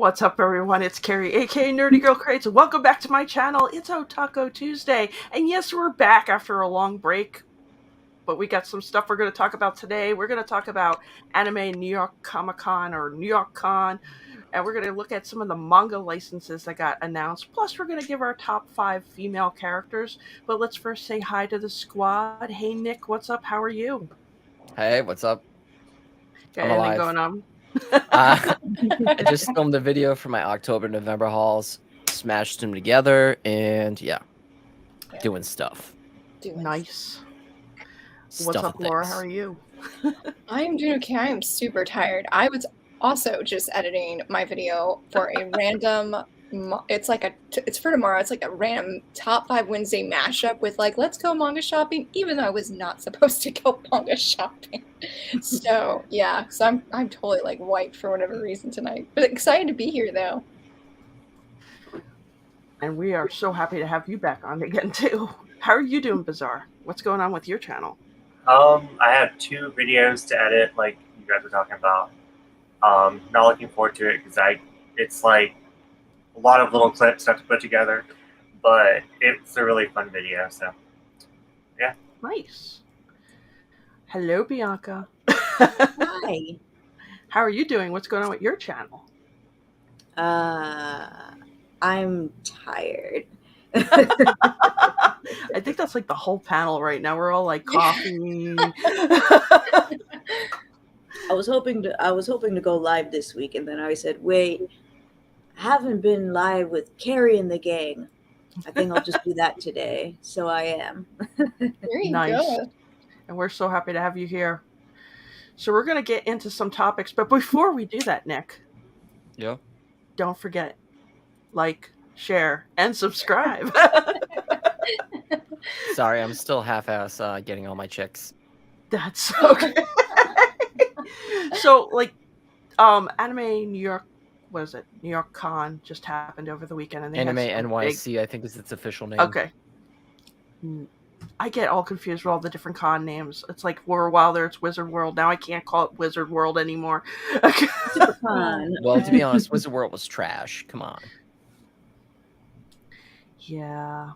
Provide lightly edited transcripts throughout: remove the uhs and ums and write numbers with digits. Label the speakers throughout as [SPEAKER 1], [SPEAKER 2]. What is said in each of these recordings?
[SPEAKER 1] What's up, everyone? It's Carrie, aka Nerdygirlcreates. Welcome back to my channel. It's Otaku Tuesday, and yes, we're back after a long break. But we got some stuff we're going to talk about today. We're going to talk about anime New York Comic Con or New York Con, and we're going to look at some of the manga licenses that got announced. Plus, we're going to give our top 5 female characters. But let's first say hi to the squad. Hey, Nick, what's up? How are you?
[SPEAKER 2] Hey, what's up?
[SPEAKER 1] Got
[SPEAKER 2] I'm
[SPEAKER 1] anything
[SPEAKER 2] alive.
[SPEAKER 1] going on?
[SPEAKER 2] I just filmed a video for my October-November hauls, smashed them together, and yeah, doing stuff.
[SPEAKER 1] Nice. What's
[SPEAKER 2] Stuff
[SPEAKER 1] up,
[SPEAKER 2] and
[SPEAKER 1] Laura?
[SPEAKER 2] things.
[SPEAKER 1] How are you?
[SPEAKER 3] I am doing okay. I am super tired. I was also just editing my video for a random. It's for tomorrow. It's like a random top 5 Wednesday mashup with like, let's go manga shopping, even though I was not supposed to go manga shopping. So yeah, so I'm totally like wiped for whatever reason tonight, but excited to be here though.
[SPEAKER 1] And we are so happy to have you back on again, too. How are you doing, Bizarre? What's going on with your channel?
[SPEAKER 4] I have 2 videos to edit, like you guys were talking about. Not looking forward to it because it's like a lot of little clips I have to put together, but it's a really fun video. So, yeah.
[SPEAKER 1] Nice. Hello, Bianca.
[SPEAKER 5] Hi.
[SPEAKER 1] How are you doing? What's going on with your channel?
[SPEAKER 5] I'm tired.
[SPEAKER 1] I think that's like the whole panel right now. We're all like coughing.
[SPEAKER 5] I was hoping to go live this week, and then I said, wait, I haven't been live with Carrie and the gang. I think I'll just do that today. So I am.
[SPEAKER 3] Very
[SPEAKER 1] Nice.
[SPEAKER 3] good.
[SPEAKER 1] And we're so happy to have you here. So we're going to get into some topics. But before we do that, Nick,
[SPEAKER 2] Yeah.
[SPEAKER 1] don't forget, like, share, and subscribe.
[SPEAKER 2] Sorry, I'm still half-ass getting all my chicks.
[SPEAKER 1] That's okay. So, like, Anime New York, what is it? New York Con just happened over the weekend, and they
[SPEAKER 2] Anime
[SPEAKER 1] had some
[SPEAKER 2] NYCC, I think is its official name.
[SPEAKER 1] Okay. I get all confused with all the different con names. It's like for a while there, it's Wizard World. Now I can't call it Wizard World anymore.
[SPEAKER 5] Supercon.
[SPEAKER 2] Well, to be honest, Wizard World was trash. Come on.
[SPEAKER 1] Yeah.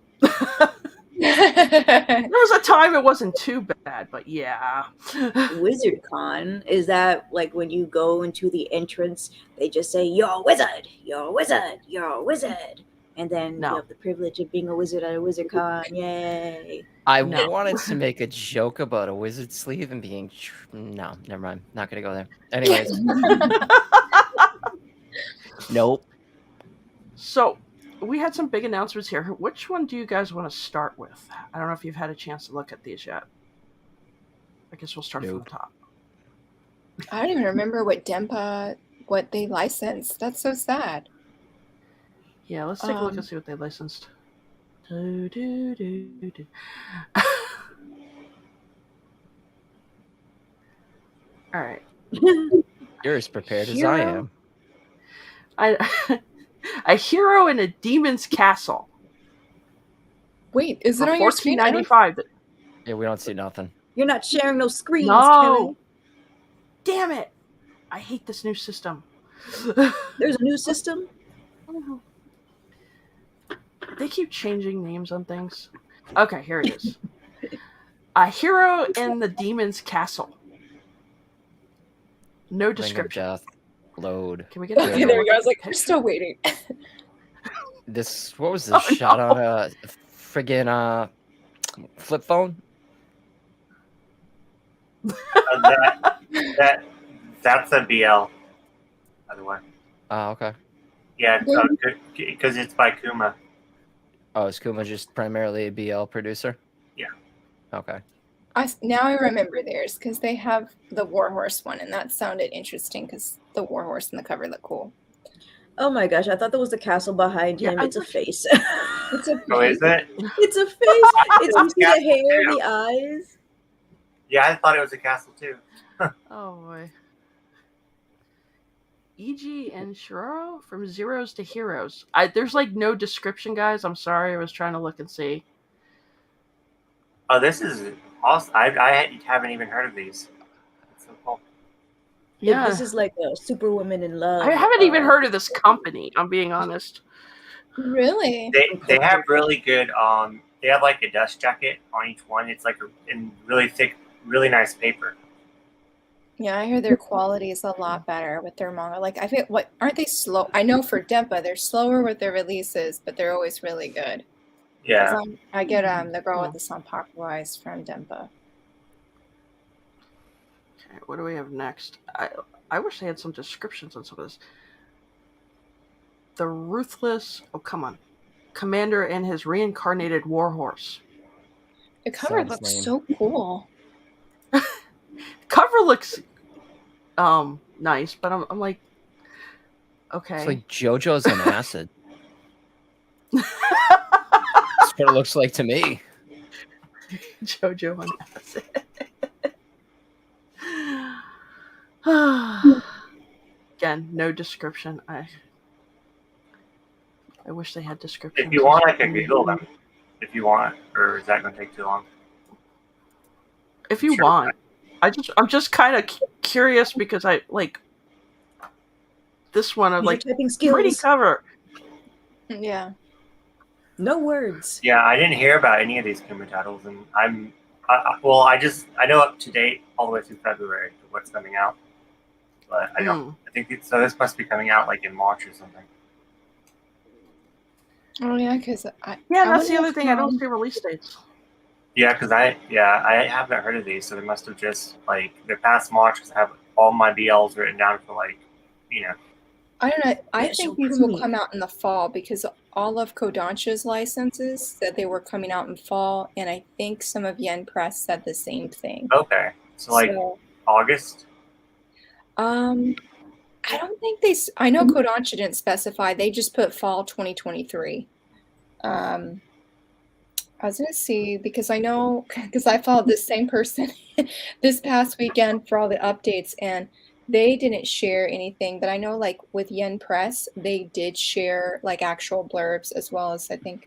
[SPEAKER 1] There was a time it wasn't too bad, but yeah.
[SPEAKER 5] WizardCon, is that like when you go into the entrance, they just say, you're a wizard, you're a wizard, you're a wizard. And then
[SPEAKER 1] No.
[SPEAKER 5] you have the privilege of being a wizard at a WizardCon. Yay.
[SPEAKER 2] I
[SPEAKER 1] No.
[SPEAKER 2] wanted to make a joke about a wizard sleeve and being... No, never mind. Not going to go there. Anyways. Nope.
[SPEAKER 1] So, we had some big announcements here. Which one do you guys want to start with? I don't know if you've had a chance to look at these yet. I guess we'll start from the top.
[SPEAKER 3] I don't even remember what they licensed. That's so sad.
[SPEAKER 1] Yeah, let's take a look and see what they licensed. All right.
[SPEAKER 2] You're as prepared as I am.
[SPEAKER 1] A hero in a demon's castle.
[SPEAKER 3] Wait, is it on your screen?
[SPEAKER 1] $14.95.
[SPEAKER 2] Yeah, we don't see nothing.
[SPEAKER 5] You're not sharing no screens,
[SPEAKER 1] No.
[SPEAKER 5] Kevin.
[SPEAKER 1] Damn it. I hate this new system.
[SPEAKER 5] There's a new system?
[SPEAKER 1] They keep changing names on things. Okay, here it is. A hero in the demon's castle. No description.
[SPEAKER 2] Ring of Death. Load.
[SPEAKER 1] Can we get
[SPEAKER 3] Okay, there we go. I was like, we're still waiting.
[SPEAKER 2] What was this shot on a friggin' flip phone?
[SPEAKER 4] That's a BL, by the way.
[SPEAKER 2] Oh, okay.
[SPEAKER 4] Yeah, because it's by Kuma.
[SPEAKER 2] Oh, is Kuma just primarily a BL producer?
[SPEAKER 4] Yeah.
[SPEAKER 2] Okay.
[SPEAKER 3] Now I remember theirs because they have the Warhorse one, and that sounded interesting because the Warhorse in the cover looked cool.
[SPEAKER 5] Oh my gosh, I thought there was a castle behind him. It's a face.
[SPEAKER 3] It's a
[SPEAKER 4] Oh, is it?
[SPEAKER 5] It's a face. It's you see the hair, the eyes.
[SPEAKER 4] Yeah, I thought it was a castle too.
[SPEAKER 1] Oh boy. Iji and Shiroro from Zeros to Heroes. There's like no description, guys. I'm sorry. I was trying to look and see.
[SPEAKER 4] Oh, this is awesome. I haven't even heard of these. That's so cool.
[SPEAKER 1] Yeah.
[SPEAKER 5] This is like a Superwoman in Love.
[SPEAKER 1] I haven't even heard of this company, I'm being honest.
[SPEAKER 3] Really?
[SPEAKER 4] They have really good. They have like a dust jacket on each one. It's like in really thick, really nice paper.
[SPEAKER 3] Yeah, I hear their quality is a lot better with their manga. Like, I feel, what, aren't they slow? I know for Dempa, they're slower with their releases, but they're always really good. 'Cause
[SPEAKER 4] Yeah.
[SPEAKER 3] I get the girl with the sun popularized from Dempa.
[SPEAKER 1] Okay, what do we have next? I wish they had some descriptions on some of this. The Ruthless, oh come on, Commander and his reincarnated warhorse.
[SPEAKER 3] The cover
[SPEAKER 2] Sounds
[SPEAKER 3] looks
[SPEAKER 2] lame.
[SPEAKER 3] so cool.
[SPEAKER 1] Cover looks nice, but I'm like, okay.
[SPEAKER 2] It's like JoJo's on acid. That's what it looks like to me.
[SPEAKER 1] JoJo on acid. Again, no description. I wish they had descriptions.
[SPEAKER 4] If you want, I can Google them. If you want, or is that going to take too long?
[SPEAKER 1] If you
[SPEAKER 4] Sure.
[SPEAKER 1] want, I'm just kind of curious because I like this one. I'm
[SPEAKER 5] Use your
[SPEAKER 1] like
[SPEAKER 5] typing skills.
[SPEAKER 1] pretty cover.
[SPEAKER 3] Yeah.
[SPEAKER 5] No words.
[SPEAKER 4] Yeah, I didn't hear about any of these Kuma titles, and I know up to date all the way through February of what's coming out, but I don't. I think so. This must be coming out like in March or something.
[SPEAKER 3] Oh yeah, because
[SPEAKER 1] That's the other thing. I don't see release dates.
[SPEAKER 4] Yeah, because I haven't heard of these, so they must have just like they're past March because I have all my BLs written down for like,
[SPEAKER 3] I don't know. I
[SPEAKER 5] They're
[SPEAKER 3] think
[SPEAKER 5] so
[SPEAKER 3] these will
[SPEAKER 5] pretty.
[SPEAKER 3] come out in the fall because all of Kodansha's licenses said they were coming out in fall, and I think some of Yen Press said the same thing.
[SPEAKER 4] Okay, so like August.
[SPEAKER 3] I don't think I know Kodansha didn't specify. They just put fall 2023. I was gonna see because I know because I followed this same person this past weekend for all the updates, and they didn't share anything. But I know like with Yen Press, they did share like actual blurbs as well as I don't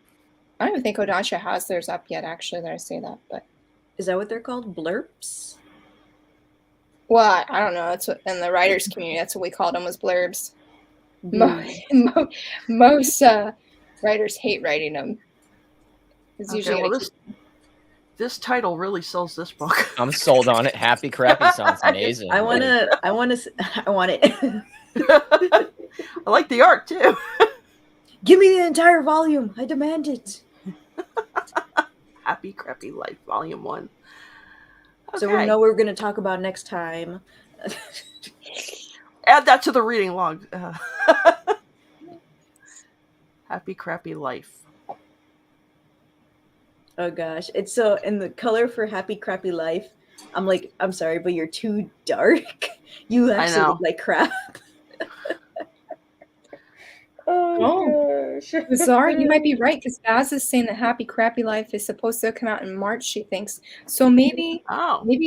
[SPEAKER 3] even think Kodansha has theirs up yet. Actually, that I say that, but
[SPEAKER 5] Is that what they're called? Blurps?
[SPEAKER 3] well, I don't know. That's what in the writers community. That's what we called them was blurbs. Most writers hate writing them. It's usually
[SPEAKER 1] this title really sells this book.
[SPEAKER 2] I'm sold on it. Happy Crappy sounds amazing.
[SPEAKER 5] I want it.
[SPEAKER 1] I like the art too.
[SPEAKER 5] Give me the entire volume. I demand it.
[SPEAKER 1] Happy Crappy Life, Volume 1. Okay.
[SPEAKER 5] So we know what we're going to talk about next time.
[SPEAKER 1] Add that to the reading log. Happy Crappy Life.
[SPEAKER 5] Oh gosh, it's so in the color for Happy Crappy Life. I'm like, I'm sorry, but you're too dark. You actually look like crap.
[SPEAKER 3] Oh gosh. Bizarre, you might be right because Baz is saying that Happy Crappy Life is supposed to come out in March, she thinks. So maybe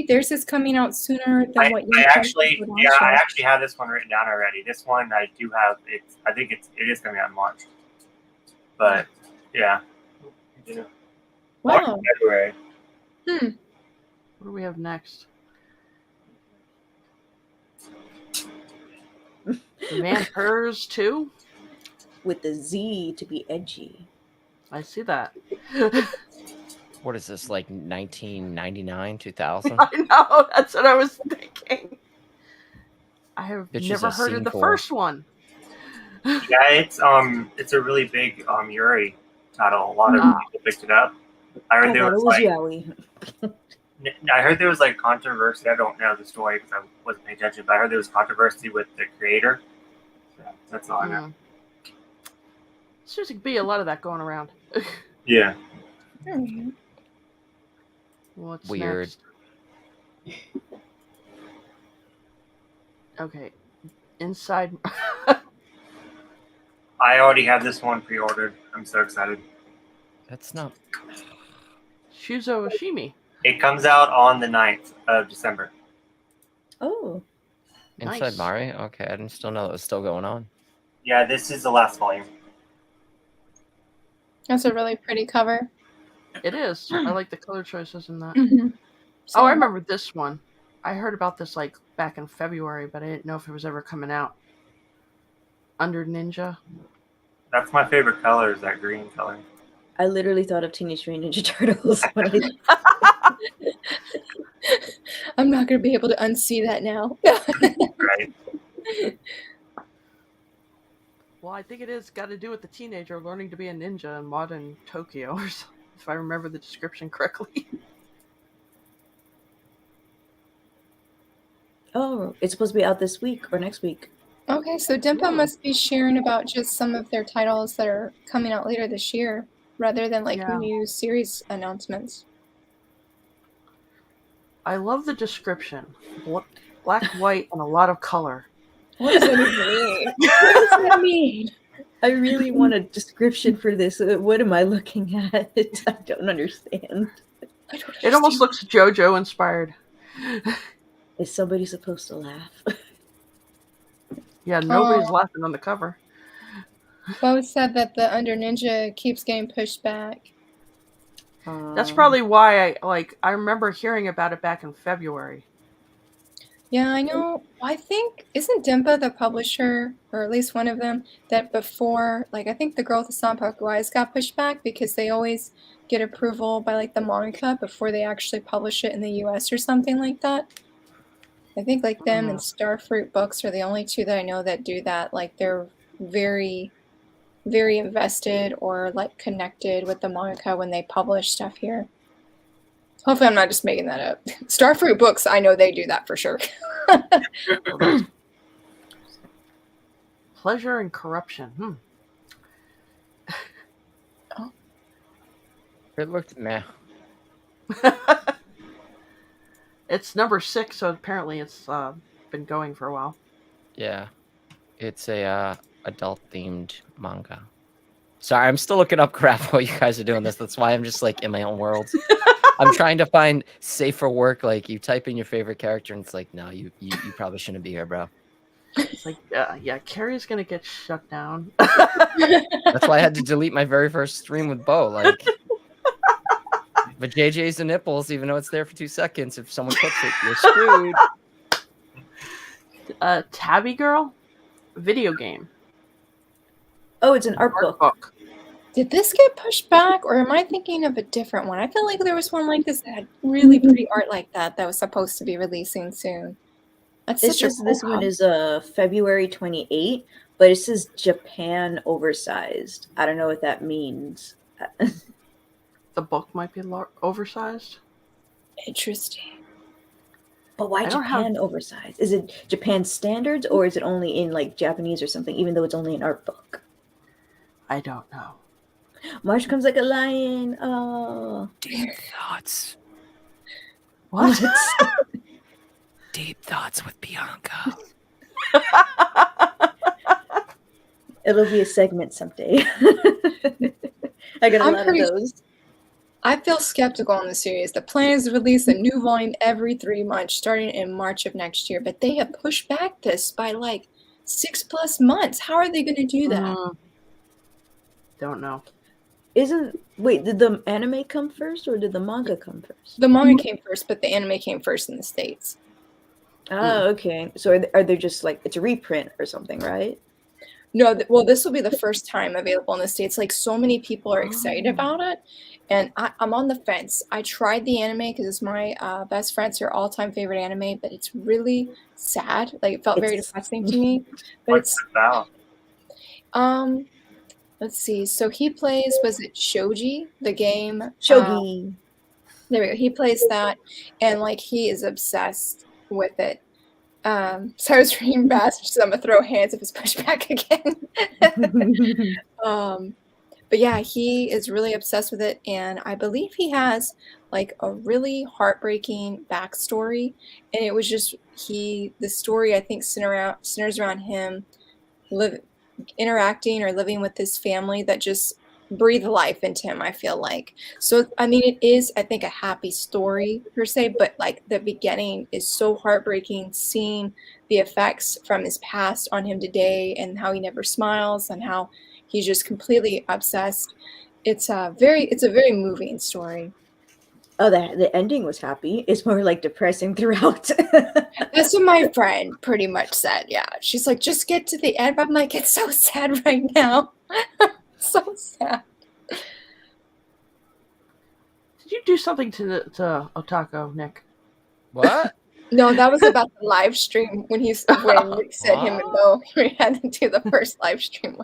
[SPEAKER 3] theirs is coming out sooner than what you
[SPEAKER 4] I actually have this one written down already. This one I do have I think it is coming out in March. But yeah.
[SPEAKER 3] Wow.
[SPEAKER 4] February.
[SPEAKER 1] What do we have next? The Man Purrs 2?
[SPEAKER 5] With the Z to be edgy.
[SPEAKER 1] I see that.
[SPEAKER 2] What is this, like 1999, 2000?
[SPEAKER 1] I know, that's what I was thinking. I have
[SPEAKER 2] Bitches
[SPEAKER 1] never
[SPEAKER 2] are
[SPEAKER 1] heard of the
[SPEAKER 2] scene
[SPEAKER 1] first one.
[SPEAKER 4] Yeah, it's a really big Yuri title. A lot of people picked it up. I heard there was I heard there was like controversy. I don't know the story because I wasn't paying attention, but I heard there was controversy with the creator. So that's all I know.
[SPEAKER 1] Seems to be a lot of that going around.
[SPEAKER 4] Yeah.
[SPEAKER 1] What's
[SPEAKER 2] weird?
[SPEAKER 1] Next? Okay, inside.
[SPEAKER 4] I already have this one pre-ordered. I'm so excited.
[SPEAKER 2] That's not.
[SPEAKER 1] Shuzo Oshimi.
[SPEAKER 4] It comes out on the 9th of December.
[SPEAKER 5] Oh.
[SPEAKER 2] Inside
[SPEAKER 1] Nice.
[SPEAKER 2] Mari? Okay, I didn't still know it was still going on.
[SPEAKER 4] Yeah, this is the last volume.
[SPEAKER 3] That's a really pretty cover.
[SPEAKER 1] It is. I like the color choices in that.
[SPEAKER 3] Mm-hmm.
[SPEAKER 1] Oh, I remember this one. I heard about this like back in February, but I didn't know if it was ever coming out. Under Ninja.
[SPEAKER 4] That's my favorite color, is that green color.
[SPEAKER 5] I literally thought of Teenage Mutant Ninja Turtles when I
[SPEAKER 3] I'm not going to be able to unsee that now.
[SPEAKER 4] Right.
[SPEAKER 1] Well, I think it is got to do with the teenager learning to be a ninja in modern Tokyo, or something, if I remember the description correctly.
[SPEAKER 5] Oh, it's supposed to be out this week or next week.
[SPEAKER 3] Okay, so Dimpa must be sharing about just some of their titles that are coming out later this year, rather than like
[SPEAKER 1] Yeah.
[SPEAKER 3] new series announcements.
[SPEAKER 1] I love the description. Black, white, and a lot of color.
[SPEAKER 3] What does that even mean? What does that mean?
[SPEAKER 5] I really want a description for this. What am I looking at? I don't understand.
[SPEAKER 1] It almost looks JoJo inspired.
[SPEAKER 5] Is somebody supposed to laugh?
[SPEAKER 1] Yeah, nobody's laughing on the cover.
[SPEAKER 3] Bo said that the Under Ninja keeps getting pushed back.
[SPEAKER 1] That's probably why I remember hearing about it back in February.
[SPEAKER 3] Yeah, I know. I think, isn't Dimpa the publisher, or at least one of them, that before, like, I think the girl with the Sanpaku eyes got pushed back because they always get approval by, like, the manga before they actually publish it in the US or something like that. I think, like, them and Starfruit Books are the only two that I know that do that. Like, they're very, very invested or, like, connected with the manga when they publish stuff here. Hopefully I'm not just making that up. Starfruit Books, I know they do that for sure.
[SPEAKER 1] Pleasure and Corruption.
[SPEAKER 2] It looked meh.
[SPEAKER 1] It's number 6, so apparently it's been going for a while.
[SPEAKER 2] Yeah, it's a adult-themed manga. Sorry, I'm still looking up crap while you guys are doing this. That's why I'm just like in my own world. I'm trying to find safer work. Like you type in your favorite character, and it's like, no, you probably shouldn't be here, bro.
[SPEAKER 1] It's like, yeah, Carrie's gonna get shut down.
[SPEAKER 2] That's why I had to delete my very first stream with Bo. Like, but JJ's the nipples, even though it's there for 2 seconds. If someone clicks it, you're screwed.
[SPEAKER 1] Tabby Girl, video game.
[SPEAKER 5] Oh, it's an art book.
[SPEAKER 3] Did this get pushed back, or am I thinking of a different one? I feel like there was one like this that had really pretty art like that was supposed to be releasing soon. That's
[SPEAKER 5] It's
[SPEAKER 3] such
[SPEAKER 5] just
[SPEAKER 3] a
[SPEAKER 5] this one is February 28, but it says Japan oversized. I don't know what that means.
[SPEAKER 1] The book might be oversized.
[SPEAKER 3] Interesting.
[SPEAKER 5] But why Japan oversized? Is it Japan standards, or is it only in like Japanese or something, even though it's only an art book?
[SPEAKER 1] I don't know.
[SPEAKER 5] March comes like a lion. Oh.
[SPEAKER 2] Deep thoughts.
[SPEAKER 1] What?
[SPEAKER 2] Deep thoughts with Bianca.
[SPEAKER 5] It'll be a segment someday. I got a lot of those.
[SPEAKER 3] I feel skeptical on the series. The plan is to release a new volume every 3 months, starting in March of next year. But they have pushed back this by like 6+ months. How are they going to do that?
[SPEAKER 1] Don't know.
[SPEAKER 5] Wait, did the anime come first or did the manga come first?
[SPEAKER 3] The manga came first, but the anime came first in the States.
[SPEAKER 5] Oh, okay. So are they just like, it's a reprint or something, right?
[SPEAKER 3] No, well, this will be the first time available in the States. Like, so many people are excited about it. And I'm on the fence. I tried the anime because it's my best friend's her all-time favorite anime, but it's really sad. Like, it felt very depressing to me. But
[SPEAKER 4] What's it about?
[SPEAKER 3] Let's see. So he plays, was it Shogi, the game?
[SPEAKER 5] Shogi.
[SPEAKER 3] There we go. He plays that, and like he is obsessed with it. So I was reading Bass, which is I'm gonna throw hands if it's pushed back again. But yeah, he is really obsessed with it, and I believe he has like a really heartbreaking backstory. And it was just the story I think centers around him interacting or living with his family that just breathe life into him, I feel like. So I mean, it is, I think, a happy story per se, but like the beginning is so heartbreaking, seeing the effects from his past on him today and how he never smiles and how he's just completely obsessed. It's a very moving story.
[SPEAKER 5] Oh, the ending was happy. It's more like depressing throughout.
[SPEAKER 3] That's what my friend pretty much said. Yeah, she's like, just get to the end. But I'm like, it's so sad right now. So sad.
[SPEAKER 1] Did you do something to Otaku, Nick?
[SPEAKER 2] What?
[SPEAKER 3] No, that was about the live stream when Nick said him and Bo. We had to do the first live stream.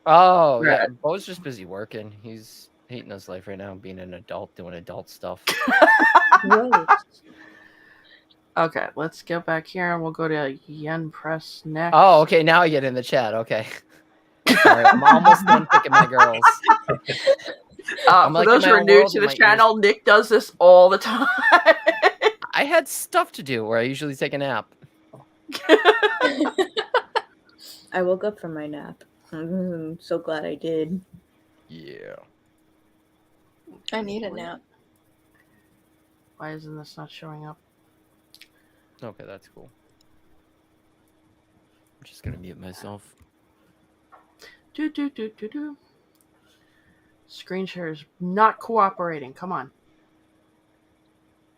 [SPEAKER 2] Oh,
[SPEAKER 1] Right.
[SPEAKER 2] yeah. Bo's just busy working. He's hating his life right now, being an adult, doing adult stuff.
[SPEAKER 5] Gross.
[SPEAKER 1] Okay, let's go back here and we'll go to Yen Press next.
[SPEAKER 2] Oh, okay. Now I get in the chat. Okay. All right, I'm almost done picking my girls.
[SPEAKER 1] For
[SPEAKER 2] like
[SPEAKER 1] those
[SPEAKER 2] in
[SPEAKER 1] who
[SPEAKER 2] my
[SPEAKER 1] are
[SPEAKER 2] own
[SPEAKER 1] new
[SPEAKER 2] world
[SPEAKER 1] to
[SPEAKER 2] with
[SPEAKER 1] the
[SPEAKER 2] my
[SPEAKER 1] channel, Nick does this all the time.
[SPEAKER 2] I had stuff to do where I usually take a nap.
[SPEAKER 5] I woke up from my nap. I'm so glad I did.
[SPEAKER 2] Yeah.
[SPEAKER 3] I need a nap.
[SPEAKER 1] Why isn't this not showing up?
[SPEAKER 2] Okay, that's cool. I'm just gonna mute myself.
[SPEAKER 1] Do. Screen share is not cooperating. Come on.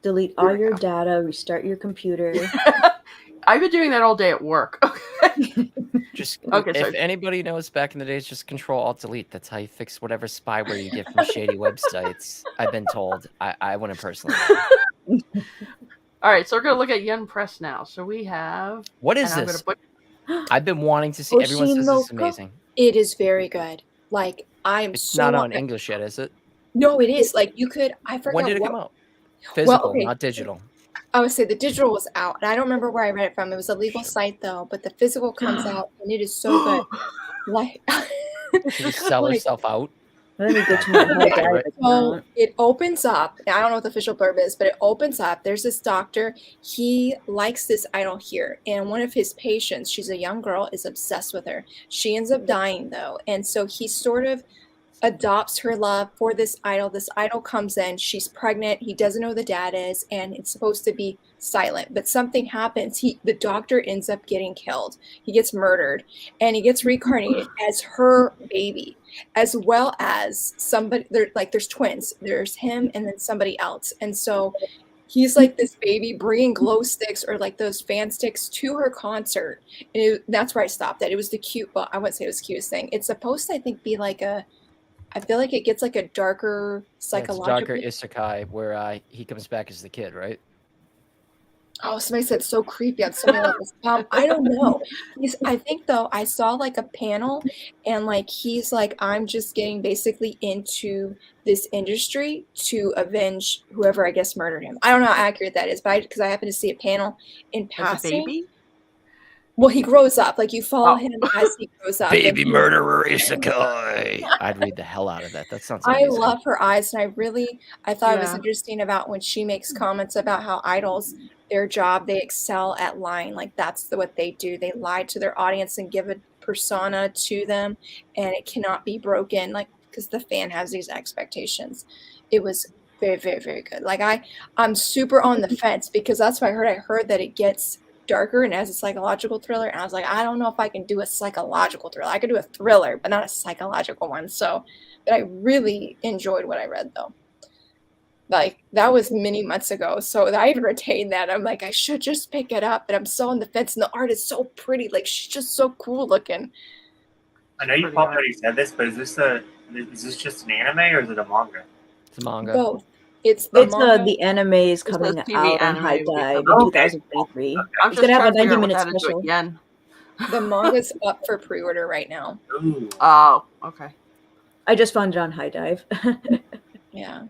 [SPEAKER 5] Delete all your data, restart your computer.
[SPEAKER 1] I've been doing that all day at work.
[SPEAKER 2] Just
[SPEAKER 1] Okay,
[SPEAKER 2] if
[SPEAKER 1] sorry.
[SPEAKER 2] anybody knows back in the days, just Control Alt Delete. That's how you fix whatever spyware you get from shady websites. I've been told. I wouldn't personally know.
[SPEAKER 1] All right, so we're gonna look at Yen Press now. So we have.
[SPEAKER 2] What is
[SPEAKER 1] and I'm
[SPEAKER 2] this?
[SPEAKER 1] gonna
[SPEAKER 2] I've been wanting to see. Everyone says this is amazing.
[SPEAKER 3] It is very good. Like, I am
[SPEAKER 2] It's
[SPEAKER 3] so
[SPEAKER 2] not on English yet, is it?
[SPEAKER 3] No, it is. Like, you could. I forgot.
[SPEAKER 2] When did it come out? Physical,
[SPEAKER 3] okay.
[SPEAKER 2] not digital.
[SPEAKER 3] I would say the digital was out, and I don't remember where I read it from. It was a legal site though, but the physical comes out, and it is so good. Like,
[SPEAKER 2] Can you sell
[SPEAKER 3] like,
[SPEAKER 2] herself out?
[SPEAKER 5] Let me go to my hard drive
[SPEAKER 3] so
[SPEAKER 5] account.
[SPEAKER 3] it opens up. I don't know what the official blurb is, but it opens up. There's this doctor. He likes this idol here, and one of his patients, she's a young girl, is obsessed with her. She ends up dying though, and so he sort of adopts her love for this idol. This idol comes in, she's pregnant, he doesn't know who the dad is, and it's supposed to be silent, but something happens. The doctor ends up getting killed. He gets murdered, and he gets reincarnated as her baby, as well as somebody. There's twins. There's him and then somebody else, and so he's like this baby bringing glow sticks or like those fan sticks to her concert, and that's where I stopped at. It was the cute. Well, I wouldn't say it was the cutest thing. It's supposed to, I think, be like a. I feel like it gets like a darker psychological.
[SPEAKER 2] Yeah, it's darker isekai where he comes back as the kid, right?
[SPEAKER 3] Oh, somebody said so creepy on so many levels. I don't know. I think though I saw like a panel, and like he's like, I'm just getting basically into this industry to avenge whoever I guess murdered him. I don't know how accurate that is, but because I happened to see a panel in passing.
[SPEAKER 1] As a baby?
[SPEAKER 3] Well, he grows up. Like you follow him as he grows up.
[SPEAKER 2] Baby murderer isekai. I'd read the hell out of that. That sounds amazing.
[SPEAKER 3] I love her eyes, and I thought it was interesting about when she makes comments about how idols, their job, they excel at lying. Like that's what they do. They lie to their audience and give a persona to them, and it cannot be broken. Like because the fan has these expectations. It was very, very, very good. Like I'm super on the fence because that's what I heard. I heard that it gets darker and as a psychological thriller, and I was like, I don't know if I can do a psychological thriller. I could do a thriller, but not a psychological one. So, but I really enjoyed what I read though. Like that was many months ago, so I even retained that. I'm like, I should just pick it up, but I'm so on the fence, and the art is so pretty. Like she's just so cool looking.
[SPEAKER 4] I know you probably already said this, but is this just an anime or is it a manga?
[SPEAKER 2] It's a manga.
[SPEAKER 3] Both. It's the
[SPEAKER 5] anime is coming out on High Dive in 2023.
[SPEAKER 1] I'm
[SPEAKER 5] It's gonna have a 90-minute
[SPEAKER 1] special.
[SPEAKER 5] special.
[SPEAKER 1] Again.
[SPEAKER 3] The manga's up for pre-order right now.
[SPEAKER 4] Ooh.
[SPEAKER 1] Oh, okay.
[SPEAKER 5] I just found it on High Dive.
[SPEAKER 3] Yeah.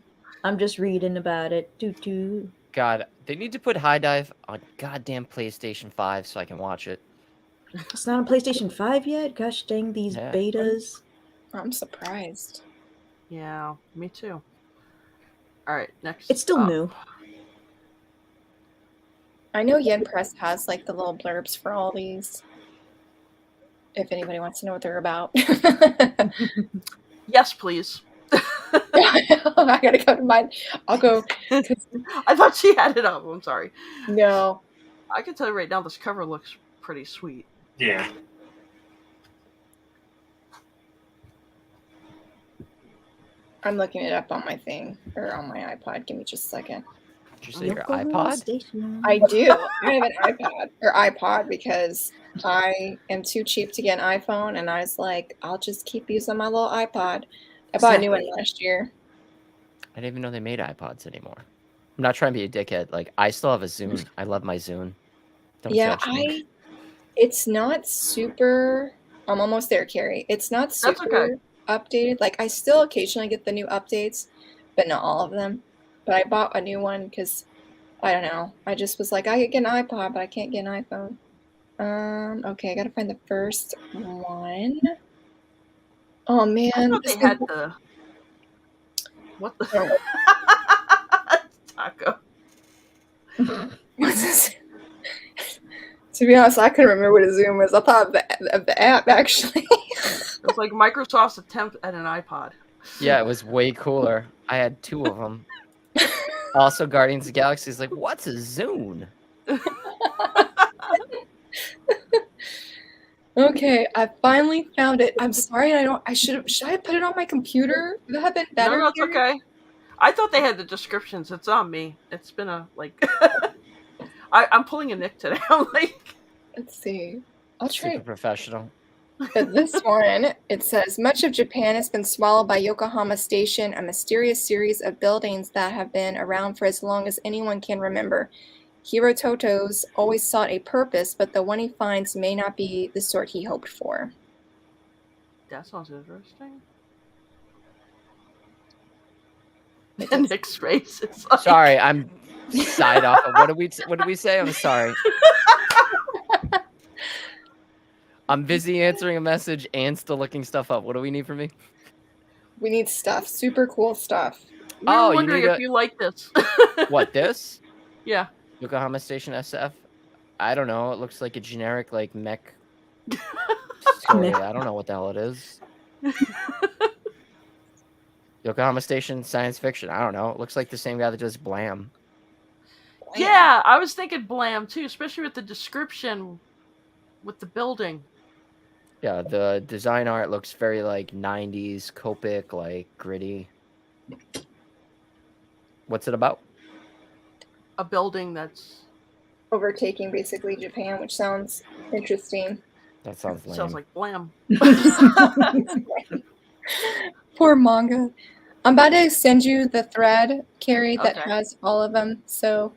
[SPEAKER 5] I'm just reading about it.
[SPEAKER 2] God, they need to put High Dive on goddamn PlayStation 5 so I can watch it.
[SPEAKER 5] It's not on PlayStation 5 yet? Gosh dang these betas.
[SPEAKER 3] I'm surprised.
[SPEAKER 1] Yeah, me too. All right, next.
[SPEAKER 5] It's still new.
[SPEAKER 3] I know Yen Press has like the little blurbs for all these. If anybody wants to know what they're about.
[SPEAKER 1] Yes, please.
[SPEAKER 3] I gotta go to mine. I'll go.
[SPEAKER 1] I thought she had it up. I'm sorry.
[SPEAKER 3] No.
[SPEAKER 1] I can tell you right now, this cover looks pretty sweet.
[SPEAKER 4] Yeah.
[SPEAKER 3] I'm looking it up on my thing or on my iPod. Give me just a second.
[SPEAKER 2] Did you say your
[SPEAKER 5] Oklahoma
[SPEAKER 2] iPod?
[SPEAKER 5] Station.
[SPEAKER 3] I do. I have an iPad or iPod because I am too cheap to get an iPhone, and I was like, I'll just keep using my little iPod. I bought a new one
[SPEAKER 1] Exactly.
[SPEAKER 3] last year.
[SPEAKER 2] I didn't even know they made iPods anymore. I'm not trying to be a dickhead. Like, I still have a Zune. I love my Zune. Don't
[SPEAKER 3] Yeah,
[SPEAKER 2] judge me.
[SPEAKER 3] it's not super. I'm almost there, Carrie. It's not
[SPEAKER 1] That's
[SPEAKER 3] super
[SPEAKER 1] okay.
[SPEAKER 3] updated. Like, I still occasionally get the new updates, but not all of them. But I bought a new one because I don't know. I just was like, I could get an iPod, but I can't get an iPhone. Okay, I gotta find the first one. Oh
[SPEAKER 1] I
[SPEAKER 3] man,
[SPEAKER 1] thought
[SPEAKER 3] this
[SPEAKER 1] they
[SPEAKER 3] thing-
[SPEAKER 1] had the. What the?
[SPEAKER 3] Oh.
[SPEAKER 1] Taco.
[SPEAKER 3] What's this? To be honest, I couldn't remember what a Zoom was. I thought of the app actually.
[SPEAKER 1] It was like Microsoft's attempt at an iPod.
[SPEAKER 2] Yeah, it was way cooler. I had 2 of them. Also, Guardians of the Galaxy is like, what's a Zune?
[SPEAKER 3] Okay, I finally found it. I'm sorry, should I put it on my computer? Would that have been better?
[SPEAKER 1] No, it's
[SPEAKER 3] here?
[SPEAKER 1] okay. I thought they had the descriptions. It's on me. It's been a like. I'm pulling a Nick today. I'm like.
[SPEAKER 3] Let's see. I'll try.
[SPEAKER 2] Super professional.
[SPEAKER 3] But this one, it says, much of Japan has been swallowed by Yokohama Station, a mysterious series of buildings that have been around for as long as anyone can remember. Hiro Toto's always sought a purpose, but the one he finds may not be the sort he hoped for.
[SPEAKER 1] That sounds interesting.
[SPEAKER 3] It
[SPEAKER 1] And
[SPEAKER 3] does.
[SPEAKER 1] Nick's face. It's like,
[SPEAKER 2] Sorry, I'm side off. What did we say? I'm sorry. I'm busy answering a message and still looking stuff up. What do we need from me?
[SPEAKER 3] We need stuff. Super cool stuff.
[SPEAKER 1] We
[SPEAKER 2] Oh,
[SPEAKER 1] were
[SPEAKER 2] you
[SPEAKER 1] wondering
[SPEAKER 2] need
[SPEAKER 1] if you like this.
[SPEAKER 2] What, this?
[SPEAKER 1] Yeah.
[SPEAKER 2] Yokohama Station SF? I don't know. It looks like a generic, like, mech story. I don't know what the hell it is. Yokohama Station science fiction. I don't know. It looks like the same guy that does Blam.
[SPEAKER 1] Yeah, I was thinking Blam too, especially with the description with the building.
[SPEAKER 2] Yeah, the design art looks very, like, 90s, Copic, like, gritty. What's it about?
[SPEAKER 1] A building that's
[SPEAKER 3] Overtaking basically Japan, which sounds interesting.
[SPEAKER 2] That sounds lame.
[SPEAKER 1] sounds like Blam.
[SPEAKER 3] Poor manga. I'm about to send you the thread, Carrie, that
[SPEAKER 1] Okay.
[SPEAKER 3] has all of them. So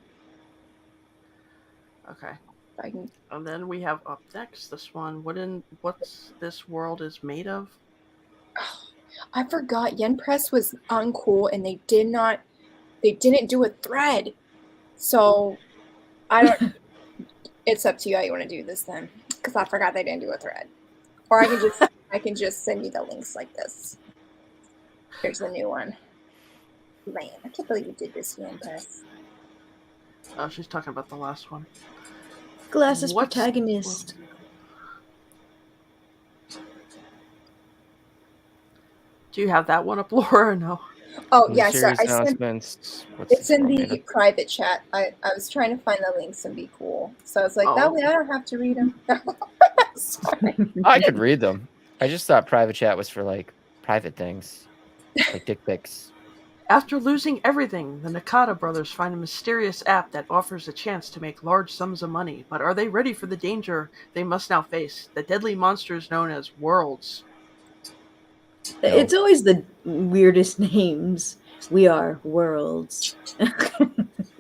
[SPEAKER 1] Okay.
[SPEAKER 3] I can.
[SPEAKER 1] And then we have up next this one. What's this world is made of?
[SPEAKER 3] I forgot Yen Press was uncool, and they didn't do a thread. So I don't. It's up to you how you want to do this then, because I forgot they didn't do a thread. Or I can just send you the links like this. Here's the new one. Man, I can't believe you did this, Yen Press.
[SPEAKER 1] Oh, she's talking about the last one.
[SPEAKER 5] Glasses
[SPEAKER 1] What's-
[SPEAKER 5] protagonist.
[SPEAKER 1] Do you have that one up, Laura, or no?
[SPEAKER 3] Oh
[SPEAKER 2] New
[SPEAKER 3] yeah, so
[SPEAKER 2] series
[SPEAKER 3] I sent.
[SPEAKER 2] announcements. What's
[SPEAKER 3] It's
[SPEAKER 2] this
[SPEAKER 3] in
[SPEAKER 2] world
[SPEAKER 3] the
[SPEAKER 2] made of?
[SPEAKER 3] private chat. I was trying to find the links and be cool. So I was like,
[SPEAKER 1] Oh.
[SPEAKER 3] that way I don't have to read them. Sorry.
[SPEAKER 2] I could read them. I just thought private chat was for, like, private things. Like dick pics.
[SPEAKER 1] After losing everything, the Nakata brothers find a mysterious app that offers a chance to make large sums of money. But are they ready for the danger they must now face? The deadly monsters known as worlds.
[SPEAKER 5] It's always the weirdest names. We are worlds.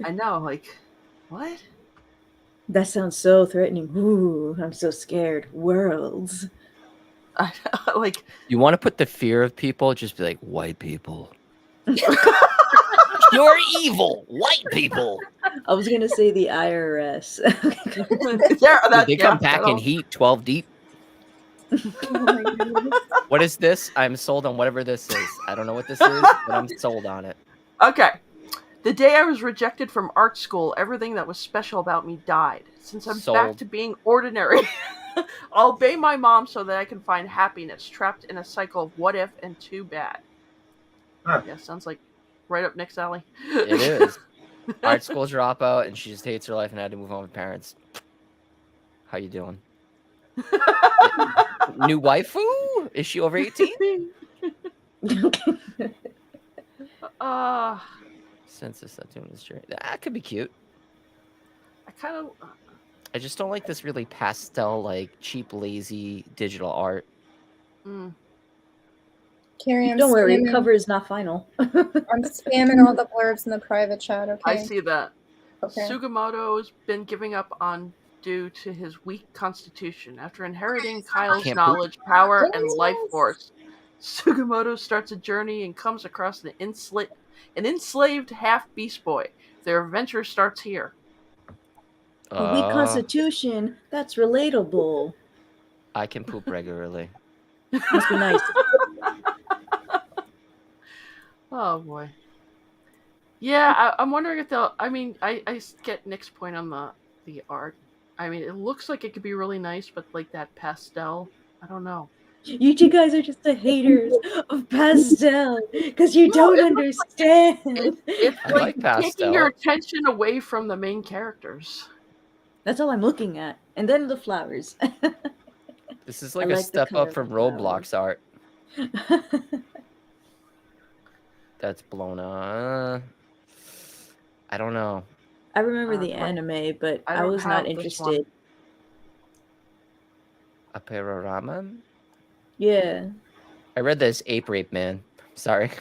[SPEAKER 1] I know, like, what?
[SPEAKER 5] That sounds so threatening. Ooh, I'm so scared. Worlds.
[SPEAKER 1] Like,
[SPEAKER 2] You want to put the fear of people, just be like, white people. You're evil, white people.
[SPEAKER 5] I was gonna say the IRS.
[SPEAKER 1] yeah,
[SPEAKER 2] They come back in heat, 12 deep.
[SPEAKER 3] Oh my goodness.
[SPEAKER 2] What is this? I'm sold on whatever this is. I don't know what this is, but I'm sold on it.
[SPEAKER 1] Okay. The day I was rejected from art school, everything that was special about me died. Since I'm back
[SPEAKER 2] Sold.
[SPEAKER 1] to being ordinary, I'll obey my mom so that I can find happiness, trapped in a cycle of what if and too bad.
[SPEAKER 4] Huh.
[SPEAKER 1] Yeah, sounds like right up Nick's alley.
[SPEAKER 2] It is. Art school dropout, and she just hates her life and had to move on with parents. How you doing? New waifu? Is she over 18? Census that's doing this journey. That could be cute.
[SPEAKER 1] I kind of.
[SPEAKER 2] I just don't like this really pastel, like cheap, lazy digital art.
[SPEAKER 3] Carrie, I'm
[SPEAKER 5] Don't worry,
[SPEAKER 3] spamming,
[SPEAKER 5] cover is not final.
[SPEAKER 3] I'm spamming all the blurbs in the private chat, okay?
[SPEAKER 1] I see that.
[SPEAKER 3] Okay.
[SPEAKER 1] Sugimoto's been giving up on due to his weak constitution. After inheriting Kyle's
[SPEAKER 2] Can't
[SPEAKER 1] knowledge, power, and
[SPEAKER 3] Yes.
[SPEAKER 1] life force, Sugimoto starts a journey and comes across an enslaved half-beast boy. Their adventure starts here.
[SPEAKER 5] A weak constitution, that's relatable.
[SPEAKER 2] I can poop regularly.
[SPEAKER 5] Must be nice.
[SPEAKER 1] Oh boy. Yeah, I'm wondering if they'll. I mean, I get Nick's point on the art. I mean, it looks like it could be really nice, but like that pastel, I don't know.
[SPEAKER 5] You two guys are just the haters of pastel because you don't understand.
[SPEAKER 1] It's
[SPEAKER 2] I
[SPEAKER 1] like
[SPEAKER 2] like
[SPEAKER 1] taking your
[SPEAKER 2] pastel.
[SPEAKER 1] attention away from the main characters.
[SPEAKER 5] That's all I'm looking at. And then the flowers.
[SPEAKER 2] This is like
[SPEAKER 5] I
[SPEAKER 2] a
[SPEAKER 5] like the
[SPEAKER 2] step
[SPEAKER 5] color
[SPEAKER 2] up
[SPEAKER 5] of
[SPEAKER 2] from
[SPEAKER 5] the
[SPEAKER 2] Roblox art. That's blown up. I don't know.
[SPEAKER 5] I remember the
[SPEAKER 1] But
[SPEAKER 5] anime, but
[SPEAKER 1] I
[SPEAKER 5] I
[SPEAKER 1] don't
[SPEAKER 5] was
[SPEAKER 1] have
[SPEAKER 5] not
[SPEAKER 1] this
[SPEAKER 5] interested.
[SPEAKER 2] A panorama?
[SPEAKER 5] Yeah.
[SPEAKER 2] I read this Ape Rape Man. Sorry.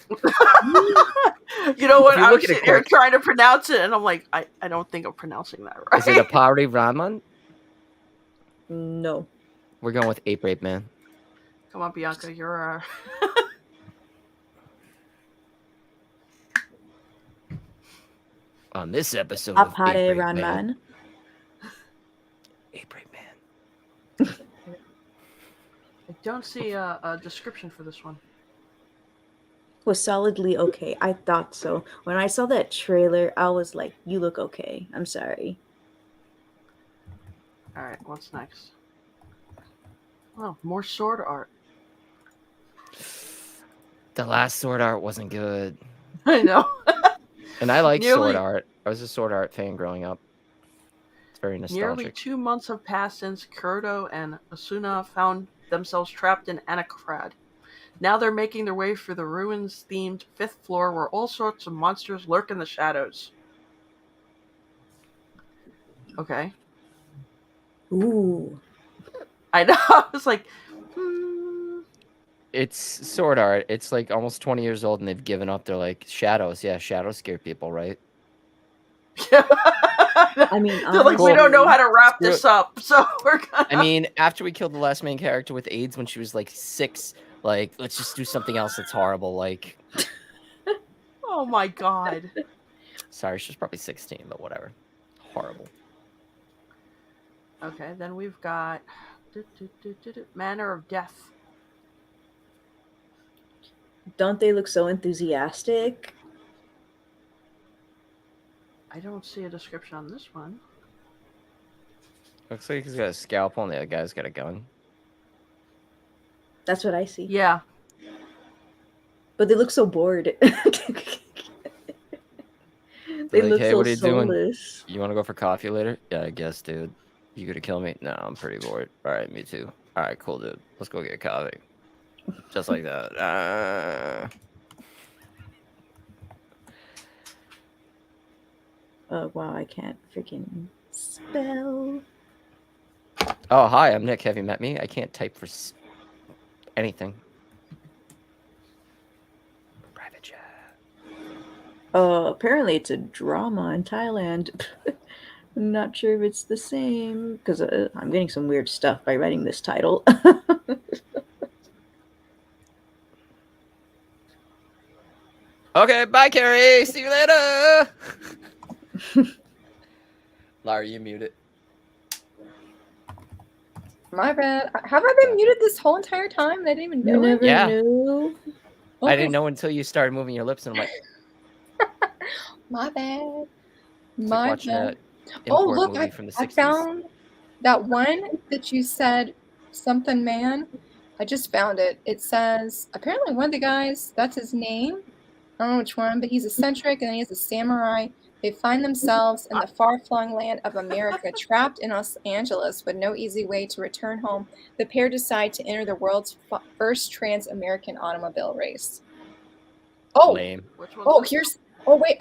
[SPEAKER 1] You know what?
[SPEAKER 2] If you
[SPEAKER 1] I
[SPEAKER 2] look
[SPEAKER 1] was
[SPEAKER 2] at it
[SPEAKER 1] sitting here
[SPEAKER 2] quick-
[SPEAKER 1] trying to pronounce it, and I'm like, I don't think I'm pronouncing that right.
[SPEAKER 2] Is it a Pari Raman?
[SPEAKER 5] No.
[SPEAKER 2] We're going with Ape Rape Man.
[SPEAKER 1] Come on, Bianca, you're
[SPEAKER 2] On this episode of Ape
[SPEAKER 5] Apare
[SPEAKER 2] Rape Man.
[SPEAKER 5] Ranman.
[SPEAKER 2] Ape Rape Man.
[SPEAKER 1] I don't see a description for this one.
[SPEAKER 5] Was solidly okay. I thought so. When I saw that trailer, I was like, you look okay. I'm sorry.
[SPEAKER 1] All right, what's next? Oh, more sword art.
[SPEAKER 2] The last sword art wasn't good.
[SPEAKER 1] I know.
[SPEAKER 2] And I like
[SPEAKER 1] Nearly-
[SPEAKER 2] sword art. I was a sword art fan growing up. It's very nostalgic.
[SPEAKER 1] Nearly 2 months have passed since Kuroto and Asuna found themselves trapped in Anakrad. Now they're making their way through the ruins-themed 5th floor where all sorts of monsters lurk in the shadows. Okay.
[SPEAKER 5] Ooh.
[SPEAKER 1] I know. I was like,
[SPEAKER 2] It's sword art. It's like almost 20 years old and they've given up. They're like, shadows. Yeah, shadows scare people, right?
[SPEAKER 5] I mean,
[SPEAKER 1] they're like, we don't know how to wrap this up, so we're gonna.
[SPEAKER 2] I mean, after we killed the last main character with AIDS when she was like 6, like, let's just do something else that's horrible. Like,
[SPEAKER 1] Oh my god.
[SPEAKER 2] sorry, she was probably 16, but whatever. Horrible.
[SPEAKER 1] Okay, then we've got Manner of Death.
[SPEAKER 5] Don't they look so enthusiastic?
[SPEAKER 1] I don't see a description on this one.
[SPEAKER 2] Looks like he's got a scalpel and the other guy's got a gun.
[SPEAKER 5] That's what I see.
[SPEAKER 1] Yeah.
[SPEAKER 5] But they look so bored.
[SPEAKER 2] They're
[SPEAKER 5] They
[SPEAKER 2] like,
[SPEAKER 5] look
[SPEAKER 2] hey,
[SPEAKER 5] so
[SPEAKER 2] what are you doing?
[SPEAKER 5] soulless.
[SPEAKER 2] You want to go for coffee later? Yeah, I guess, dude. You gonna kill me? No, I'm pretty bored. All right, me too. All right, cool, dude. Let's go get coffee. Just like that.
[SPEAKER 5] Oh, wow, I can't freaking spell.
[SPEAKER 2] Oh, hi, I'm Nick. Have you met me? I can't type for anything. Private chat.
[SPEAKER 5] Apparently it's a drama in Thailand. I'm not sure if it's the same, because I'm getting some weird stuff by writing this title.
[SPEAKER 2] Okay, bye, Carrie. See you later. Lara, you muted.
[SPEAKER 3] My bad. Have I been muted this whole entire time? And I didn't even
[SPEAKER 5] You
[SPEAKER 3] know it?
[SPEAKER 5] never
[SPEAKER 2] Yeah.
[SPEAKER 5] knew.
[SPEAKER 2] I didn't know until you started moving your lips, and I'm like,
[SPEAKER 3] My bad.
[SPEAKER 2] it's like
[SPEAKER 3] My
[SPEAKER 2] watching
[SPEAKER 3] bad.
[SPEAKER 2] a
[SPEAKER 3] Oh,
[SPEAKER 2] import
[SPEAKER 3] look,
[SPEAKER 2] movie from the 60s.
[SPEAKER 3] I found that one that you said, something man. I just found it. It says, apparently one of the guys, that's his name. I don't know which one, but he's eccentric and he's a samurai. They find themselves in the far-flung land of America, trapped in Los Angeles with no easy way to return home. The pair decide to enter the world's first trans-American automobile race. Oh,
[SPEAKER 2] Lame.
[SPEAKER 1] Which one's
[SPEAKER 3] oh,
[SPEAKER 1] this
[SPEAKER 3] here's. Oh wait,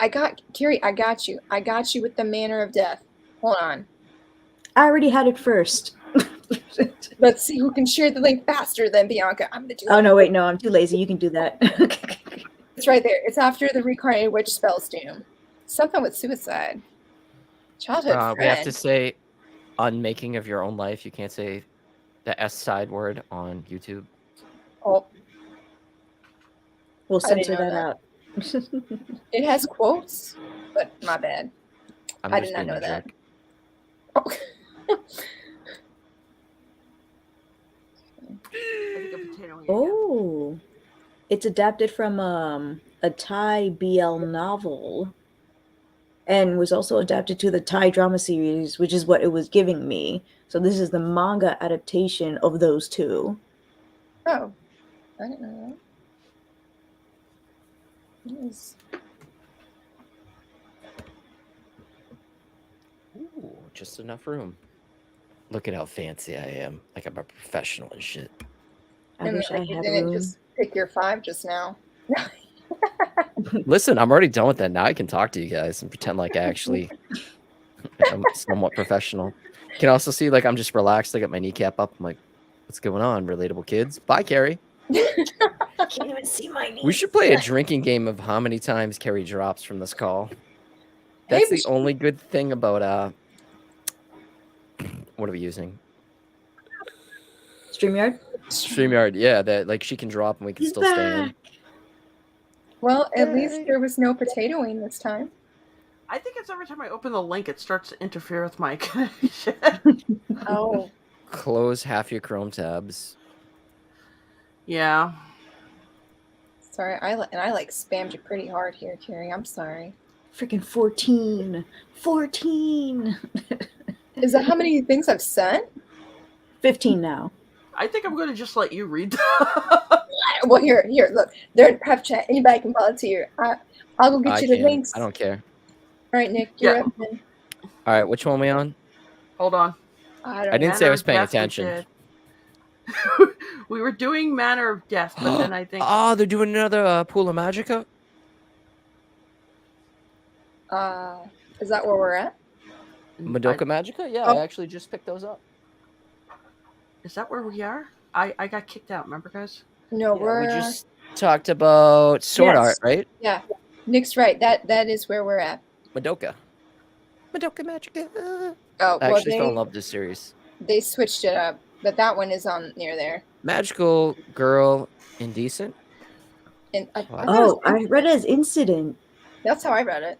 [SPEAKER 3] Carrie. I got you. I got you with the manner of death. Hold on.
[SPEAKER 5] I already had it first.
[SPEAKER 3] Let's see who can share the link faster than Bianca. I'm gonna do it.
[SPEAKER 5] Oh no, wait, no, I'm too lazy. You can do that.
[SPEAKER 3] It's right there. It's after the reincarnated witch spells doom. Something with suicide. Childhood friend.
[SPEAKER 2] We have to say unmaking of your own life. You can't say the S side word on YouTube.
[SPEAKER 3] Oh,
[SPEAKER 5] We'll
[SPEAKER 3] I didn't
[SPEAKER 5] censor
[SPEAKER 3] know
[SPEAKER 5] that out.
[SPEAKER 3] it has quotes, but my bad.
[SPEAKER 2] I'm
[SPEAKER 3] I
[SPEAKER 2] just
[SPEAKER 3] did not
[SPEAKER 2] being a
[SPEAKER 3] know that.
[SPEAKER 2] jerk.
[SPEAKER 3] Oh.
[SPEAKER 1] I think a potato here.
[SPEAKER 5] Oh, it's adapted from a Thai BL novel, and was also adapted to the Thai drama series, which is what it was giving me. So this is the manga adaptation of those two.
[SPEAKER 3] Oh, I didn't know that. Yes.
[SPEAKER 2] Ooh, just enough room. Look at how fancy I am. Like I'm a professional and shit.
[SPEAKER 5] I
[SPEAKER 3] And
[SPEAKER 5] wish I
[SPEAKER 3] you
[SPEAKER 5] had
[SPEAKER 3] didn't
[SPEAKER 5] room.
[SPEAKER 3] just pick your 5 just now.
[SPEAKER 2] Listen, I'm already done with that. Now I can talk to you guys and pretend like I actually am somewhat professional. You can also see like I'm just relaxed. I got my kneecap up. I'm like, what's going on? Relatable kids. Bye, Carrie.
[SPEAKER 5] Can't even see my knees.
[SPEAKER 2] We should play a drinking game of how many times Carrie drops from this call. That's the only good thing about what are we using?
[SPEAKER 5] StreamYard?
[SPEAKER 2] StreamYard, yeah, that like she can drop and we can
[SPEAKER 5] He's
[SPEAKER 2] still stay in.
[SPEAKER 5] back.
[SPEAKER 3] Well, at least there was no potatoing this time.
[SPEAKER 1] I think it's every time I open the link, it starts to interfere with my connection.
[SPEAKER 3] Oh,
[SPEAKER 2] Close half your Chrome tabs.
[SPEAKER 1] Yeah.
[SPEAKER 3] sorry. I like spammed you pretty hard here, Carrie. I'm sorry.
[SPEAKER 5] Freaking 14. 14.
[SPEAKER 3] Is that how many things I've sent?
[SPEAKER 5] 15 now.
[SPEAKER 1] I think I'm going to just let you read.
[SPEAKER 3] Well, here, look. They're in prep chat. Anybody can volunteer. I'll go get
[SPEAKER 2] I
[SPEAKER 3] you the
[SPEAKER 2] can.
[SPEAKER 3] links.
[SPEAKER 2] I don't care.
[SPEAKER 3] All right, Nick, you're
[SPEAKER 1] Yeah.
[SPEAKER 3] up then.
[SPEAKER 2] All right, which one are we on?
[SPEAKER 1] Hold on.
[SPEAKER 3] I
[SPEAKER 2] I didn't say I was paying
[SPEAKER 1] Manner of Death
[SPEAKER 2] attention.
[SPEAKER 1] we did. We were doing Manner of Death, but then I think...
[SPEAKER 2] Oh, they're doing another Pool of Magica?
[SPEAKER 3] Is that where we're at?
[SPEAKER 2] Madoka Magica? Yeah,
[SPEAKER 3] Oh.
[SPEAKER 2] I actually just picked those up.
[SPEAKER 1] Is that where we are? I got kicked out, remember, guys?
[SPEAKER 3] No,
[SPEAKER 2] Yeah,
[SPEAKER 3] we're
[SPEAKER 2] we just talked about Sword
[SPEAKER 3] Yes.
[SPEAKER 2] Art, right?
[SPEAKER 3] yeah. Nick's right. That is where we're at.
[SPEAKER 2] Madoka. Madoka Magica.
[SPEAKER 3] Oh,
[SPEAKER 2] I
[SPEAKER 3] well,
[SPEAKER 2] actually fell in love with this series.
[SPEAKER 3] they switched it up, but that one is on near there.
[SPEAKER 2] Magical Girl Indecent?
[SPEAKER 3] And I
[SPEAKER 2] What?
[SPEAKER 3] thought it was-
[SPEAKER 5] Oh, I read it as Incident.
[SPEAKER 3] that's how I read it.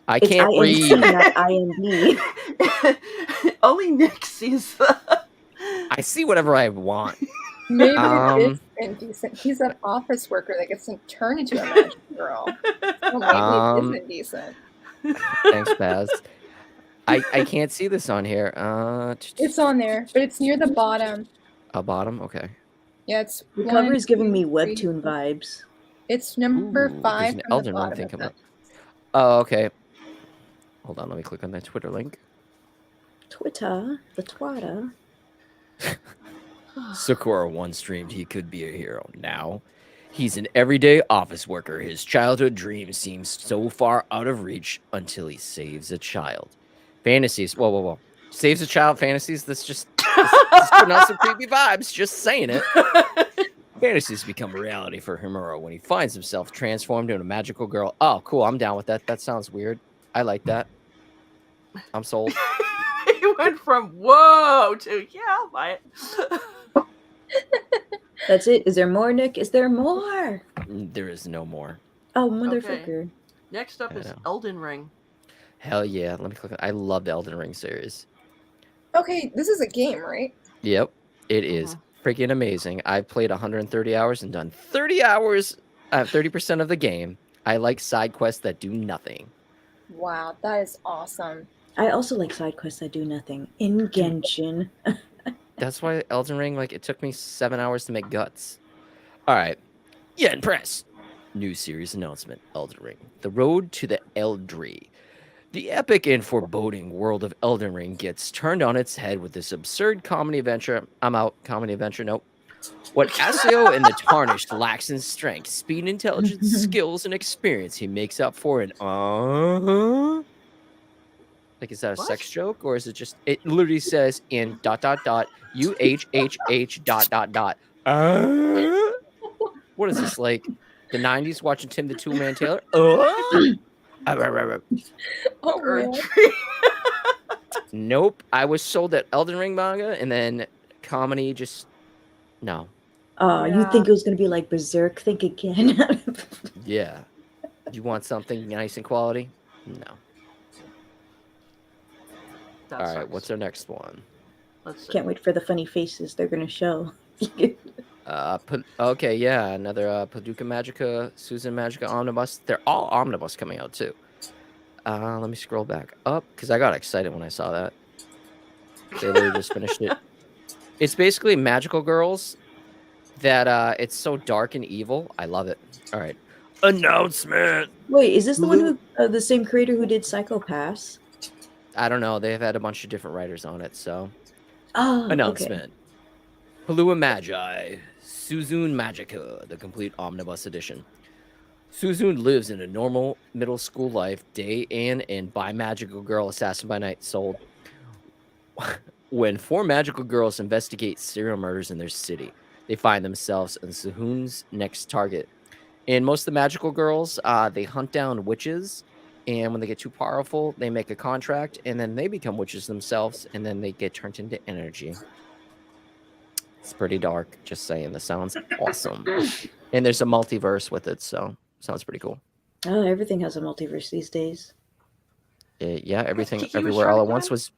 [SPEAKER 2] I
[SPEAKER 5] It's
[SPEAKER 2] can't
[SPEAKER 5] INC,
[SPEAKER 2] read.
[SPEAKER 5] not IND.
[SPEAKER 1] Only Nick sees the...
[SPEAKER 2] I see whatever I want.
[SPEAKER 3] Maybe
[SPEAKER 2] Um,
[SPEAKER 3] it is indecent. He's an office worker that gets turned into a magic girl. So maybe it is indecent.
[SPEAKER 2] Thanks, Baz. I can't see this on here.
[SPEAKER 3] It's on there, but it's near the bottom.
[SPEAKER 2] A bottom? Okay.
[SPEAKER 3] Yeah, it's
[SPEAKER 5] The
[SPEAKER 3] one,
[SPEAKER 5] cover is giving me
[SPEAKER 3] 2, 3,
[SPEAKER 5] webtoon vibes.
[SPEAKER 3] It's number
[SPEAKER 2] Ooh,
[SPEAKER 3] 5
[SPEAKER 2] there's an
[SPEAKER 3] from the
[SPEAKER 2] Elden Ring
[SPEAKER 3] bottom
[SPEAKER 2] thing
[SPEAKER 3] of
[SPEAKER 2] coming
[SPEAKER 3] that.
[SPEAKER 2] up. Oh, okay. Hold on, let me click on that Twitter link.
[SPEAKER 5] Twitter, the twatter.
[SPEAKER 2] Sakura once streamed he could be a hero. Now, he's an everyday office worker. His childhood dream seems so far out of reach until he saves a child. Fantasies. Whoa. Saves a child fantasies? That's just putting out some creepy vibes. Just saying it. Fantasies become a reality for Himuro when he finds himself transformed into a magical girl. Oh, cool. I'm down with that. That sounds weird. I like that. I'm sold.
[SPEAKER 1] He went from whoa to yeah, I'll buy it.
[SPEAKER 5] That's it. Is there more, Nick? Is there more?
[SPEAKER 2] There is no more.
[SPEAKER 5] Oh, motherfucker.
[SPEAKER 1] Next up
[SPEAKER 2] I
[SPEAKER 1] is
[SPEAKER 2] know.
[SPEAKER 1] Elden Ring.
[SPEAKER 2] Hell yeah. Let me click on. I love the Elden Ring series.
[SPEAKER 3] Okay, this is a game, right?
[SPEAKER 2] Yep. It is freaking amazing. I've played 130 hours and done 30 hours, 30% of the game. I like side quests that do nothing.
[SPEAKER 3] Wow, that is awesome.
[SPEAKER 5] I also like side quests that do nothing. In Genshin.
[SPEAKER 2] That's why Elden Ring, like, it took me 7 hours to make guts. All right. Yeah, and press. New series announcement, Elden Ring. The Road to the Eldree. The epic and foreboding world of Elden Ring gets turned on its head with this absurd comedy adventure. I'm out. Comedy adventure, nope. What Asio and the Tarnished lacks in strength, speed, intelligence, skills, and experience, he makes up for in Like, is that a
[SPEAKER 1] What?
[SPEAKER 2] sex joke, or is it just? It literally says in ... UHHH ... What is this, like the '90s watching Tim the Toolman Taylor?
[SPEAKER 3] Oh,
[SPEAKER 1] Or
[SPEAKER 3] man.
[SPEAKER 2] Nope. I was sold that Elden Ring manga, and then comedy just no.
[SPEAKER 5] You think it was going to be like Berserk? Think again.
[SPEAKER 2] Yeah. You want something nice and quality? No.
[SPEAKER 1] that
[SPEAKER 2] All right.
[SPEAKER 1] sucks.
[SPEAKER 2] What's our next one?
[SPEAKER 1] Let's see.
[SPEAKER 5] Can't wait for the funny faces they're going to show.
[SPEAKER 2] Okay, yeah, another Paducah Magica, Susan Magica Omnibus. They're all omnibus coming out too. Let me scroll back up because I got excited when I saw that. They literally just finished it. It's basically magical girls that it's so dark and evil. I love it. All right. Announcement.
[SPEAKER 5] Wait, is this the one
[SPEAKER 2] Blue-
[SPEAKER 5] who, the same creator who did Psycho Pass?
[SPEAKER 2] I don't know. They've had a bunch of different writers on it, so
[SPEAKER 5] Oh,
[SPEAKER 2] announcement. Palua Magi, Suzune Magica, the complete omnibus edition. Suzune lives in a normal middle school life, day in and by magical girl assassin by night sold. When 4 magical girls investigate serial murders in their city, they find themselves in Suzune's next target. And most of the magical girls, they hunt down witches, and when they get too powerful, they make a contract, and then they become witches themselves, and then they get turned into energy. It's pretty dark, just saying. This sounds awesome. And there's a multiverse with it, so sounds pretty cool.
[SPEAKER 5] Oh, everything has a multiverse these days.
[SPEAKER 2] Yeah, everything,
[SPEAKER 1] Kiki was
[SPEAKER 2] everywhere, all
[SPEAKER 1] trying
[SPEAKER 2] at
[SPEAKER 1] to
[SPEAKER 2] once
[SPEAKER 1] play?
[SPEAKER 2] was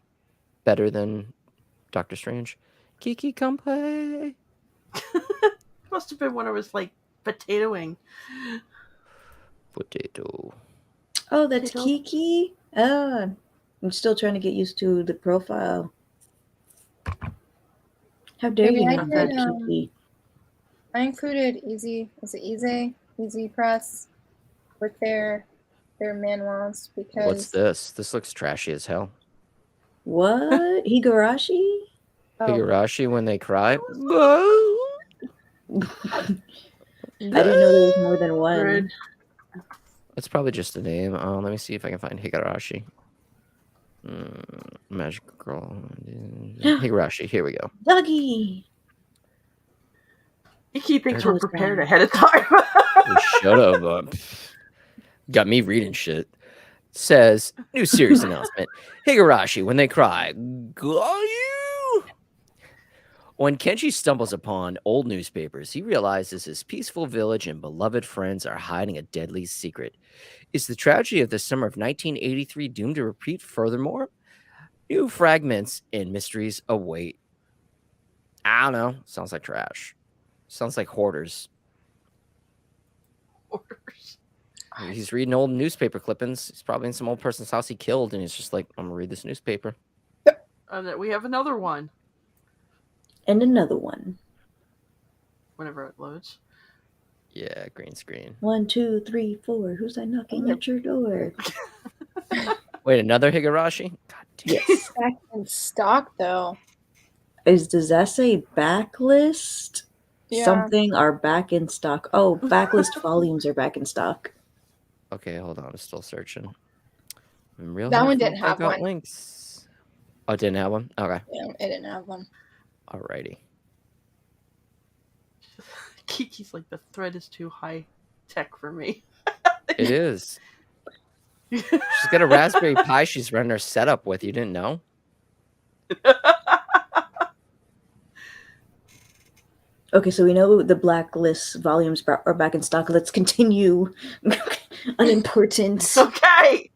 [SPEAKER 2] better than Doctor Strange. Kiki, come play.
[SPEAKER 1] Must have been when I was like potatoing.
[SPEAKER 2] Potato.
[SPEAKER 5] Oh, that's
[SPEAKER 1] Potato.
[SPEAKER 5] Kiki? Oh, I'm still trying to get used to the profile. How dare
[SPEAKER 3] Maybe
[SPEAKER 5] you
[SPEAKER 3] I
[SPEAKER 5] not
[SPEAKER 3] did,
[SPEAKER 5] add Kiki?
[SPEAKER 3] I included Easy Press with their manuals because
[SPEAKER 2] What's this? This looks trashy as hell.
[SPEAKER 5] What? Higurashi?
[SPEAKER 2] Higurashi when they cry.
[SPEAKER 5] I didn't know there was more than one.
[SPEAKER 1] Red.
[SPEAKER 2] That's probably just a name. Let me see if I can find Higurashi. Magical girl. Higurashi. Here we go.
[SPEAKER 5] Doggy!
[SPEAKER 1] Kiki thinks
[SPEAKER 5] There
[SPEAKER 1] we're
[SPEAKER 5] was
[SPEAKER 1] prepared
[SPEAKER 5] one.
[SPEAKER 1] ahead of time.
[SPEAKER 2] We should have. Got me reading shit. Says new series announcement. Higurashi when they cry. Got you. When Kenji stumbles upon old newspapers, he realizes his peaceful village and beloved friends are hiding a deadly secret. Is the tragedy of the summer of 1983 doomed to repeat furthermore? New fragments and mysteries await. I don't know. Sounds like trash. Sounds like hoarders.
[SPEAKER 1] Orders.
[SPEAKER 2] He's reading old newspaper clippings. He's probably in some old person's house he killed, and he's just like, I'm going to read this newspaper.
[SPEAKER 1] And then we have another one
[SPEAKER 5] And another one.
[SPEAKER 1] whenever it loads.
[SPEAKER 2] Yeah, green screen.
[SPEAKER 5] 1, 2, 3, 4. Who's that knocking at your door?
[SPEAKER 2] Wait, another Higurashi? God damn.
[SPEAKER 5] Yes.
[SPEAKER 3] back in stock though.
[SPEAKER 5] Does that say backlist?
[SPEAKER 3] Yeah.
[SPEAKER 5] Something are back in stock. Oh, backlist volumes are back in stock.
[SPEAKER 2] Okay, hold on. I'm still searching. I'm real
[SPEAKER 3] That one
[SPEAKER 2] helpful
[SPEAKER 3] didn't
[SPEAKER 2] if I
[SPEAKER 3] have
[SPEAKER 2] got
[SPEAKER 3] one.
[SPEAKER 2] links. Oh, it didn't have one? Okay.
[SPEAKER 3] Yeah, it didn't have one.
[SPEAKER 2] Alrighty.
[SPEAKER 1] Kiki's like, the thread is too high tech for me.
[SPEAKER 2] It is. She's got a Raspberry Pi she's running her setup with. You didn't know?
[SPEAKER 5] Okay, so we know the blacklist volumes are back in stock. Let's continue. Unimportant.
[SPEAKER 1] It's okay.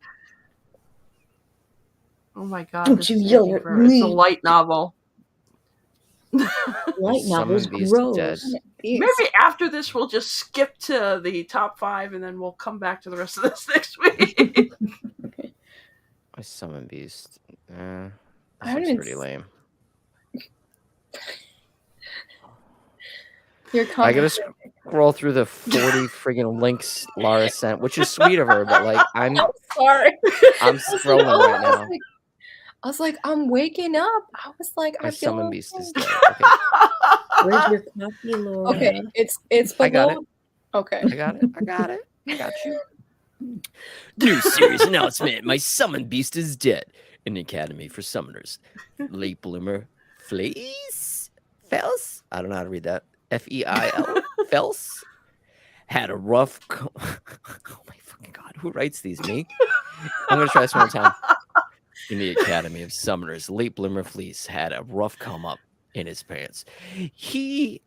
[SPEAKER 1] Oh my god.
[SPEAKER 5] Don't
[SPEAKER 1] this
[SPEAKER 5] you
[SPEAKER 1] is
[SPEAKER 5] yell
[SPEAKER 1] taking
[SPEAKER 5] at
[SPEAKER 1] forever. It's a
[SPEAKER 5] me.
[SPEAKER 1] light novel.
[SPEAKER 5] Light novels
[SPEAKER 2] Summon Beast dead.
[SPEAKER 5] gross.
[SPEAKER 1] Maybe after this we'll just skip to the top 5 and then we'll come back to the rest of this next week.
[SPEAKER 2] I summon Beast.
[SPEAKER 3] I
[SPEAKER 2] This
[SPEAKER 3] don't
[SPEAKER 2] looks
[SPEAKER 3] even
[SPEAKER 2] pretty lame.
[SPEAKER 3] Your
[SPEAKER 2] I gotta
[SPEAKER 3] comment.
[SPEAKER 2] scroll through the 40 friggin' links Lara sent, which is sweet of her, but like I'm
[SPEAKER 3] Sorry.
[SPEAKER 2] scrolling right now.
[SPEAKER 3] I was like, I'm waking up. I was like,
[SPEAKER 2] My
[SPEAKER 3] I feel
[SPEAKER 2] summon beast is
[SPEAKER 3] okay.
[SPEAKER 2] dead. Okay,
[SPEAKER 5] Where's your copy, Laura?
[SPEAKER 3] Okay, it's
[SPEAKER 2] I got
[SPEAKER 3] below. Okay.
[SPEAKER 2] I got it. I got it. I got you. New series announcement. My summon beast is dead. An academy for summoners. Late bloomer Fleece? Fels? I don't know how to read that. Feil? Fels? Had a rough... oh my fucking god. Who writes these? Me? I'm going to try this one more time. In the Academy of Summoners, late bloomer Fleece had a rough come up in his pants. He's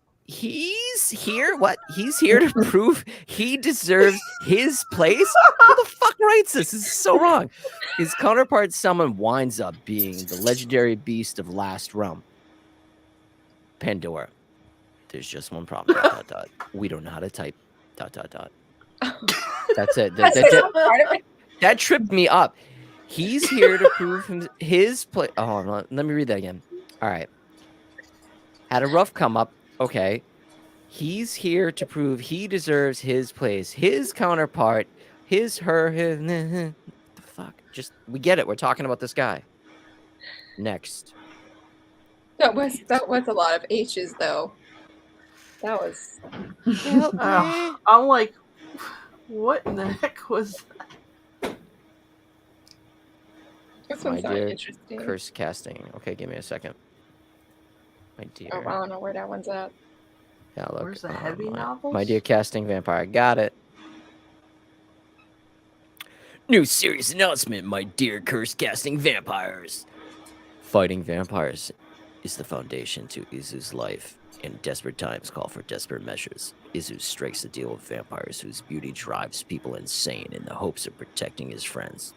[SPEAKER 2] here. What? He's here to prove he deserves his place. Who the fuck writes this? This is so wrong. His counterpart summon winds up being the legendary beast of Last Realm, Pandora. There's just one problem. ... We don't know how to type. ... That's it. That tripped me up. He's here to prove his place. Oh, no, let me read that again. All right. Had a rough come up. Okay. He's here to prove he deserves his place. His counterpart, her, the fuck. Just, we get it. We're talking about this guy. Next.
[SPEAKER 3] That was a lot of H's though. That was.
[SPEAKER 1] I'm like, what in the heck was
[SPEAKER 3] This
[SPEAKER 2] My
[SPEAKER 3] one sounded
[SPEAKER 2] dear
[SPEAKER 3] interesting.
[SPEAKER 2] curse casting. Okay, give me a second. My dear.
[SPEAKER 3] Oh, I don't know where that one's at.
[SPEAKER 2] Yeah, look.
[SPEAKER 1] Where's the heavy novels?
[SPEAKER 2] My dear casting vampire. Got it. New series announcement, my dear curse casting vampires. Fighting vampires is the foundation to Izu's life, and desperate times call for desperate measures. Izu strikes a deal with vampires whose beauty drives people insane in the hopes of protecting his friends. ...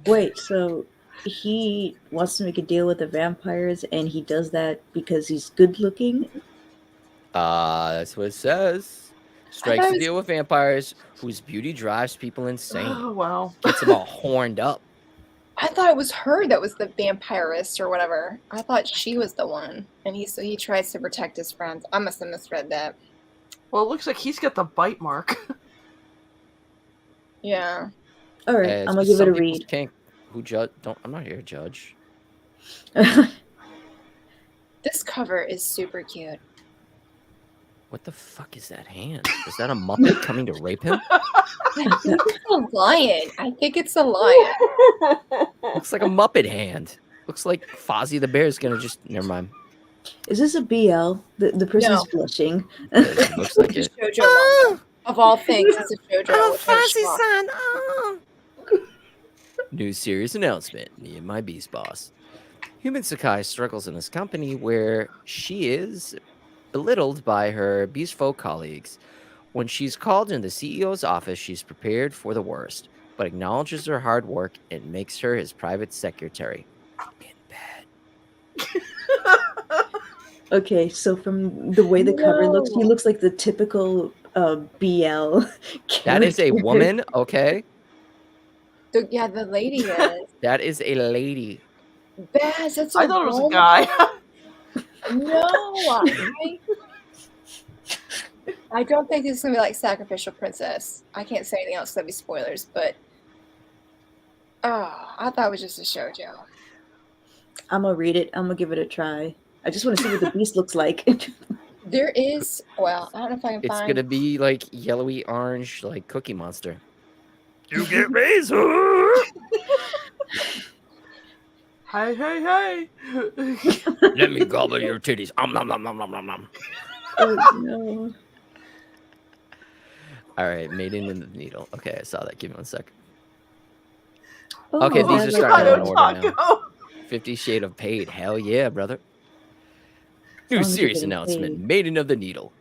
[SPEAKER 5] Wait, so he wants to make a deal with the vampires, and he does that because he's good looking?
[SPEAKER 2] That's what it says. Strikes a deal with vampires whose beauty drives people insane.
[SPEAKER 1] Oh, wow.
[SPEAKER 2] Gets them all horned up.
[SPEAKER 3] I thought it was her that was the vampirist or whatever. I thought she was the one, and he tries to protect his friends. I must have misread that.
[SPEAKER 1] Well, it looks like he's got the bite mark.
[SPEAKER 3] Yeah.
[SPEAKER 5] All right, I'm gonna give it a read.
[SPEAKER 2] I'm not here to judge.
[SPEAKER 3] This cover is super cute.
[SPEAKER 2] What the fuck is that hand? Is that a Muppet coming to rape him?
[SPEAKER 3] I think it's a lion. I think it's a lion.
[SPEAKER 2] Looks like a Muppet hand. Looks like Fozzie the Bear is gonna just... Never mind.
[SPEAKER 5] Is this a BL? The person's blushing.
[SPEAKER 2] It looks like it.
[SPEAKER 3] Shoujo manga. Of all things, it's a shoujo.
[SPEAKER 2] Fozzie-san! Oh. New series announcement. Me and my Beast Boss. Human Sakai struggles in his company where she is belittled by her beast folk colleagues. When she's called in the CEO's office, she's prepared for the worst, but acknowledges her hard work and makes her his private secretary. In bed.
[SPEAKER 5] Okay, so from the way the cover looks, he looks like the typical BL.
[SPEAKER 2] That is a
[SPEAKER 5] character.
[SPEAKER 2] woman, okay?
[SPEAKER 3] Yeah, the lady is.
[SPEAKER 2] That is a lady.
[SPEAKER 3] Baz, that's a
[SPEAKER 1] I thought it was a
[SPEAKER 3] woman.
[SPEAKER 1] guy.
[SPEAKER 3] No, I don't think this is gonna be like Sacrificial Princess. I can't say anything else because that'd be spoilers, but I thought it was just a shoujo.
[SPEAKER 5] I'm gonna read it. I'm gonna give it a try. I just want to see what the beast looks like.
[SPEAKER 3] There is, well, I don't know if I can
[SPEAKER 2] It's
[SPEAKER 3] find.
[SPEAKER 2] gonna be like yellowy orange, like Cookie Monster. You get razor.
[SPEAKER 1] Hey, hey, hey.
[SPEAKER 2] Let me gobble your titties. Nom, nom, nom, nom, nom, nom.
[SPEAKER 5] Oh no.
[SPEAKER 2] All right, Maiden in the Needle. Okay, I saw that. Give me 1 sec.
[SPEAKER 5] Oh,
[SPEAKER 2] Okay, these
[SPEAKER 5] I
[SPEAKER 2] are
[SPEAKER 5] like
[SPEAKER 2] starting
[SPEAKER 5] that.
[SPEAKER 2] in order now.
[SPEAKER 1] Otaku.
[SPEAKER 2] 50 Shade of Paid. Hell yeah, brother. New
[SPEAKER 5] I'm
[SPEAKER 2] series
[SPEAKER 5] getting
[SPEAKER 2] announcement.
[SPEAKER 5] paid.
[SPEAKER 2] Maiden of the Needle.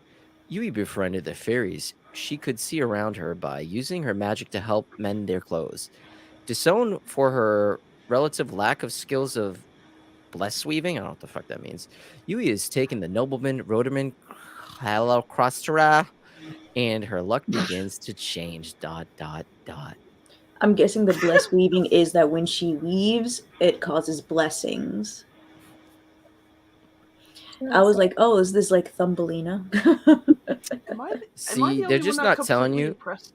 [SPEAKER 2] Yui befriended the fairies. She could see around her by using her magic to help mend their clothes. Disowned for her relative lack of skills of bless weaving, I don't know what the fuck that means. Yui is taken the nobleman Roderman Halocrostera, and her luck begins to change. ...
[SPEAKER 5] I'm guessing the blessed weaving is that when she weaves, it causes blessings. I was like, oh, is this like Thumbelina?
[SPEAKER 1] Am I the
[SPEAKER 2] See,
[SPEAKER 1] only
[SPEAKER 2] they're
[SPEAKER 1] one
[SPEAKER 2] just
[SPEAKER 1] not
[SPEAKER 2] not telling
[SPEAKER 1] completely
[SPEAKER 2] you.
[SPEAKER 1] impressed?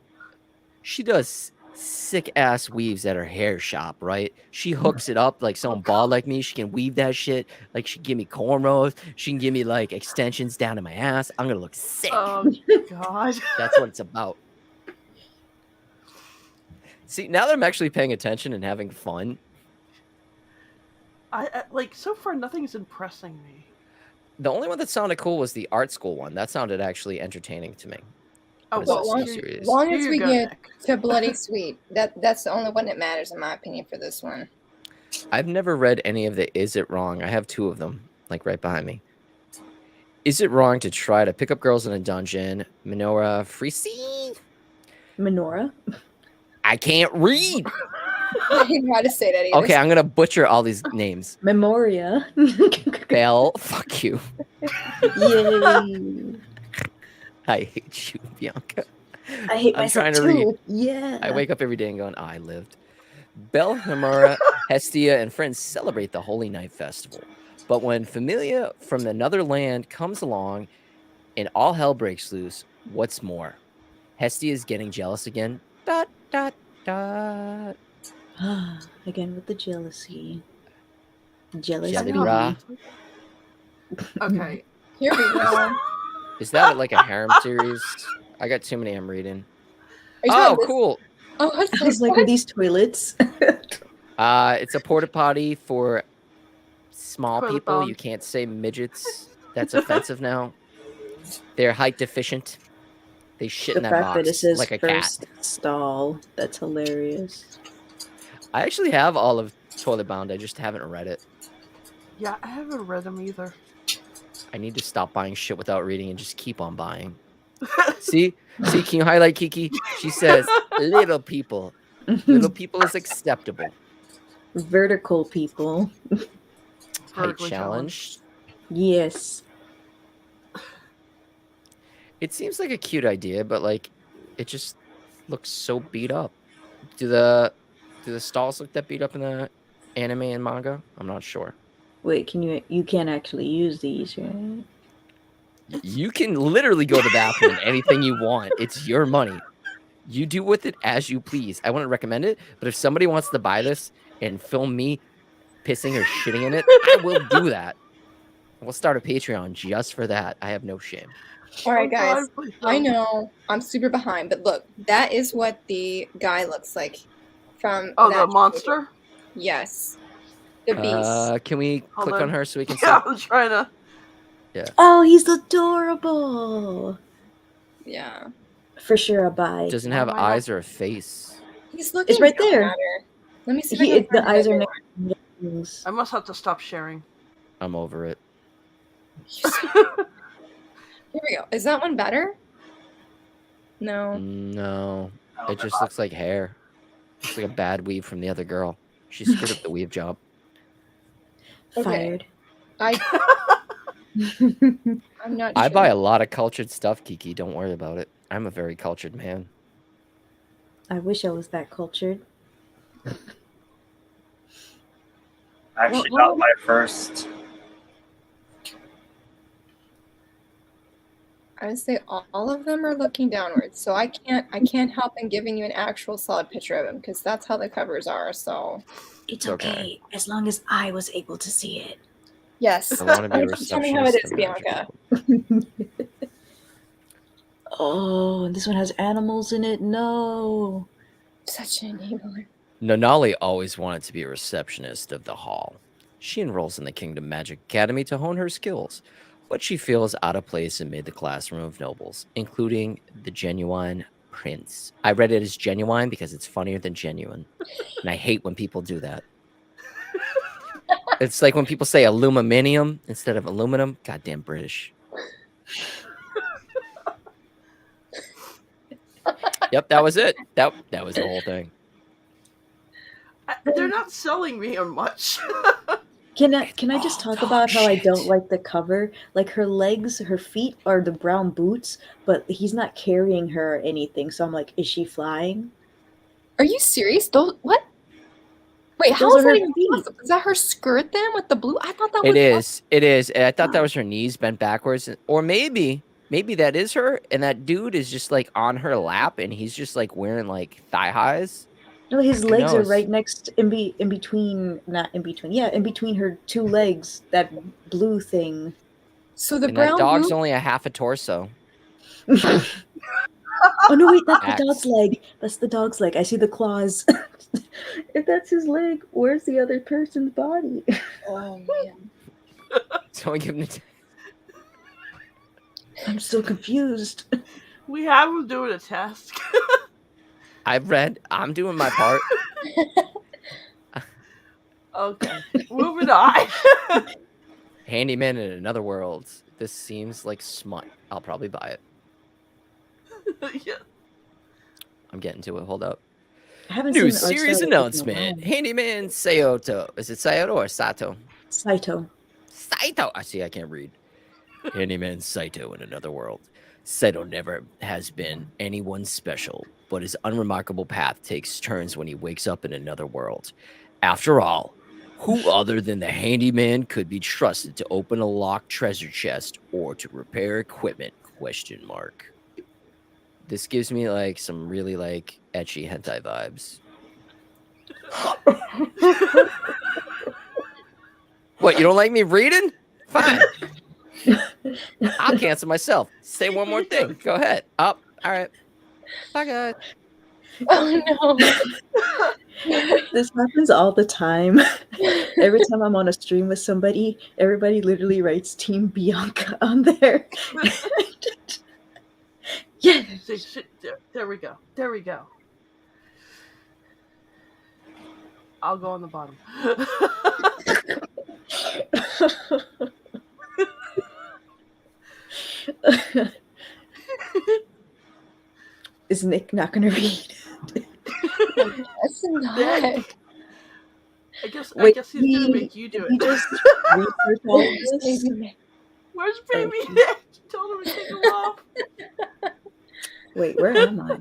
[SPEAKER 2] She does sick ass weaves at her hair shop, right? She hooks it up like someone bald like me. She can weave that shit. Like she can give me cornrows. She can give me like extensions down to my ass. I'm gonna look sick.
[SPEAKER 1] Oh God.
[SPEAKER 2] That's what it's about. See, now that I'm actually paying attention and having fun,
[SPEAKER 1] I like so far nothing's impressing me.
[SPEAKER 2] the only one that sounded cool was the art school one. That sounded actually entertaining to me.
[SPEAKER 1] Oh,
[SPEAKER 2] But it's
[SPEAKER 3] well,
[SPEAKER 2] also
[SPEAKER 3] long,
[SPEAKER 2] serious.
[SPEAKER 3] long
[SPEAKER 1] Here
[SPEAKER 3] as
[SPEAKER 1] you
[SPEAKER 3] we
[SPEAKER 1] go,
[SPEAKER 3] get
[SPEAKER 1] Nick.
[SPEAKER 3] to Bloody Sweet, that's the only one that matters in my opinion for this one.
[SPEAKER 2] I've never read any of the Is It Wrong? I have 2 of them, like right behind me. Is it wrong to try to pick up girls in a dungeon? Minora Freesi?
[SPEAKER 5] Menorah.
[SPEAKER 2] I can't read.
[SPEAKER 3] I didn't know how to say that either.
[SPEAKER 2] Okay, I'm gonna butcher all these names.
[SPEAKER 5] Memoria.
[SPEAKER 2] Belle, fuck you.
[SPEAKER 5] Yay.
[SPEAKER 2] I hate you, Bianca.
[SPEAKER 5] I hate
[SPEAKER 2] I'm
[SPEAKER 5] myself
[SPEAKER 2] trying to
[SPEAKER 5] too.
[SPEAKER 2] read.
[SPEAKER 5] Yeah.
[SPEAKER 2] I wake up every day and going, I lived. Belle, Hamura, Hestia, and friends celebrate the Holy Night Festival. But when Familia from another land comes along and all hell breaks loose, what's more? Hestia is getting jealous again. Dot, dot, dot.
[SPEAKER 5] Again with the jealousy. Jealousy.
[SPEAKER 2] Jelly
[SPEAKER 1] know.
[SPEAKER 2] bra.
[SPEAKER 1] Okay.
[SPEAKER 3] Here we go. Are
[SPEAKER 2] Is that like a harem series? I got too many I'm reading.
[SPEAKER 3] you
[SPEAKER 2] Oh,
[SPEAKER 3] talking
[SPEAKER 2] cool.
[SPEAKER 3] about this?
[SPEAKER 5] I was like, are these toilets?
[SPEAKER 2] It's a porta potty for small
[SPEAKER 1] Toilet
[SPEAKER 2] people.
[SPEAKER 1] bomb.
[SPEAKER 2] You can't say midgets. That's offensive now. They're height deficient. They shit
[SPEAKER 5] The
[SPEAKER 2] in that
[SPEAKER 5] fact
[SPEAKER 2] box
[SPEAKER 5] that it says
[SPEAKER 2] like a cat.
[SPEAKER 5] first stall. That's hilarious.
[SPEAKER 2] I actually have all of Toilet Bound. I just haven't read it.
[SPEAKER 1] Yeah, I haven't read them either.
[SPEAKER 2] I need to stop buying shit without reading and just keep on buying. See, can you highlight Kiki? She says, "Little people, little people is acceptable."
[SPEAKER 5] Vertical people.
[SPEAKER 2] Height
[SPEAKER 1] Vertically
[SPEAKER 2] challenge.
[SPEAKER 5] Yes.
[SPEAKER 2] It seems like a cute idea, but like, it just looks so beat up. Do the stalls look that beat up in the anime and manga? I'm not sure.
[SPEAKER 5] Wait, you can't actually use these, right?
[SPEAKER 2] You can literally go to the bathroom anything you want. It's your money. You do with it as you please. I wouldn't recommend it, but if somebody wants to buy this and film me pissing or shitting in it, I will do that. We'll start a Patreon just for that. I have no shame.
[SPEAKER 3] All right,
[SPEAKER 1] Oh,
[SPEAKER 3] guys.
[SPEAKER 1] God, please
[SPEAKER 3] I
[SPEAKER 1] don't.
[SPEAKER 3] know I'm super behind, but look, that is what the guy looks like from.
[SPEAKER 1] Oh,
[SPEAKER 3] that
[SPEAKER 1] the monster?
[SPEAKER 3] Yes, the beast.
[SPEAKER 2] Can we
[SPEAKER 1] Hold
[SPEAKER 2] click on
[SPEAKER 1] on.
[SPEAKER 2] her so we can
[SPEAKER 1] Yeah, I'm trying to.
[SPEAKER 5] Oh, he's adorable.
[SPEAKER 3] Yeah,
[SPEAKER 5] For sure, a
[SPEAKER 2] see?
[SPEAKER 5] buy.
[SPEAKER 2] Doesn't
[SPEAKER 1] Why
[SPEAKER 2] have
[SPEAKER 1] am I not-
[SPEAKER 2] eyes or a face.
[SPEAKER 3] he's looking.
[SPEAKER 5] right
[SPEAKER 3] down
[SPEAKER 5] there.
[SPEAKER 3] at her. Let me see. If I can
[SPEAKER 5] The
[SPEAKER 3] find
[SPEAKER 5] eyes are
[SPEAKER 3] another
[SPEAKER 5] next to the nose.
[SPEAKER 1] I must have to stop sharing.
[SPEAKER 2] I'm over it.
[SPEAKER 3] one. Here we go. Is that one better? No.
[SPEAKER 2] No,
[SPEAKER 4] I don't
[SPEAKER 2] it
[SPEAKER 4] know.
[SPEAKER 2] just looks like hair. Looks like a bad weave from the other girl. She screwed up the weave job.
[SPEAKER 3] Okay.
[SPEAKER 5] Fired.
[SPEAKER 3] I'm not.
[SPEAKER 2] I
[SPEAKER 3] sure.
[SPEAKER 2] buy a lot of cultured stuff, Kiki. Don't worry about it. I'm a very cultured man.
[SPEAKER 5] I wish I was that cultured.
[SPEAKER 4] I actually
[SPEAKER 3] Well,
[SPEAKER 4] got my first.
[SPEAKER 3] I would say all of them are looking downwards, so I can't help in giving you an actual solid picture of them because that's how the covers are. So
[SPEAKER 5] It's
[SPEAKER 2] Okay.
[SPEAKER 5] okay, as long as I was able to see it.
[SPEAKER 3] yes,
[SPEAKER 2] I want to be a
[SPEAKER 3] Tell me how it
[SPEAKER 2] receptionist.
[SPEAKER 3] is, Bianca.
[SPEAKER 5] Oh, and this one has animals in it. No.
[SPEAKER 3] Such an enabler.
[SPEAKER 2] Nonali always wanted to be a receptionist of the hall. She enrolls in the Kingdom Magic Academy to hone her skills, but she feels out of place amid the classroom of nobles, including the genuine prince. I read it as genuine because it's funnier than genuine, and I hate when people do that. It's like when people say aluminium instead of aluminum. Goddamn British. Yep, that was it. That was the whole thing.
[SPEAKER 1] They're not selling me on much.
[SPEAKER 5] Can I just talk about how I don't like the cover? Like her legs, her feet are the brown boots, but he's not carrying her or anything. So I'm like, is she flying?
[SPEAKER 3] Are you serious? Those what? Wait, how
[SPEAKER 5] Those
[SPEAKER 3] is
[SPEAKER 5] are
[SPEAKER 3] that
[SPEAKER 5] her
[SPEAKER 3] even
[SPEAKER 5] feet.
[SPEAKER 3] possible? Is that her skirt then with the blue? I thought that was
[SPEAKER 2] It is. It is. And I thought that was her knees bent backwards, or maybe maybe that is her, and that dude is just like on her lap, and he's just like wearing like thigh highs.
[SPEAKER 5] No, his
[SPEAKER 2] Who
[SPEAKER 5] legs are
[SPEAKER 2] knows?
[SPEAKER 5] right next in between, not in between. Yeah, in between her two legs, that blue thing.
[SPEAKER 3] So the
[SPEAKER 2] And that
[SPEAKER 3] brown
[SPEAKER 2] dog's
[SPEAKER 3] boot.
[SPEAKER 2] only a half a torso.
[SPEAKER 5] Oh no, wait, that's the
[SPEAKER 2] Facts.
[SPEAKER 5] dog's leg. That's the dog's leg. I see the claws. If that's his leg, where's the other person's body?
[SPEAKER 3] Oh man.
[SPEAKER 2] Someone give him a
[SPEAKER 5] I'm so confused.
[SPEAKER 1] We have him doing a test.
[SPEAKER 2] I'm doing my part.
[SPEAKER 1] Okay, moving on.
[SPEAKER 2] Handyman in Another World. This seems like smut. I'll probably buy it.
[SPEAKER 1] Yeah.
[SPEAKER 2] I'm getting to it. Hold up.
[SPEAKER 5] I haven't
[SPEAKER 2] New
[SPEAKER 5] seen the art
[SPEAKER 2] series
[SPEAKER 5] style in a
[SPEAKER 2] announcement.
[SPEAKER 5] while.
[SPEAKER 2] Handyman Saito. Is it Saito or Sato?
[SPEAKER 5] Saito.
[SPEAKER 2] Saito. I see. I can't read. Handyman Saito in Another World. Saito never has been anyone special, but his unremarkable path takes turns when he wakes up in another world. After all, who other than the handyman could be trusted to open a locked treasure chest or to repair equipment? ? This gives me like some really like ecchi hentai vibes. What, you don't like me reading? Fine. I'll cancel myself. Say one more thing. Go ahead. Up. All right. Bye, guys.
[SPEAKER 3] Oh no.
[SPEAKER 5] This happens all the time. Every time I'm on a stream with somebody, everybody literally writes Team Bianca on there. Yeah.
[SPEAKER 1] There we go. There we go. I'll go on the bottom.
[SPEAKER 5] Is Nick not going to read?
[SPEAKER 3] That's not.
[SPEAKER 1] I guess
[SPEAKER 5] Wait,
[SPEAKER 1] he's gonna make you do
[SPEAKER 5] He
[SPEAKER 1] it.
[SPEAKER 5] just researched all of this.
[SPEAKER 1] Where's baby
[SPEAKER 5] Okay.
[SPEAKER 1] Nick? Told him to take him off.
[SPEAKER 5] Wait, where am I?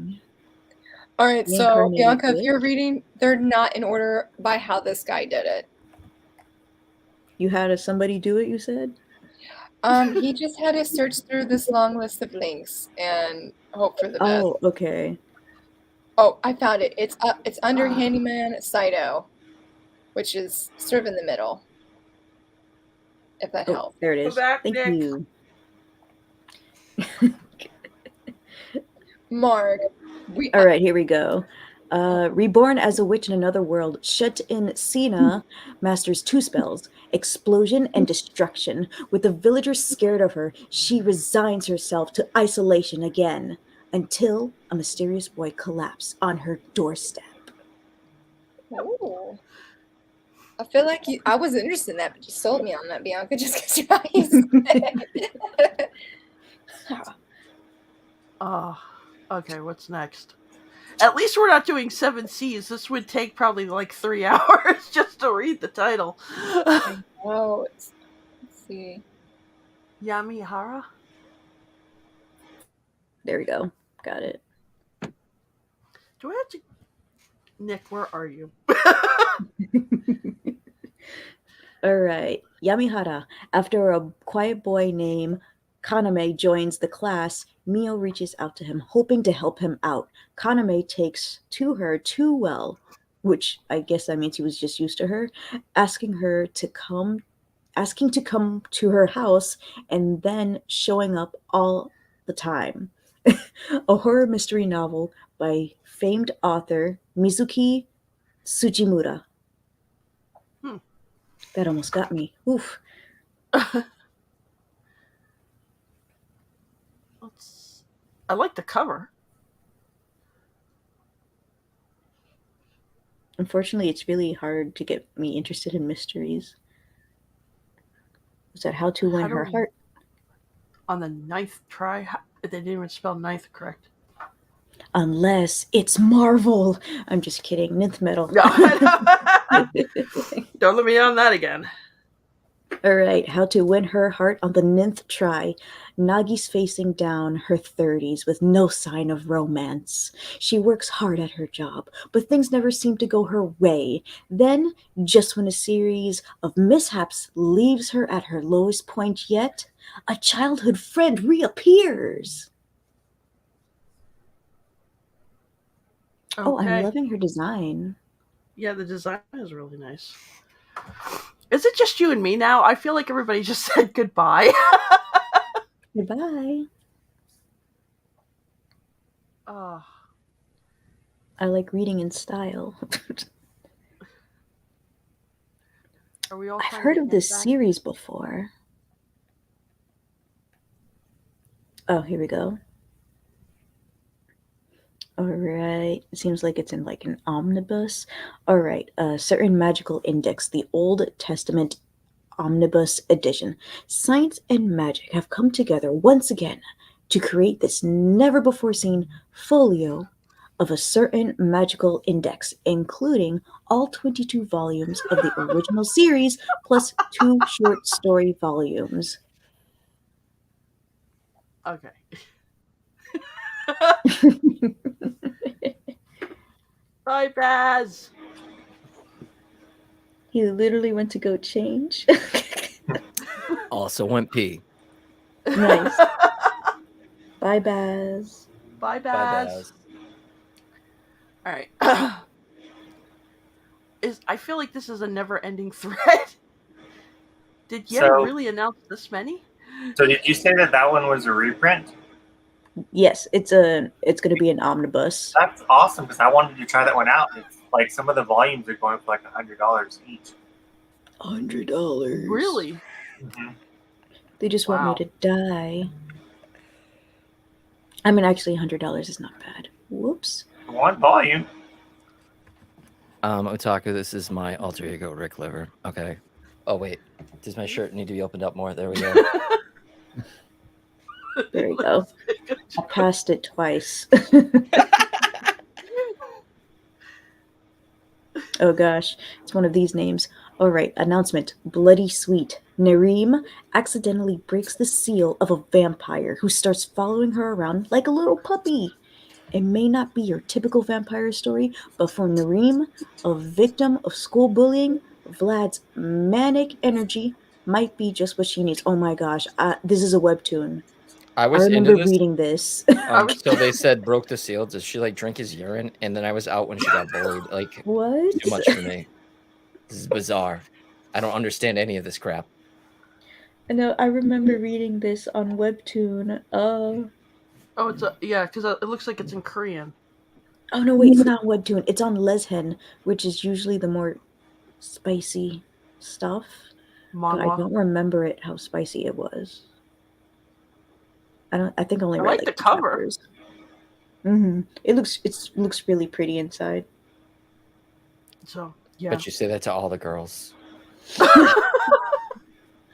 [SPEAKER 3] All right, so
[SPEAKER 5] Reincarnated
[SPEAKER 3] Bianca, if
[SPEAKER 5] witch?
[SPEAKER 3] you're reading, they're not in order by how this guy did it.
[SPEAKER 5] You had somebody do it, you said?
[SPEAKER 3] He just had to search through this long list of links and hope for the best.
[SPEAKER 5] Oh, okay.
[SPEAKER 3] Oh, I found it. It's under Handyman Saito, which is sort of in the middle. If that
[SPEAKER 5] Oh,
[SPEAKER 3] helps.
[SPEAKER 5] there it is.
[SPEAKER 1] back,
[SPEAKER 5] Thank
[SPEAKER 1] Nick.
[SPEAKER 5] you.
[SPEAKER 3] Mark,
[SPEAKER 5] All right, here we go. Reborn as a witch in another world, shut in Sina masters 2 spells, explosion and destruction. With the villagers scared of her, she resigns herself to isolation again, until a mysterious boy collapses on her doorstep.
[SPEAKER 3] Ooh. I feel like I was interested in that, but you sold me on that, Bianca, just because your eyes.
[SPEAKER 1] Okay, what's next? At least we're not doing 7 Cs. This would take probably like 3 hours just to read the title.
[SPEAKER 3] Oh, let's see.
[SPEAKER 1] Yamihara?
[SPEAKER 5] There we go. Got it.
[SPEAKER 1] Do I have to... Nick, where are you?
[SPEAKER 5] All right. Yamihara. After a quiet boy named Kaname joins the class, Mio reaches out to him, hoping to help him out. Kaname takes to her too well, which I guess that means he was just used to her, asking to come to her house and then showing up all the time. A horror mystery novel by famed author Mizuki Tsujimura. That almost got me. Oof.
[SPEAKER 1] I like the cover.
[SPEAKER 5] Unfortunately, it's really hard to get me interested in mysteries. Was that How to Win Her Heart?
[SPEAKER 1] On the 9th try? They didn't even spell 9th correct.
[SPEAKER 5] Unless it's Marvel. I'm just kidding. Nth metal.
[SPEAKER 1] No. Don't let me on that again.
[SPEAKER 5] All right. How to Win Her Heart on the 9th try. Nagi's facing down her 30s with no sign of romance. She works hard at her job, but things never seem to go her way. Then, just when a series of mishaps leaves her at her lowest point yet, A childhood friend reappears. Oh, I'm
[SPEAKER 1] Okay.
[SPEAKER 5] loving her design.
[SPEAKER 1] Yeah, the design is really nice. Is it just you and me now? I feel like everybody just said goodbye.
[SPEAKER 5] Goodbye.
[SPEAKER 1] Oh,
[SPEAKER 5] I like reading in style.
[SPEAKER 1] are we all?
[SPEAKER 5] I've
[SPEAKER 1] trying to
[SPEAKER 5] heard
[SPEAKER 1] get
[SPEAKER 5] of this
[SPEAKER 1] back?
[SPEAKER 5] series before. Oh, here we go. All right. It seems like it's in like an omnibus. All right. Certain magical index, the Old Testament omnibus edition. Science and magic have come together once again to create this never before seen folio of a certain magical index, including all 22 volumes of the original series plus 2 short story volumes.
[SPEAKER 1] Okay. Bye, Baz.
[SPEAKER 5] He literally went to go change.
[SPEAKER 2] Also went pee.
[SPEAKER 5] Nice. Bye, Baz.
[SPEAKER 1] Bye,
[SPEAKER 2] Bye,
[SPEAKER 1] Baz.
[SPEAKER 2] Baz.
[SPEAKER 1] All right. I feel like this is a never-ending thread. Did Yen
[SPEAKER 4] So-
[SPEAKER 1] really announce this many?
[SPEAKER 4] So did you say that one was a reprint?
[SPEAKER 5] Yes, it's going to be an omnibus.
[SPEAKER 4] That's awesome because I wanted to try that one out. It's like some of the volumes are going for like $100 each.
[SPEAKER 5] $100.
[SPEAKER 1] Really?
[SPEAKER 4] Mm-hmm.
[SPEAKER 5] They just want
[SPEAKER 1] Wow.
[SPEAKER 5] me to die. I mean, actually, $100 is not bad. Whoops.
[SPEAKER 4] One volume.
[SPEAKER 2] Otaku, this is my alter ego, Rick Liver. Okay. Oh, wait. Does my shirt need to be opened up more? There we go.
[SPEAKER 5] There we go. I passed it twice. Oh gosh, it's one of these names. All right, announcement. Bloody Sweet. Nareem accidentally breaks the seal of a vampire who starts following her around like a little puppy. It may not be your typical vampire story, but for Nareem, a victim of school bullying, Vlad's manic energy might be just what she needs. Oh my gosh, this is a webtoon.
[SPEAKER 2] I
[SPEAKER 5] I
[SPEAKER 2] was
[SPEAKER 5] remember
[SPEAKER 2] into this.
[SPEAKER 5] reading this.
[SPEAKER 2] So they said broke the seal. Does she like drink his urine? And then I was out when she got bullied. Like,
[SPEAKER 5] What?
[SPEAKER 2] too much for me. This is bizarre. I don't understand any of this crap.
[SPEAKER 5] No, I remember reading this on webtoon.
[SPEAKER 1] Oh, it's because it looks like it's in Korean.
[SPEAKER 5] Oh no, wait, it's not webtoon. It's on Leshen, which is usually the more spicy stuff. But I
[SPEAKER 1] Manhwa.
[SPEAKER 5] don't remember it how spicy it was. I think I only
[SPEAKER 1] I
[SPEAKER 5] read
[SPEAKER 1] like the
[SPEAKER 5] 2
[SPEAKER 1] cover.
[SPEAKER 5] chapters. Mm-hmm. It looks really pretty inside.
[SPEAKER 1] So yeah.
[SPEAKER 2] But you say that to all the girls.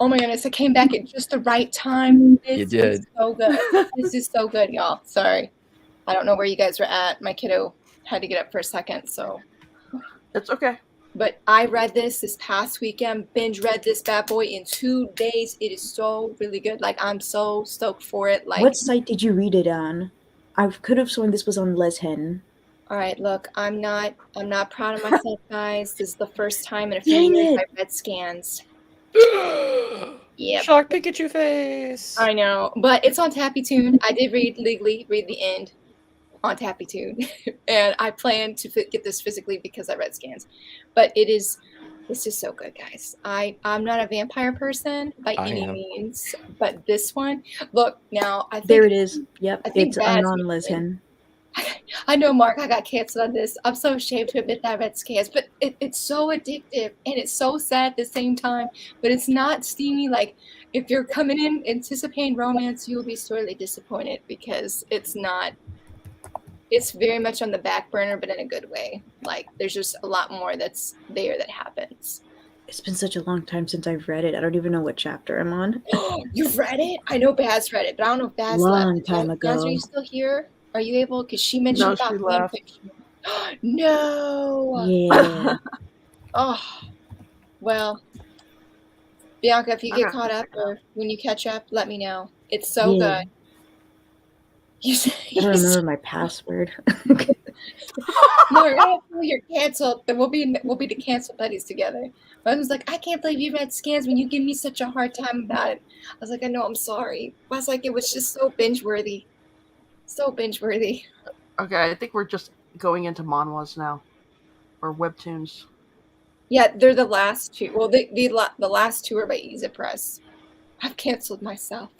[SPEAKER 3] Oh my goodness, I came back at just the right time. This
[SPEAKER 2] You did.
[SPEAKER 3] is so good. This is so good, y'all. Sorry. I don't know where you guys were at. My kiddo had to get up for a second, so.
[SPEAKER 1] It's okay.
[SPEAKER 3] But I read this past weekend, binge read this bad boy in 2 days. It is so really good. Like, I'm so stoked for it. Like,
[SPEAKER 5] What site did you read it on? I could have sworn this was on Leshen.
[SPEAKER 3] all right, look, I'm not proud of myself, guys. This is the first time in a few
[SPEAKER 5] Dang
[SPEAKER 3] years
[SPEAKER 5] it.
[SPEAKER 3] I read scans. Yep.
[SPEAKER 2] Shock Pikachu face.
[SPEAKER 3] I know, but it's on TappyToon. I did read the end on TappyToon, and I plan to get this physically because I read scans. But this is so good, guys. I'm not a vampire person by
[SPEAKER 2] I
[SPEAKER 3] any
[SPEAKER 2] am.
[SPEAKER 3] means, but this one, look, now I think
[SPEAKER 5] There it is. Yep,
[SPEAKER 3] I think
[SPEAKER 5] it's
[SPEAKER 3] that's
[SPEAKER 5] on
[SPEAKER 3] what
[SPEAKER 5] Leshen.
[SPEAKER 3] I know, Mark, I got canceled on this. I'm so ashamed to admit that I read scans, but it's so addictive and it's so sad at the same time. But it's not steamy. Like, if you're coming in anticipating romance, you'll be sorely disappointed because it's not. It's very much on the back burner, but in a good way. Like, there's just a lot more that's there that happens.
[SPEAKER 5] It's been such a long time since I've read it. I don't even know what chapter I'm on.
[SPEAKER 3] You've read it? I know Baz read it, but I don't know if Baz
[SPEAKER 5] Long
[SPEAKER 3] left.
[SPEAKER 5] time
[SPEAKER 3] Baz, are
[SPEAKER 5] ago.
[SPEAKER 3] you still here? Are you able? Because she mentioned
[SPEAKER 1] No,
[SPEAKER 3] about
[SPEAKER 1] she left.
[SPEAKER 3] fanfiction. No.
[SPEAKER 5] Yeah.
[SPEAKER 3] Oh, well, Bianca, if you get
[SPEAKER 1] Okay.
[SPEAKER 3] caught up or when you catch up, let me know. It's so
[SPEAKER 5] Yeah.
[SPEAKER 3] good. You
[SPEAKER 5] I don't remember my password.
[SPEAKER 3] Mara, you're canceled. Then we'll be the canceled buddies together. My husband's like, I can't believe you've had scans when you give me such a hard time about it. I was like, I know, I'm sorry. But I was like, it was just so binge worthy. So binge worthy.
[SPEAKER 1] Okay, I think we're just going into manhwas now. Or webtoons.
[SPEAKER 3] Yeah, they're the last two. Well, the last two are by Easy Press. I've canceled myself.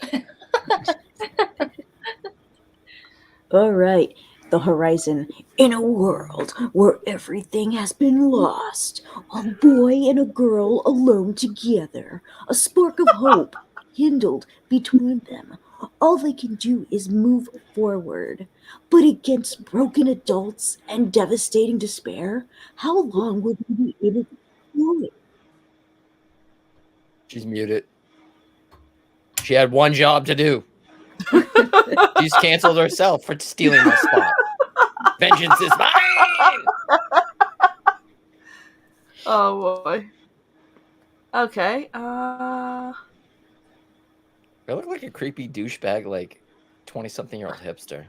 [SPEAKER 5] All right. The horizon. In a world where everything has been lost, a boy and a girl alone together, a spark of hope kindled between them. All they can do is move forward. But against broken adults and devastating despair, how long will they be able to do it?
[SPEAKER 2] She's muted. She had one job to do. She's canceled herself for stealing my spot. Vengeance is mine!
[SPEAKER 1] Oh boy. Okay.
[SPEAKER 2] I look like a creepy douchebag, like 20-something-year-old hipster.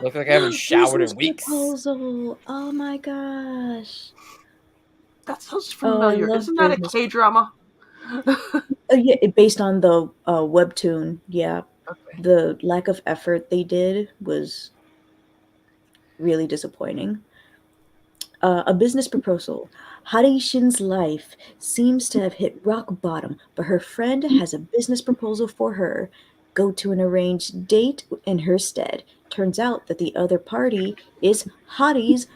[SPEAKER 2] Look like I haven't showered in weeks.
[SPEAKER 5] Proposal. Oh my gosh.
[SPEAKER 1] That sounds
[SPEAKER 5] Oh, I
[SPEAKER 1] familiar.
[SPEAKER 5] love
[SPEAKER 1] Isn't that a
[SPEAKER 5] business.
[SPEAKER 1] K-drama?
[SPEAKER 5] Yeah, based on the webtoon. Yeah,
[SPEAKER 1] Okay.
[SPEAKER 5] the lack of effort they did was really disappointing. A business proposal. Hari Shin's life seems to have hit rock bottom, but her friend has a business proposal for her. Go to an arranged date in her stead. Turns out that the other party is Hari's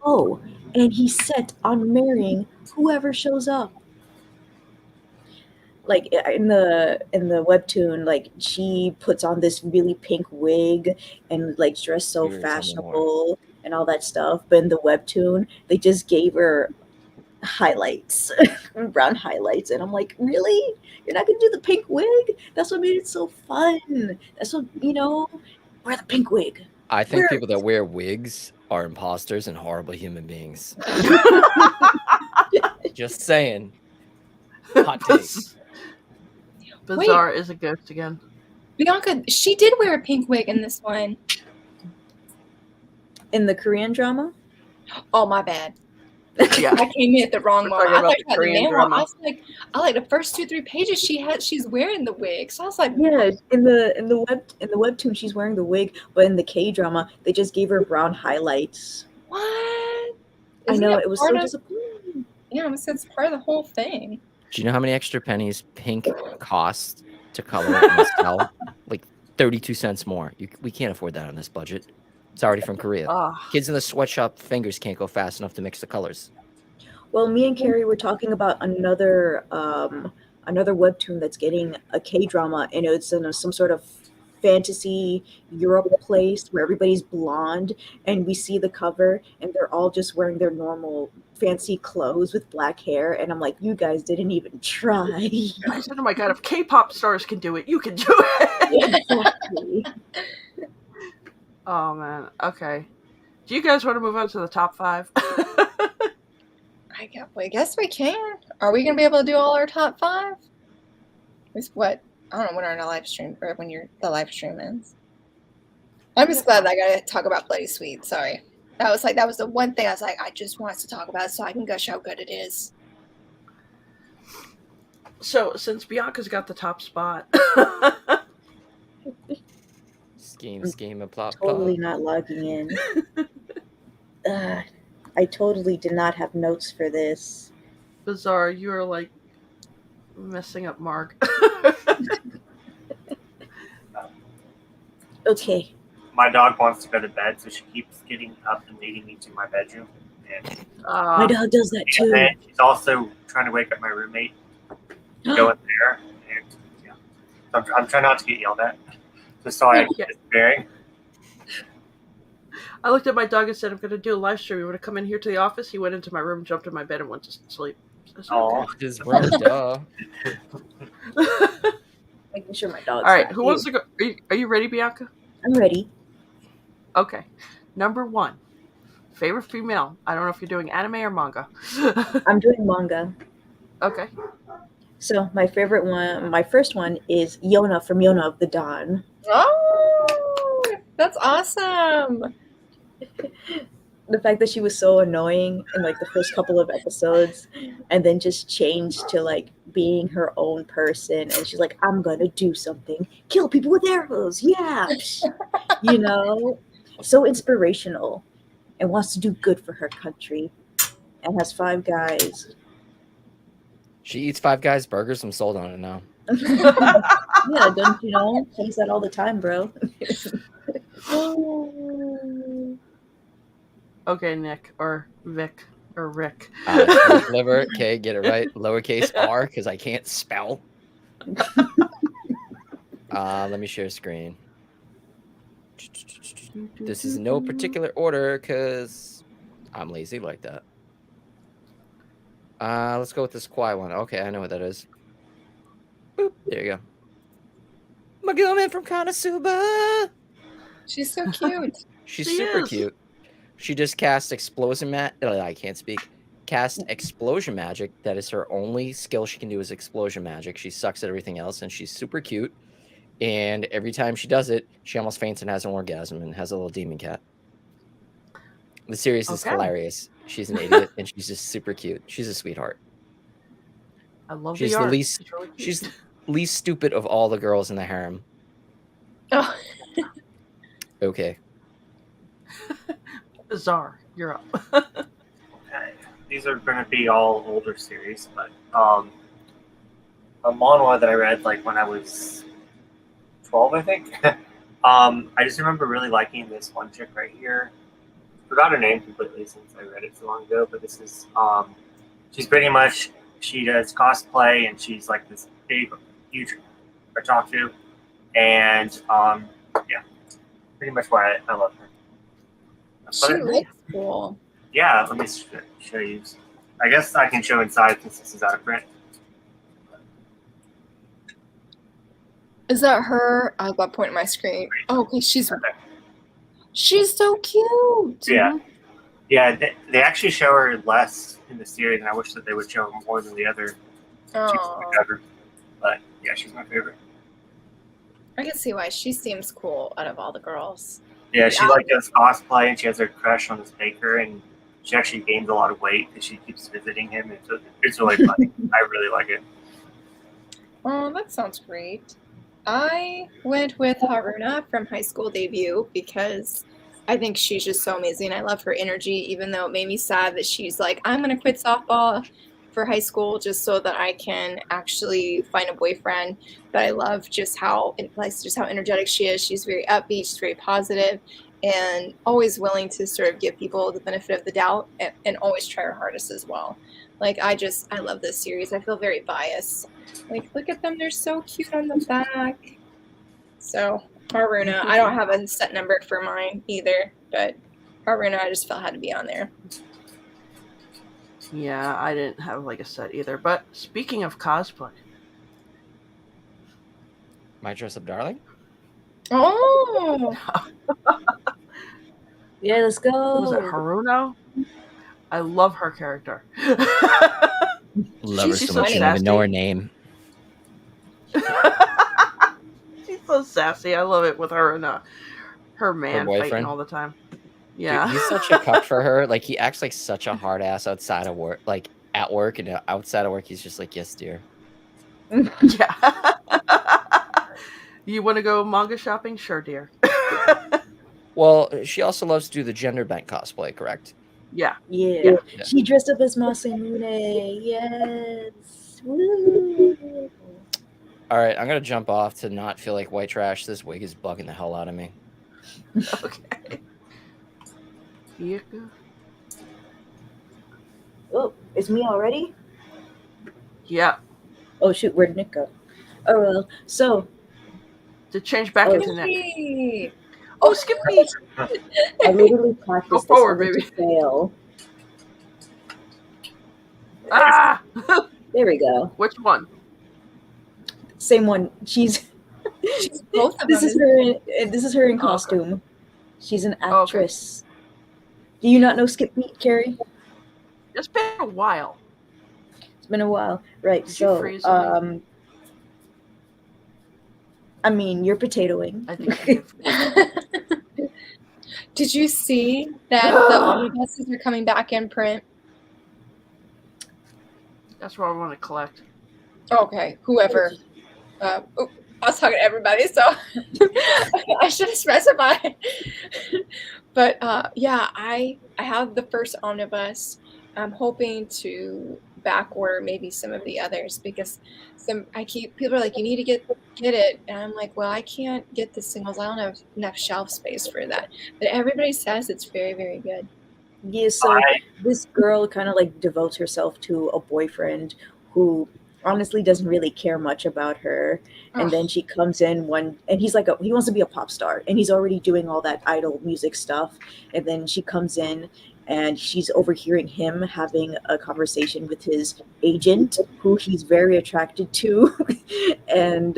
[SPEAKER 5] oh, and he's set on marrying whoever shows up. Like in the webtoon, like she puts on this really pink wig and like dressed so
[SPEAKER 2] You're telling me more.
[SPEAKER 5] fashionable and all that stuff. But in the webtoon, they just gave her highlights, brown highlights, and I'm like, really? You're not gonna do the pink wig? That's what made it so fun. That's what wear the pink wig.
[SPEAKER 2] I think
[SPEAKER 5] Wear
[SPEAKER 2] people that wear wigs are imposters and horrible human beings. Just saying. Hot take.
[SPEAKER 1] Bizarre is a ghost again.
[SPEAKER 3] Bianca, she did wear a pink wig in this one.
[SPEAKER 5] in the Korean drama.
[SPEAKER 3] Oh, my bad.
[SPEAKER 1] Yeah.
[SPEAKER 3] I came in at the wrong
[SPEAKER 1] We're
[SPEAKER 3] moment.
[SPEAKER 1] talking
[SPEAKER 3] I
[SPEAKER 1] about
[SPEAKER 3] thought
[SPEAKER 1] the
[SPEAKER 3] you had the
[SPEAKER 1] Korean
[SPEAKER 3] manual.
[SPEAKER 1] drama.
[SPEAKER 3] I was like, I like the first 2-3 pages she's wearing the wig. So I was like,
[SPEAKER 5] Yeah, in the webtoon she's wearing the wig, but in the K drama they just gave her brown highlights.
[SPEAKER 3] what?
[SPEAKER 5] I
[SPEAKER 3] Isn't
[SPEAKER 5] know
[SPEAKER 3] that
[SPEAKER 5] it was
[SPEAKER 3] part
[SPEAKER 5] so
[SPEAKER 3] of-
[SPEAKER 5] disappointing.
[SPEAKER 3] Yeah, it's part of the whole thing.
[SPEAKER 2] Do you know how many extra pennies pink costs to color and sell? Like 32 cents more. We can't afford that on this budget. It's already from Korea. Kids in the sweatshop fingers can't go fast enough to mix the colors.
[SPEAKER 5] Well, me and Carrie were talking about another webtoon that's getting a K drama, and it's in some sort of fantasy Europe place where everybody's blonde, and we see the cover, and they're all just wearing their normal fancy clothes with black hair, and I'm like, you guys didn't even try.
[SPEAKER 1] I said, oh my god, if K-pop stars can do it, you can do it.
[SPEAKER 5] Exactly.
[SPEAKER 1] Oh man. Okay. Do you guys want to move on to the top 5?
[SPEAKER 3] I guess we can. Are we gonna be able to do all our top 5? It's what? I don't know when our live stream or when the live stream ends. I'm just glad that I gotta talk about Bloody Sweet. Sorry. That was the one thing I was like, I just want us to talk about it so I can gush how good it is.
[SPEAKER 1] So, since Bianca's got the top spot,
[SPEAKER 2] Scheme, and plot.
[SPEAKER 5] Totally not logging in. I totally did not have notes for this.
[SPEAKER 1] Bizarre, you are like messing up Mark.
[SPEAKER 5] Okay.
[SPEAKER 4] My dog wants to go to bed, so she keeps getting up and leading me to my bedroom. And,
[SPEAKER 5] My dog does that
[SPEAKER 4] and
[SPEAKER 5] too.
[SPEAKER 4] then she's also trying to wake up my roommate to go in there. And yeah, so I'm trying not to get yelled at. Just so I get bearing.
[SPEAKER 1] I looked at my dog and said, I'm going to do a live stream. You want to come in here to the office? He went into my room, jumped in my bed, and went to sleep.
[SPEAKER 4] Oh,
[SPEAKER 2] Duh.
[SPEAKER 5] Making sure my dog's
[SPEAKER 1] All right,
[SPEAKER 5] not
[SPEAKER 1] who
[SPEAKER 5] here.
[SPEAKER 1] wants to go? Are you ready, Bianca?
[SPEAKER 5] I'm ready.
[SPEAKER 1] Okay. Number 1. Favorite female. I don't know if you're doing anime or manga.
[SPEAKER 5] I'm doing manga.
[SPEAKER 1] Okay.
[SPEAKER 5] So my favorite one, my first one is Yona from Yona of the Dawn.
[SPEAKER 3] Oh, that's awesome.
[SPEAKER 5] The fact that she was so annoying in like the first couple of episodes and then just changed to like being her own person, and she's like, I'm gonna do something, kill people with arrows, yeah. You know, so inspirational and wants to do good for her country and has 5 guys.
[SPEAKER 2] She eats Five Guys burgers. I'm sold on it now.
[SPEAKER 5] Yeah, don't you know? She eats that all the time, bro.
[SPEAKER 1] Okay, Nick or Vic or Rick.
[SPEAKER 2] Liver, okay, get it right. Lowercase r, because I can't spell. Let me share screen. This is no particular order because I'm lazy like that. Let's go with this Kwai one. Okay, I know what that is. Boop, there you go. My girl man from Konosuba.
[SPEAKER 3] She's so cute.
[SPEAKER 2] She's
[SPEAKER 1] She
[SPEAKER 2] super
[SPEAKER 1] is.
[SPEAKER 2] cute. She just cast explosion I can't speak. Cast explosion magic. That is her only skill she can do is explosion magic. She sucks at everything else, and she's super cute. And every time she does it, she almost faints and has an orgasm and has a little demon cat. The series is
[SPEAKER 1] Okay.
[SPEAKER 2] hilarious. She's an idiot, and she's just super cute. She's a sweetheart.
[SPEAKER 1] I love
[SPEAKER 2] She's
[SPEAKER 1] the
[SPEAKER 2] the
[SPEAKER 1] art.
[SPEAKER 2] least.
[SPEAKER 1] Really cute.
[SPEAKER 2] She's least stupid of all the girls in the harem.
[SPEAKER 3] Oh,
[SPEAKER 2] Okay.
[SPEAKER 1] Bizarre. You're up.
[SPEAKER 4] Okay. These are going to be all older series, but a manhwa that I read like when I was 12, I think. I just remember really liking this one chick right here. Forgot her name completely since I read it so long ago, but this is she's pretty much, she does cosplay and she's like this big, huge otaku, and yeah, pretty much why I love her.
[SPEAKER 3] she
[SPEAKER 4] But,
[SPEAKER 3] looks cool.
[SPEAKER 4] yeah, let me show you. I guess I can show inside since this is out of print.
[SPEAKER 3] Is that her? I got point on my screen. Oh, okay, she's so cute.
[SPEAKER 4] Yeah. Yeah, they actually show her less in the series, and I wish that they would show her more than the other
[SPEAKER 3] Oh,
[SPEAKER 4] together. But yeah, she's my favorite.
[SPEAKER 3] I can see why she seems cool out of all the girls.
[SPEAKER 4] Yeah, she like does cosplay, and she has her crush on this baker, and she actually gains a lot of weight because she keeps visiting him. It's really funny. I really like it.
[SPEAKER 3] Oh, that sounds great. I went with Haruna from High School Debut because I think she's just so amazing. I love her energy, even though it made me sad that she's like, I'm going to quit softball for high school just so that I can actually find a boyfriend. But I love just how energetic she is. She's very upbeat, she's very positive, and always willing to sort of give people the benefit of the doubt and always try her hardest as well. Like, I love this series. I feel very biased. Like, look at them. They're so cute on the back. So, Haruna, I don't have a set number for mine either, but Haruna, I just felt had to be on there.
[SPEAKER 1] Yeah, I didn't have like a set either. But speaking of cosplay,
[SPEAKER 2] My dress up darling?
[SPEAKER 3] Oh!
[SPEAKER 5] Yeah, let's go.
[SPEAKER 1] was it Haruno? I love her character.
[SPEAKER 2] Love her
[SPEAKER 3] She's
[SPEAKER 2] so much,
[SPEAKER 3] funny.
[SPEAKER 2] I don't even know her name.
[SPEAKER 1] She's so sassy. I love it with her and her man
[SPEAKER 2] boyfriend?
[SPEAKER 1] fighting all the time.
[SPEAKER 2] Dude,
[SPEAKER 1] Yeah.
[SPEAKER 2] he's such a cuck for her. Like, he acts like such a hard ass outside of work, like at work, and outside of work, he's just like, yes, dear.
[SPEAKER 1] Yeah. You want to go manga shopping? Sure, dear.
[SPEAKER 2] Well, she also loves to do the gender bent cosplay, correct?
[SPEAKER 1] Yeah.
[SPEAKER 5] Yeah.
[SPEAKER 2] Yeah.
[SPEAKER 5] She dressed up as Masamune. Yes. Woo.
[SPEAKER 2] All right, I'm gonna jump off to not feel like white trash. This wig is bugging the hell out of me.
[SPEAKER 1] Okay. Bianca?
[SPEAKER 5] Oh, it's me already?
[SPEAKER 1] Yeah.
[SPEAKER 5] Oh shoot, where'd Nick go? Oh well. So
[SPEAKER 1] To change back
[SPEAKER 5] Oh.
[SPEAKER 1] into Nick.
[SPEAKER 3] Hey.
[SPEAKER 1] Oh, skip me.
[SPEAKER 5] I literally practiced
[SPEAKER 1] Go
[SPEAKER 5] this
[SPEAKER 1] forward,
[SPEAKER 5] only to
[SPEAKER 1] baby.
[SPEAKER 5] fail.
[SPEAKER 1] Ah!
[SPEAKER 5] There we go.
[SPEAKER 1] Which one?
[SPEAKER 5] Same one. She's
[SPEAKER 3] She's both of
[SPEAKER 5] this
[SPEAKER 3] them.
[SPEAKER 5] is her. This is her in
[SPEAKER 1] Oh, okay.
[SPEAKER 5] costume. She's an
[SPEAKER 1] Oh, okay.
[SPEAKER 5] actress. Do you not know Skip Beat, Carrie?
[SPEAKER 1] It's been a while.
[SPEAKER 5] been a while. Right.
[SPEAKER 1] Did you
[SPEAKER 5] So,
[SPEAKER 1] freeze something?
[SPEAKER 5] I mean, you're potatoing.
[SPEAKER 1] I think you did freeze.
[SPEAKER 3] Did you see that the omnibuses are coming back in print?
[SPEAKER 1] That's what I want to collect.
[SPEAKER 3] Okay, whoever. I was talking to everybody, so I should have specified. But yeah, I have the first omnibus. I'm hoping to back order maybe some of the others because people are like, you need to get it, and I'm like, well, I can't get the singles. I don't have enough shelf space for that. But everybody says it's very, very good.
[SPEAKER 5] Yeah, so this girl kind of like devotes herself to a boyfriend who honestly doesn't really care much about her. And then she comes in and he's like, he wants to be a pop star and he's already doing all that idol music stuff. And then she comes in and she's overhearing him having a conversation with his agent, who he's very attracted to. And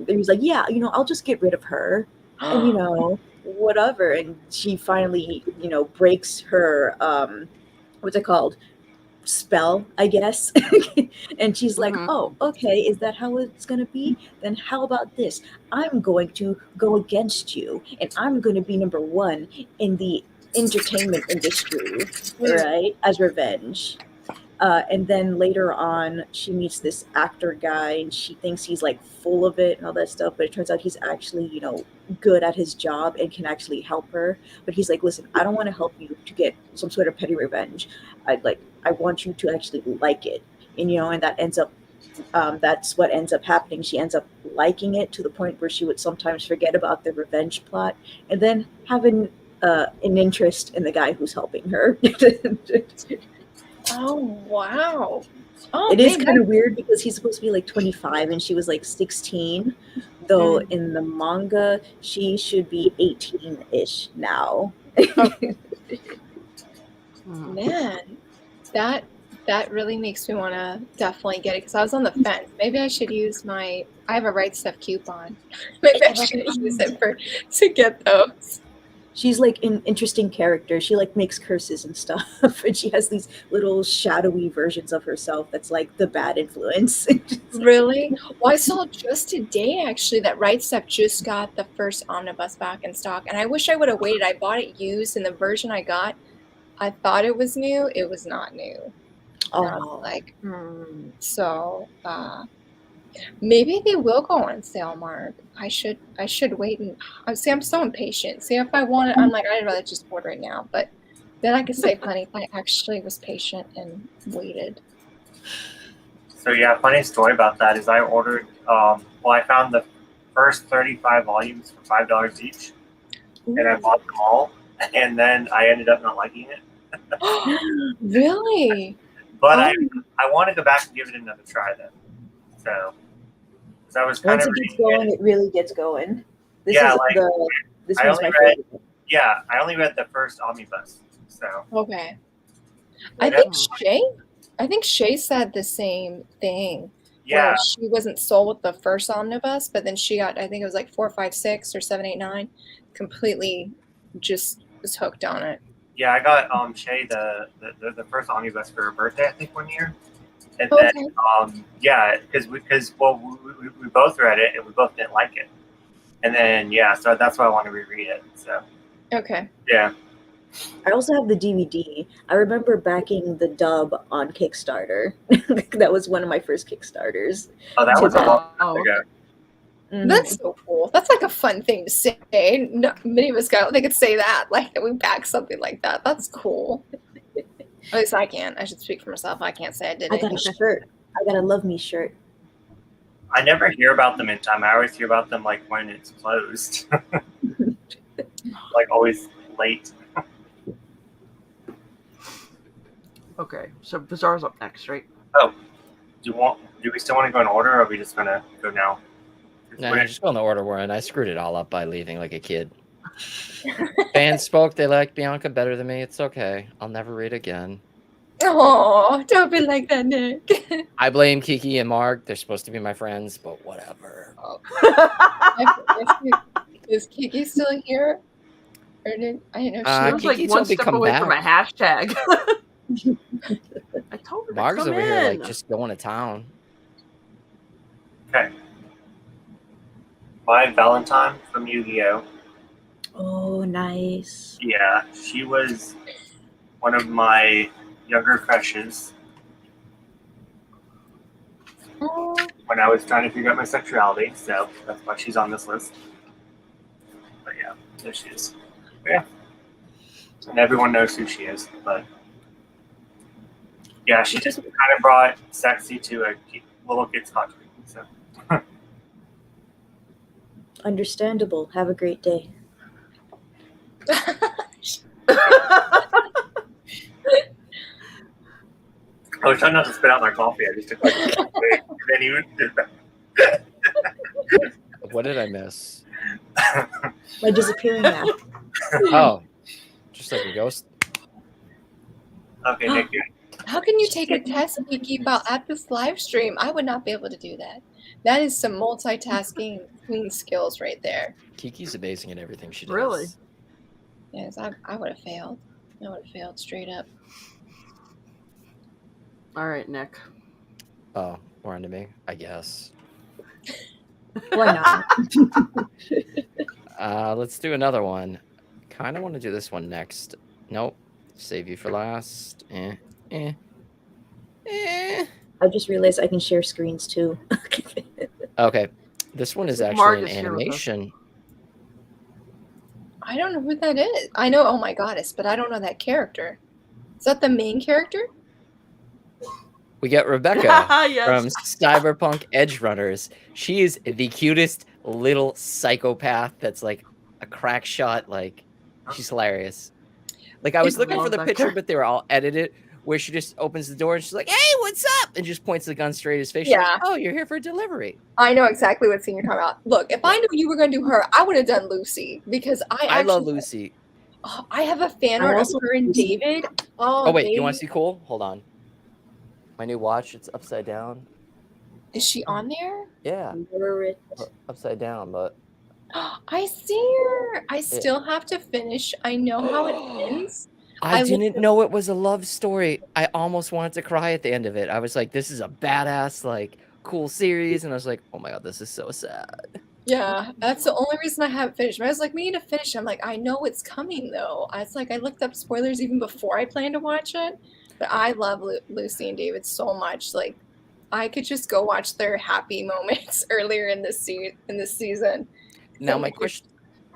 [SPEAKER 5] he's like, yeah, I'll just get rid of her. And, whatever. And she finally, breaks her, what's it called? Spell, I guess. And she's like, oh, okay, is that how it's gonna be? Then how about this? I'm going to go against you and I'm going to be number one in the entertainment industry, right, as revenge. And then later on she meets this actor guy and she thinks he's like full of it and all that stuff, but it turns out he's actually good at his job and can actually help her. But he's like, listen, I don't want to help you to get some sort of petty revenge. I want you to actually like it. And that ends up that's what ends up happening. She ends up liking it to the point where she would sometimes forget about the revenge plot and then having an interest in the guy who's helping her.
[SPEAKER 3] Oh, wow. Oh,
[SPEAKER 5] it is kind of weird because he's supposed to be like 25 and she was like 16, though in the manga she should be 18-ish now.
[SPEAKER 3] Man, that really makes me want to definitely get it because I was on the fence. Maybe I should use I have a Right Stuff coupon. Maybe I should use it to get those.
[SPEAKER 5] She's like an interesting character. She like makes curses and stuff, and she has these little shadowy versions of herself that's like the bad influence.
[SPEAKER 3] Really? Well, I saw just today actually that Right Stuff just got the first omnibus back in stock, and I wish I would have waited. I bought it used, and the version I got, I thought it was new. It was not new.
[SPEAKER 5] Oh,
[SPEAKER 3] So maybe they will go on sale, Mark. I should wait and see. I'm so impatient. See, if I want it, I'm like, I'd rather just order it now. But then I could save money if I actually was patient and waited.
[SPEAKER 4] So yeah, funny story about that is I ordered. I found the first 35 volumes for $5 each, and I bought them all, and then I ended up not liking it.
[SPEAKER 3] Really?
[SPEAKER 4] But I want to go back and give it another try then. So I was kind
[SPEAKER 5] once
[SPEAKER 4] of
[SPEAKER 5] it gets going, it really gets going. This
[SPEAKER 4] yeah,
[SPEAKER 5] is my favorite.
[SPEAKER 4] Yeah, I only read the first omnibus. So
[SPEAKER 3] okay. I think Shay said the same thing.
[SPEAKER 4] Yeah,
[SPEAKER 3] she wasn't sold with the first omnibus, but then she got, I think it was like 4, 5, 6, or 7, 8, 9. Completely just was hooked on it.
[SPEAKER 4] Yeah, I got Shay the first omnibus for her birthday, I think, one year. And
[SPEAKER 3] Okay.
[SPEAKER 4] then because we both read it and we both didn't like it. And then so that's why I want to reread it. So
[SPEAKER 3] Okay.
[SPEAKER 4] yeah.
[SPEAKER 5] I also have the DVD. I remember backing the dub on Kickstarter. That was one of my first Kickstarters.
[SPEAKER 4] Oh, that was a long time ago.
[SPEAKER 3] That's so cool. That's like a fun thing to say. No, many of us they could say that, like that we back something like that. That's cool. At least I can. I should speak for myself. I can't say I did
[SPEAKER 5] I
[SPEAKER 3] it.
[SPEAKER 5] got a shirt. I got a Love Me shirt.
[SPEAKER 4] I never hear about them in time. I always hear about them like when it's closed. Like always late.
[SPEAKER 1] Okay, so Bazaar's up next, right?
[SPEAKER 4] Oh, do we still want to go in order, or are we just gonna go now?
[SPEAKER 2] No, I'm just going the order we're in. I screwed it all up by leaving like a kid. Fans spoke. They liked Bianca better than me. It's okay. I'll never read again.
[SPEAKER 3] Oh, don't be like that, Nick.
[SPEAKER 2] I blame Kiki and Mark. They're supposed to be my friends, but whatever.
[SPEAKER 3] Is Kiki still here? Or I didn't know
[SPEAKER 1] She was like
[SPEAKER 2] Kiki's
[SPEAKER 1] one
[SPEAKER 2] only
[SPEAKER 1] step
[SPEAKER 2] come
[SPEAKER 1] away
[SPEAKER 2] back.
[SPEAKER 1] from a hashtag. I told her to
[SPEAKER 2] Marg's
[SPEAKER 1] come
[SPEAKER 2] over
[SPEAKER 1] in.
[SPEAKER 2] here, like, just going to town.
[SPEAKER 4] Okay. My Valentine from Yu-Gi-Oh!
[SPEAKER 5] Oh, nice.
[SPEAKER 4] Yeah, she was one of my younger crushes when I was trying to figure out my sexuality, so that's why she's on this list. But yeah, there she is. But yeah. And everyone knows who she is, but yeah, she just kind of brought sexy to a little kid's country. So.
[SPEAKER 5] Understandable. Have a great day.
[SPEAKER 4] I was trying not to spit out my coffee. I just took like a break, and then you did that.
[SPEAKER 2] What did I miss?
[SPEAKER 5] My disappearing app.
[SPEAKER 2] Oh, just like a ghost.
[SPEAKER 4] Okay, Nick.
[SPEAKER 3] How can you take a test, Kiki, about at this live stream? I would not be able to do that. That is some multitasking queen skills right there.
[SPEAKER 2] Kiki's amazing at everything she does.
[SPEAKER 1] Really?
[SPEAKER 3] Yes, I would have failed. I would have failed straight up.
[SPEAKER 1] All right, Nick.
[SPEAKER 2] Oh, we're on to me, I guess.
[SPEAKER 5] Why not?
[SPEAKER 2] Let's do another one. Kind of want to do this one next. Nope. Save you for last.
[SPEAKER 5] I just realized I can share screens too.
[SPEAKER 2] Okay. This one is actually
[SPEAKER 1] Marg
[SPEAKER 2] an
[SPEAKER 1] is here with us.
[SPEAKER 2] animation.
[SPEAKER 3] I don't know who that is. I know Oh My Goddess, but I don't know that character. Is that the main character?
[SPEAKER 2] We get Rebecca
[SPEAKER 1] Yes.
[SPEAKER 2] from Cyberpunk Edge Runners. She is the cutest little psychopath that's like a crack shot. Like, she's hilarious. Like, I was looking for
[SPEAKER 1] love
[SPEAKER 2] the
[SPEAKER 1] that
[SPEAKER 2] picture,
[SPEAKER 1] character.
[SPEAKER 2] but they were all edited, where she just opens the door and she's like, "Hey, what's up?" and just points the gun straight at his face. She's like,
[SPEAKER 3] Yeah.
[SPEAKER 2] "Oh, you're here for delivery."
[SPEAKER 3] I know exactly what scene you're talking about. Look, if I knew you were going to do her, I would have done Lucy because
[SPEAKER 2] I love Lucy.
[SPEAKER 3] Oh, I have a fan
[SPEAKER 5] I
[SPEAKER 3] art of
[SPEAKER 5] also
[SPEAKER 3] her and
[SPEAKER 5] Lucy.
[SPEAKER 3] David.
[SPEAKER 2] Oh, wait, you
[SPEAKER 3] they-
[SPEAKER 2] want to see cool? Hold on. My new watch, it's upside down.
[SPEAKER 3] Is she on there?
[SPEAKER 2] Yeah,
[SPEAKER 5] Mirror it.
[SPEAKER 2] upside down, but
[SPEAKER 3] I see her. I still have to finish. I know how it ends.
[SPEAKER 2] I
[SPEAKER 3] I
[SPEAKER 2] didn't
[SPEAKER 3] looked-
[SPEAKER 2] know it was a love story. I almost wanted to cry at the end of it. I was like, this is a badass, like, cool series. And I was like, oh my God, this is so sad.
[SPEAKER 3] Yeah, that's the only reason I haven't finished. But I was like, we need to finish. I'm like, I know it's coming though. It's like I looked up spoilers even before I planned to watch it. But I love Lucy and David so much. Like, I could just go watch their happy moments earlier in this season.
[SPEAKER 2] Now,
[SPEAKER 3] So-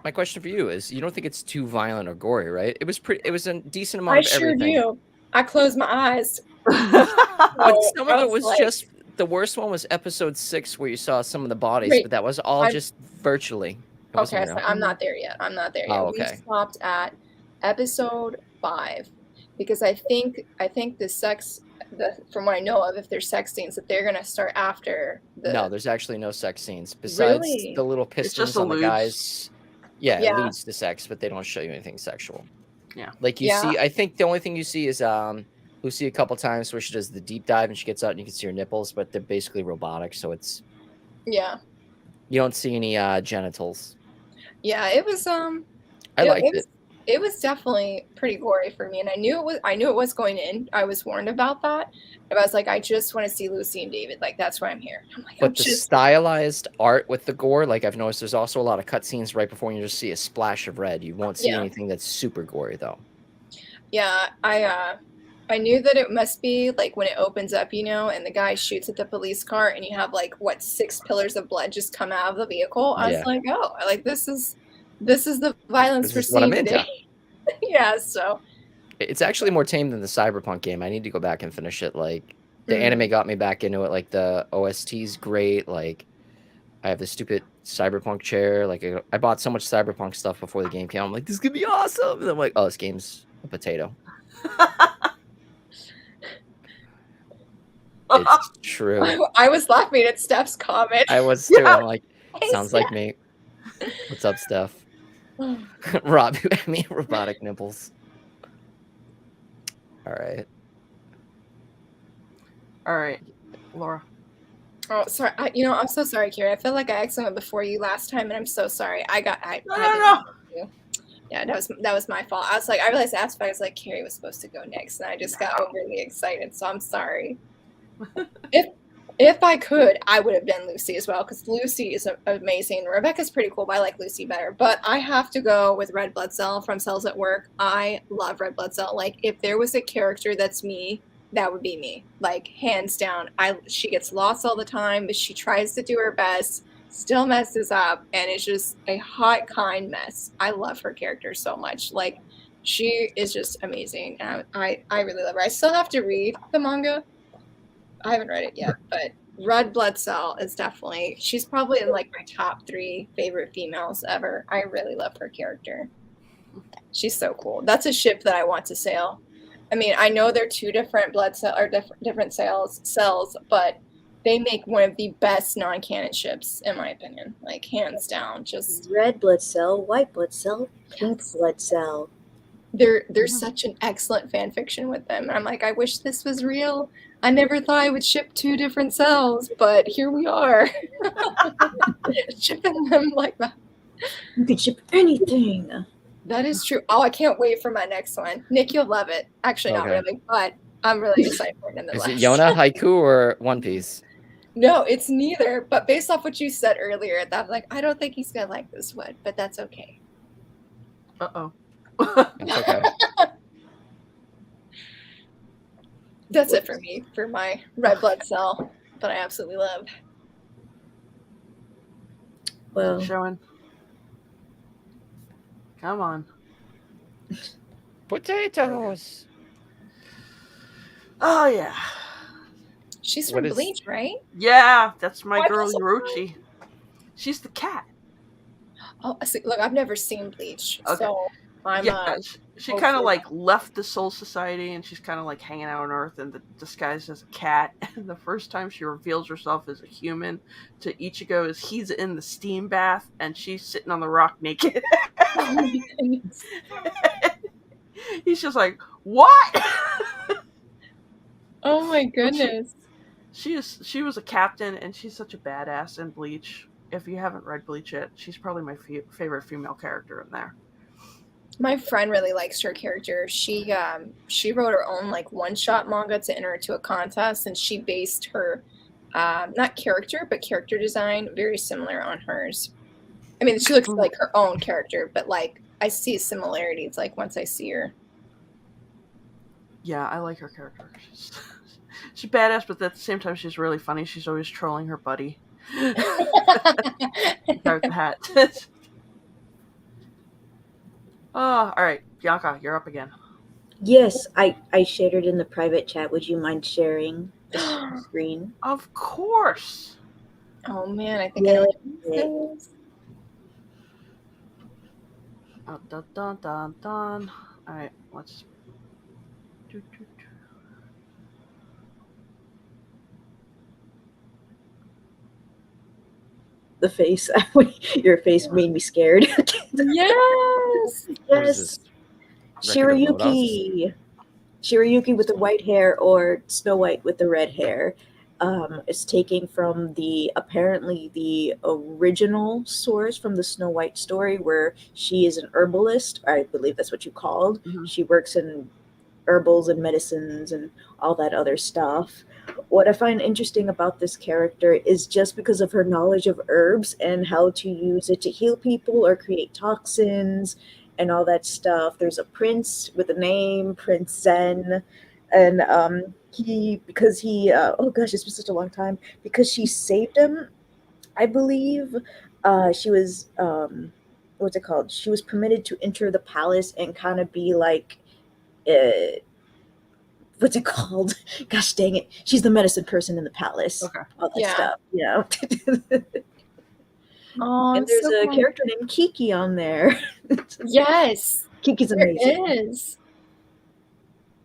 [SPEAKER 2] my question for you is, you don't think it's too violent or gory, right? It was a decent amount
[SPEAKER 3] I
[SPEAKER 2] of
[SPEAKER 3] sure
[SPEAKER 2] everything.
[SPEAKER 3] do. I closed my eyes.
[SPEAKER 2] But
[SPEAKER 3] So
[SPEAKER 2] some
[SPEAKER 3] I
[SPEAKER 2] of it was
[SPEAKER 3] like-
[SPEAKER 2] just, the worst one was episode 6 where you saw some of the bodies,
[SPEAKER 3] Wait,
[SPEAKER 2] but that was all
[SPEAKER 3] I'm-
[SPEAKER 2] just virtually. It wasn't
[SPEAKER 3] Okay, so
[SPEAKER 2] real.
[SPEAKER 3] I'm not there yet.
[SPEAKER 2] Oh,
[SPEAKER 3] We
[SPEAKER 2] okay.
[SPEAKER 3] stopped at episode 5 because I think from what I know of, if there's sex scenes, that they're gonna start after the.
[SPEAKER 2] No, there's actually no sex scenes besides
[SPEAKER 3] Really?
[SPEAKER 2] the little
[SPEAKER 1] just
[SPEAKER 2] pistons
[SPEAKER 1] a
[SPEAKER 2] on the
[SPEAKER 1] lewd.
[SPEAKER 2] guys. Yeah, it
[SPEAKER 3] Yeah.
[SPEAKER 2] leads to sex, but they don't show you anything sexual.
[SPEAKER 1] Yeah.
[SPEAKER 2] Like you
[SPEAKER 3] Yeah.
[SPEAKER 2] see, I think the only thing you see is Lucy a couple times where she does the deep dive and she gets out and you can see her nipples, but they're basically robotic, so it's
[SPEAKER 3] Yeah,
[SPEAKER 2] you don't see any genitals.
[SPEAKER 3] yeah. It was
[SPEAKER 2] I
[SPEAKER 3] it-
[SPEAKER 2] liked
[SPEAKER 3] it was, It was definitely pretty gory for me, and I knew it was going in. I was warned about that. But I was like, I just want to see Lucy and David. Like, that's why I'm here. I'm like,
[SPEAKER 2] But the stylized art with the gore, like I've noticed, there's also a lot of cutscenes right before you just see a splash of red. You won't see
[SPEAKER 3] Yeah.
[SPEAKER 2] anything that's super gory though.
[SPEAKER 3] Yeah, I knew that it must be like when it opens up, and the guy shoots at the police car, and you have like 6 pillars of blood just come out of the vehicle. I
[SPEAKER 2] Yeah.
[SPEAKER 3] was like, oh, like this is the violence
[SPEAKER 2] This
[SPEAKER 3] we're
[SPEAKER 2] is what I'm
[SPEAKER 3] seeing
[SPEAKER 2] into.
[SPEAKER 3] today. Yeah, so
[SPEAKER 2] It's actually more tame than the Cyberpunk game. I need to go back and finish it. Like the anime got me back into it. Like the OST's great. Like I have this stupid Cyberpunk chair. Like I bought so much Cyberpunk stuff before the game came out. I'm like, this is gonna be awesome. And I'm like, oh, this game's a potato. It's true.
[SPEAKER 3] I was laughing at Steph's comment.
[SPEAKER 2] I was too.
[SPEAKER 1] Yeah.
[SPEAKER 2] I'm like, sounds like me. What's up, Steph? Rob, I mean, robotic nipples. All right.
[SPEAKER 1] All right, Laura.
[SPEAKER 3] Oh, sorry. I'm so sorry, Kira. I feel like I accidentally went before you last time, and I'm so sorry.
[SPEAKER 1] No.
[SPEAKER 3] Yeah, that was my fault. I realized after I was like, Carrie was supposed to go next, and I just got overly excited. So I'm sorry. If I could, I would have done Lucy as well, because Lucy is amazing. Rebecca's pretty cool, but I like Lucy better. But I have to go with Red Blood Cell from Cells at Work. I love Red Blood Cell. Like, if there was a character that's me, that would be me. Like, hands down. She gets lost all the time, but she tries to do her best, still messes up, and it's just a hot, kind mess. I love her character so much. Like, she is just amazing. And I really love her. I still have to read the manga. I haven't read it yet, but Red Blood Cell is definitely, she's probably in like my top 3 favorite females ever. I really love her character. She's so cool. That's a ship that I want to sail. I mean, I know they're 2 different blood cell or different cells, but they make one of the best non-canon ships, in my opinion. Like, hands down. Just
[SPEAKER 5] Red blood cell, white blood cell, pink blood cell.
[SPEAKER 3] There's such an excellent fan fiction with them. I'm like, I wish this was real. I never thought I would ship 2 different cells, but here we are. Shipping them like that.
[SPEAKER 5] You can ship anything.
[SPEAKER 3] That is true. Oh, I can't wait for my next one. Nick, you'll love it. Actually, not really, but I'm really excited for it nonetheless.
[SPEAKER 2] Is it Yona, Haiku, or One Piece?
[SPEAKER 3] No, it's neither. But based off what you said earlier, I'm like, I don't think he's going to like this one, but that's okay.
[SPEAKER 1] Uh-oh.
[SPEAKER 2] It's okay.
[SPEAKER 3] That's it for me, for my Red Blood Cell that I absolutely love.
[SPEAKER 5] Well,
[SPEAKER 1] Showing. Come on.
[SPEAKER 2] Potatoes.
[SPEAKER 1] Oh, yeah.
[SPEAKER 3] She's
[SPEAKER 2] What
[SPEAKER 3] from
[SPEAKER 2] is-
[SPEAKER 3] Bleach, right?
[SPEAKER 1] Yeah, that's my
[SPEAKER 3] Why
[SPEAKER 1] girl,
[SPEAKER 3] does it-
[SPEAKER 1] Yorochi. She's the cat.
[SPEAKER 3] Oh, see, look, I've never seen Bleach,
[SPEAKER 1] Okay.
[SPEAKER 3] so I'm
[SPEAKER 1] Yeah, she kind of
[SPEAKER 3] hopeful.
[SPEAKER 1] like left the Soul Society and she's kind of like hanging out on Earth and disguised as a cat. And the first time she reveals herself as a human to Ichigo is he's in the steam bath and she's sitting on the rock naked.
[SPEAKER 3] Oh my goodness.
[SPEAKER 1] He's just like, what?
[SPEAKER 3] Oh my goodness.
[SPEAKER 1] She was a captain and she's such a badass in Bleach. If you haven't read Bleach yet, she's probably my favorite female character in there.
[SPEAKER 3] My friend really likes her character. She wrote her own like one-shot manga to enter into a contest, and she based her not character but character design very similar on hers. I mean, she looks like her own character, but like I see similarities like once I see her.
[SPEAKER 1] Yeah, I like her character. She's badass, but at the same time, she's really funny. She's always trolling her buddy. The guy with the hat. Oh, all right, Bianca, you're up again.
[SPEAKER 5] yes, I shared it in the private chat. Would you mind sharing the screen?
[SPEAKER 1] Of course.
[SPEAKER 3] Oh man, I think
[SPEAKER 5] Yeah.
[SPEAKER 3] I like this.
[SPEAKER 1] Oh, dun, dun, dun, dun. All right, let's.
[SPEAKER 5] The face. Your face made me scared.
[SPEAKER 3] Yes.
[SPEAKER 2] What is this? Record of
[SPEAKER 5] Shirayuki. Shirayuki with the white hair or Snow White with the red hair. Is taking from apparently the original source from the Snow White story, where she is an herbalist. I believe that's what you called.
[SPEAKER 1] Mhm.
[SPEAKER 5] She works in herbals and medicines and all that other stuff. What I find interesting about this character is just because of her knowledge of herbs and how to use it to heal people or create toxins and all that stuff. There's a prince with a name, Prince Zen, and oh gosh, it's been such a long time, because she saved him, I believe. She was what's it called? She was permitted to enter the palace and kind of be like, what's it called? Gosh dang it. She's the medicine person in the palace.
[SPEAKER 1] Okay.
[SPEAKER 5] All that
[SPEAKER 3] Yeah.
[SPEAKER 5] stuff, you know.
[SPEAKER 3] Oh,
[SPEAKER 5] And there's
[SPEAKER 3] so
[SPEAKER 5] a
[SPEAKER 3] cool.
[SPEAKER 5] character named Kiki on there.
[SPEAKER 3] Yes,
[SPEAKER 5] Kiki's
[SPEAKER 3] there
[SPEAKER 5] amazing.
[SPEAKER 3] is.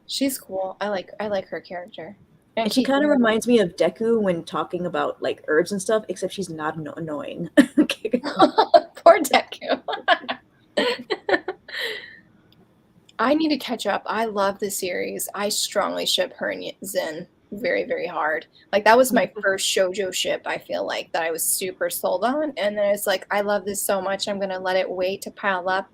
[SPEAKER 3] She's cool. I like her character.
[SPEAKER 5] And she kind of reminds me of Deku when talking about like herbs and stuff, except she's not annoying.
[SPEAKER 3] Poor Deku. I need to catch up. I love the series. I strongly ship her and Zen very, very hard. Like, that was my first shoujo ship, I feel like, that I was super sold on. And then it's like, I love this so much, I'm going to let it wait to pile up.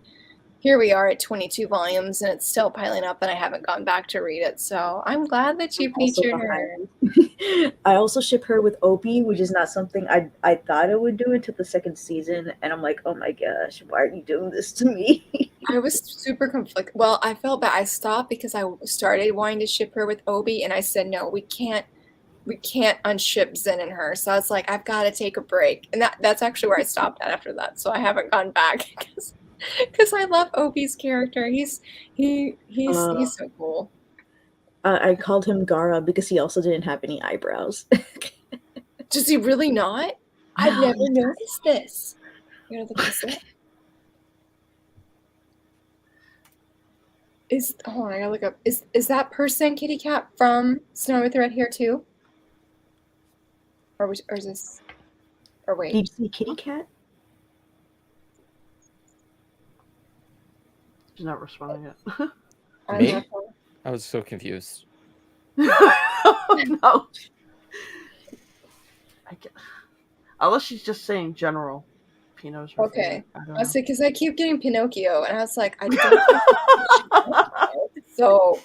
[SPEAKER 3] here we are at 22 volumes, and it's still piling up, and I haven't gone back to read it. So I'm glad that you
[SPEAKER 5] Also
[SPEAKER 3] featured her.
[SPEAKER 5] behind. I also ship her with Opie, which is not something I thought I would do until the second season, and I'm like, oh my gosh, why are you doing this to me?
[SPEAKER 3] I was super conflicted. Well, I felt bad. I stopped because I started wanting to ship her with Obi, and I said, no, we can't unship Zen and her. So I was like, I've got to take a break. And that's actually where I stopped at after that. So I haven't gone back because I love Obi's character. He's so cool.
[SPEAKER 5] I called him Gara because he also didn't have any eyebrows.
[SPEAKER 3] Does he really not? I've
[SPEAKER 5] No,
[SPEAKER 3] never noticed this. You gotta look this up. Hold on, I gotta look up. Is that person Kitty Cat from Snow with the Red Hair too? Or is this? Or wait.
[SPEAKER 5] Did you see Kitty Cat?
[SPEAKER 1] She's not responding yet.
[SPEAKER 3] I'm
[SPEAKER 2] Me?
[SPEAKER 3] not-
[SPEAKER 2] I was so confused.
[SPEAKER 1] No. Unless she's just saying general. Pinot's her
[SPEAKER 3] Okay.
[SPEAKER 1] favorite. I don't
[SPEAKER 3] I
[SPEAKER 1] know.
[SPEAKER 3] said because I keep getting Pinocchio, and I was like, I don't. So,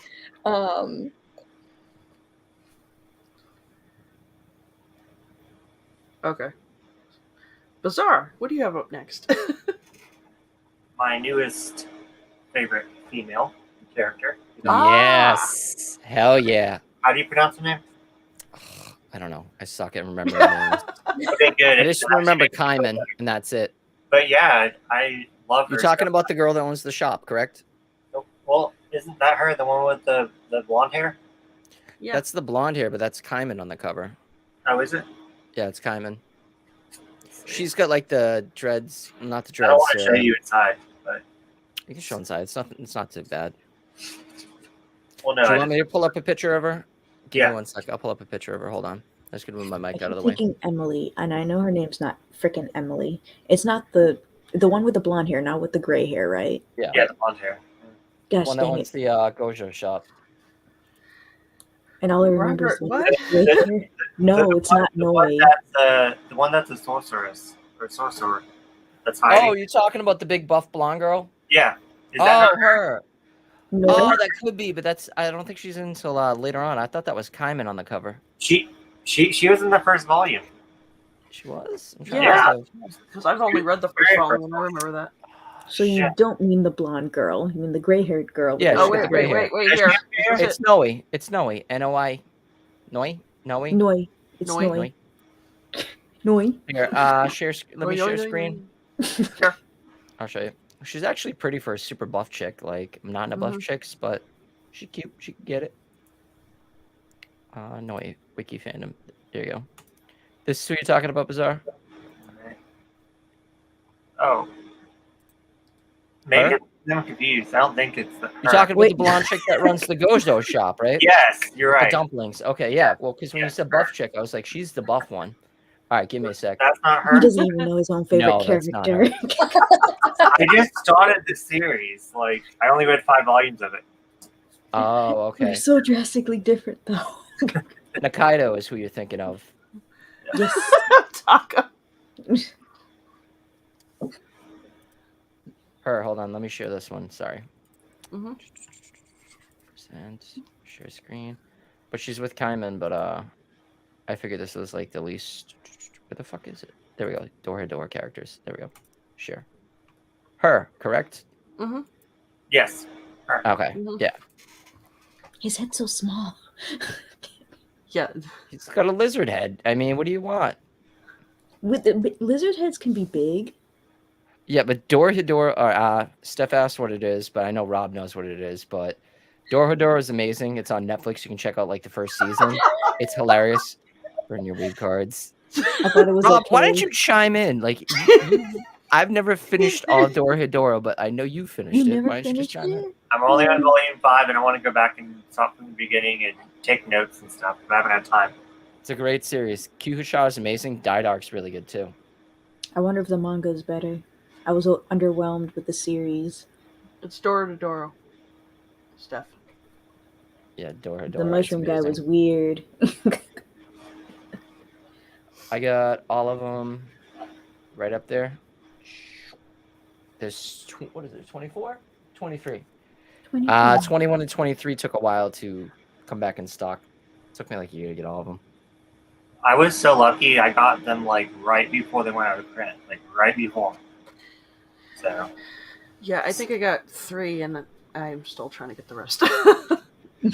[SPEAKER 1] Okay. Bizarre. What do you have up next?
[SPEAKER 4] My newest favorite female character.
[SPEAKER 1] Ah!
[SPEAKER 2] Yes. Hell yeah.
[SPEAKER 4] How do you pronounce her name?
[SPEAKER 2] I don't know. I suck at remembering names.
[SPEAKER 4] Okay, good.
[SPEAKER 2] I just remember Kaiman, and that's it.
[SPEAKER 4] But yeah, I love her.
[SPEAKER 2] You're talking
[SPEAKER 4] stuff.
[SPEAKER 2] about the girl that owns the shop, correct?
[SPEAKER 4] Well, isn't that her, the one with the blonde hair?
[SPEAKER 1] Yeah.
[SPEAKER 2] That's the blonde hair, but that's Kaiman on the cover.
[SPEAKER 4] Oh, is it?
[SPEAKER 2] Yeah, it's Kaiman. She's got like the dreads, not the
[SPEAKER 4] I don't
[SPEAKER 2] dreads.
[SPEAKER 4] want to show you inside, but
[SPEAKER 2] You can show inside. It's not too bad.
[SPEAKER 4] well, no.
[SPEAKER 2] Do you
[SPEAKER 4] I
[SPEAKER 2] want me to pull up a picture of her? Give
[SPEAKER 4] Yeah.
[SPEAKER 2] me 1 sec. I'll pull up a picture of her. Hold on. I just gonna move my mic
[SPEAKER 5] I
[SPEAKER 2] out of
[SPEAKER 5] keep
[SPEAKER 2] the way.
[SPEAKER 5] thinking Emily, and I know her name's not frickin' Emily. It's not the one with the blonde hair, not with the gray hair, right?
[SPEAKER 2] Yeah.
[SPEAKER 4] yeah, the blonde hair.
[SPEAKER 5] Gosh
[SPEAKER 2] One that
[SPEAKER 5] dang
[SPEAKER 2] owns
[SPEAKER 5] it!
[SPEAKER 2] the Gojo shop.
[SPEAKER 5] And all I remember is
[SPEAKER 1] Robert,
[SPEAKER 5] like,
[SPEAKER 1] what?
[SPEAKER 5] gray hair. No, it's not Noi.
[SPEAKER 4] The one that's a sorceress or sorcerer. That's
[SPEAKER 2] Oh,
[SPEAKER 4] hiding.
[SPEAKER 2] you're talking about the big buff blonde girl?
[SPEAKER 4] Yeah. Is that
[SPEAKER 2] Oh, her.
[SPEAKER 5] No,
[SPEAKER 2] Oh, that could be, but that's. I don't think she's in until later on. I thought that was Kaiman on the cover.
[SPEAKER 4] She was in the first volume.
[SPEAKER 2] She was. I'm trying
[SPEAKER 1] Yeah.
[SPEAKER 2] to
[SPEAKER 1] Because I've only read the first volume and I remember that.
[SPEAKER 5] so you
[SPEAKER 4] Yeah.
[SPEAKER 5] don't mean the blonde girl. You mean the gray-haired girl. with
[SPEAKER 2] Yeah,
[SPEAKER 5] the
[SPEAKER 2] she's
[SPEAKER 1] Oh,
[SPEAKER 2] got the
[SPEAKER 1] wait,
[SPEAKER 2] gray
[SPEAKER 1] wait,
[SPEAKER 2] hair.
[SPEAKER 1] wait, here. Is
[SPEAKER 2] It's
[SPEAKER 1] it
[SPEAKER 2] Noe. It's Noe. N-O-I. Noi? Noe?
[SPEAKER 5] Noi. It's
[SPEAKER 1] Noi?
[SPEAKER 5] Noi. Noi.
[SPEAKER 2] Here, share. Let me share screen.
[SPEAKER 1] Sure.
[SPEAKER 2] I'll show you. She's actually pretty for a super buff chick. Like, I'm not into buff
[SPEAKER 1] Mhm.
[SPEAKER 2] chicks, but she's cute. She can get it. Noi. Wiki fandom. There you go. This is who you're talking about, Bizarre?
[SPEAKER 4] Oh. Maybe
[SPEAKER 2] Her?
[SPEAKER 4] I'm confused. I don't think it's the.
[SPEAKER 2] You're talking about
[SPEAKER 5] Wait.
[SPEAKER 2] the blonde chick that runs the Gojo shop, right?
[SPEAKER 4] Yes, you're
[SPEAKER 2] The
[SPEAKER 4] right.
[SPEAKER 2] dumplings. Okay, yeah. Well, because when
[SPEAKER 4] Yeah.
[SPEAKER 2] you said buff chick, I was like, she's the buff one. All right, give me a sec.
[SPEAKER 4] That's not
[SPEAKER 5] He
[SPEAKER 4] her.
[SPEAKER 5] doesn't even know his own favorite
[SPEAKER 2] No, that's not
[SPEAKER 5] character.
[SPEAKER 4] I just started the series. Like, I only read 5 volumes of it.
[SPEAKER 2] Oh, okay.
[SPEAKER 5] They're so drastically different, though.
[SPEAKER 2] Nakaido is who you're thinking of.
[SPEAKER 5] Yes.
[SPEAKER 1] Taco.
[SPEAKER 2] Her. Hold on. Let me share this one. Sorry.
[SPEAKER 1] Mhm.
[SPEAKER 2] Percent. Share screen. But she's with Kaiman, but I figured this was like the least. Where the fuck is it? There we go. Door characters. There we go. Share. Her, correct?
[SPEAKER 1] Mm-hmm.
[SPEAKER 4] Yes.
[SPEAKER 2] Okay.
[SPEAKER 1] Mhm.
[SPEAKER 2] Yeah.
[SPEAKER 5] His head's so small.
[SPEAKER 1] Yeah.
[SPEAKER 2] He's got a lizard head. I mean, what do you want?
[SPEAKER 5] Lizard heads can be big.
[SPEAKER 2] Yeah, but Dorohedoro, Steph asked what it is, but I know Rob knows what it is. But Dorohedoro is amazing. It's on Netflix. You can check out like the first season. It's hilarious. Burn your weed cards.
[SPEAKER 5] I thought it was
[SPEAKER 2] Rob,
[SPEAKER 5] okay.
[SPEAKER 2] why don't you chime in? Like, I've never finished all of Dorohedoro, but I know you finished
[SPEAKER 5] You
[SPEAKER 2] it.
[SPEAKER 5] never
[SPEAKER 2] Why don't you just
[SPEAKER 5] finished
[SPEAKER 2] chime in?
[SPEAKER 5] it?
[SPEAKER 4] I'm only on volume 5, and I want to go back and start from the beginning and take notes and stuff, but I haven't had time.
[SPEAKER 2] It's a great series. Kyuhusha is amazing. Didark's really good too.
[SPEAKER 5] I wonder if the manga is better. I was underwhelmed with the series.
[SPEAKER 1] It's Doro to Doro. Steph.
[SPEAKER 2] Yeah, Dorohedoro.
[SPEAKER 5] The mushroom
[SPEAKER 2] is
[SPEAKER 5] guy
[SPEAKER 2] amazing.
[SPEAKER 5] was weird.
[SPEAKER 2] I got all of them right up there. There's what is it? 24? 23.
[SPEAKER 5] 21.
[SPEAKER 2] 21 and 23 took a while to come back in stock. Took me like a year to get all of them.
[SPEAKER 4] I was so lucky. I got them like right before they went out of print, like right before. So
[SPEAKER 1] Yeah, I think I got 3, and I'm still trying to get the rest.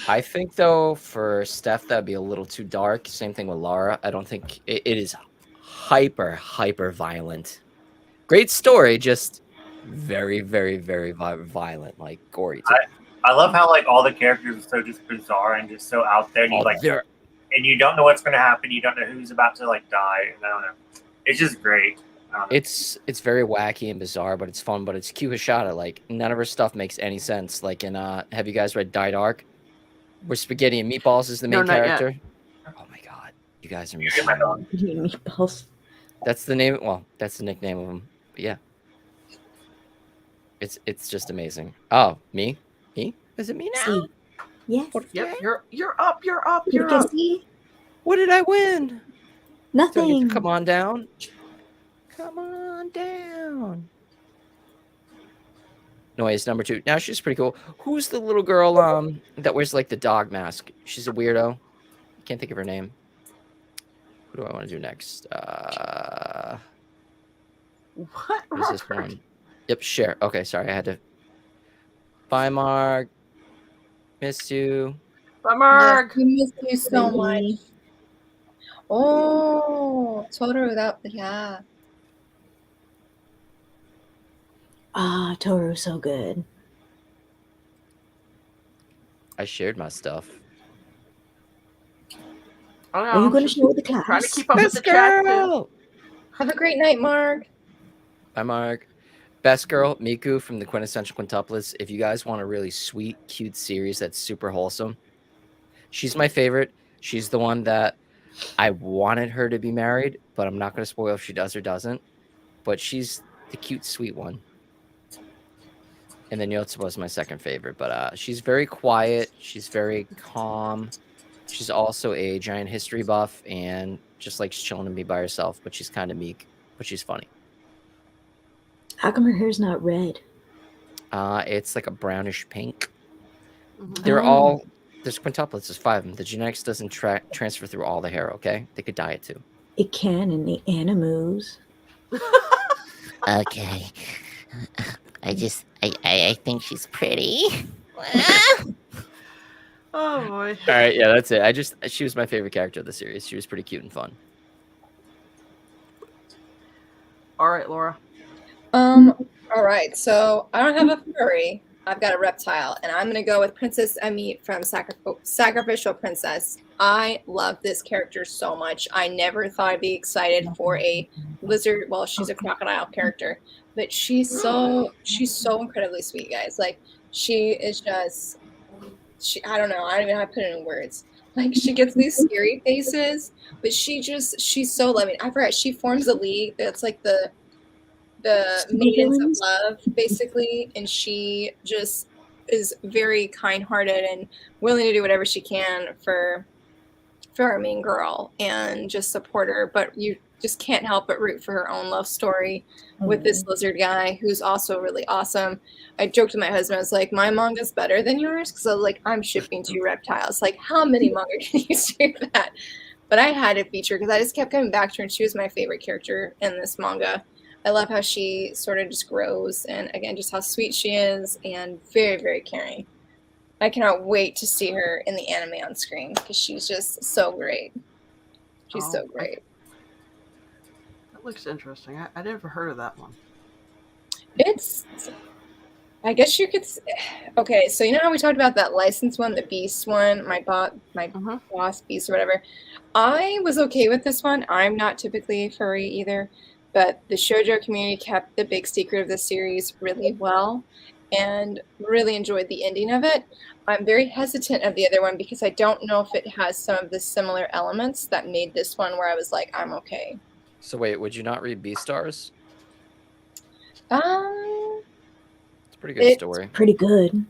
[SPEAKER 2] I think though for Steph that'd be a little too dark. Same thing with Laura. I don't think it is hyper violent. Great story, just very violent, like gory.
[SPEAKER 4] I love how like all the characters are so just bizarre and just so out there. And you and you don't know what's going to happen. You don't know who's about to like die. And I don't know. It's just great.
[SPEAKER 2] It's very wacky and bizarre, but it's fun. But it's Kuhashada. Like none of her stuff makes any sense. Like in have you guys read Die Dark? Where Spaghetti and Meatballs is the main character. Oh my god, you guys are missing out.
[SPEAKER 5] Meatballs.
[SPEAKER 2] That's the name. Well, that's the nickname of him. But yeah, it's just amazing. Oh, me? Is it me now?
[SPEAKER 5] See. Yes.
[SPEAKER 1] Yep, you're up.
[SPEAKER 2] What did I win?
[SPEAKER 5] Nothing.
[SPEAKER 2] Come on down. Come on down. Noise number 2. Now she's pretty cool. Who's the little girl that wears like the dog mask? She's a weirdo. Can't think of her name. Who do I want to do next?
[SPEAKER 1] What?
[SPEAKER 2] Who's this one? Yep, share. Okay, sorry, I had to. Bye, Mark. Miss you.
[SPEAKER 1] Bye, Mark.
[SPEAKER 3] Yes, we miss you so much. Oh, Toru, yeah.
[SPEAKER 5] Ah, Toru's so good.
[SPEAKER 2] I shared my stuff.
[SPEAKER 5] Are you going to share with the class?
[SPEAKER 1] Trying to keep up with the chat too.
[SPEAKER 3] Have a great night, Mark.
[SPEAKER 2] Bye, Mark. Best girl, Miku from the Quintessential Quintuplets. If you guys want a really sweet, cute series that's super wholesome, she's my favorite. She's the one that I wanted her to be married, but I'm not going to spoil if she does or doesn't. But she's the cute, sweet one. And then Yotsuba's my second favorite. But she's very quiet. She's very calm. She's also a giant history buff and just likes chilling and be by herself. But she's kind of meek, but she's funny.
[SPEAKER 5] How come her hair's not red?
[SPEAKER 2] It's like a brownish pink.
[SPEAKER 1] Mhm.
[SPEAKER 2] They're all, there's quintuplets, there's 5 of them. The genetics doesn't transfer through all the hair, okay? They could dye it too.
[SPEAKER 5] It can in the animus.
[SPEAKER 6] Okay. I think she's pretty.
[SPEAKER 1] Oh boy.
[SPEAKER 2] All right, yeah, that's it. She was my favorite character of the series. She was pretty cute and fun.
[SPEAKER 1] All right, Laura.
[SPEAKER 3] All right, so I don't have a furry. I've got a reptile, and I'm gonna go with Princess Amit from Sacrificial Princess. I love this character so much. I never thought I'd be excited for a lizard. Well, she's a crocodile character, but she's so incredibly sweet, guys. Like she is just, I don't know. I don't even know how to put it in words. Like she gets these scary faces, but she's so loving. I forgot she forms a league that's like the Maidens of Love, basically, and she just is very kind-hearted and willing to do whatever she can for our main girl and just support her. But you just can't help but root for her own love story with this lizard guy who's also really awesome. I joked with my husband, I was like, my manga's better than yours, because I was like, I'm shipping 2 reptiles. Like, how many manga can you ship that? But I had to feature because I just kept coming back to her, and she was my favorite character in this manga. I love how she sort of just grows, and again, just how sweet she is, and very, very caring. I cannot wait to see her in the anime on screen because she's just so great. She's so great.
[SPEAKER 1] That looks interesting. I never heard of that one.
[SPEAKER 3] It's, I guess you could. Okay, so you know how we talked about that licensed one, the Beast one, my boss Beast or whatever. I was okay with this one. I'm not typically furry either. But the shoujo community kept the big secret of this series really well and really enjoyed the ending of it. I'm very hesitant of the other one because I don't know if it has some of the similar elements that made this one where I was like, I'm okay.
[SPEAKER 2] So wait, would you not read Beastars? It's a pretty good story.
[SPEAKER 5] Pretty good.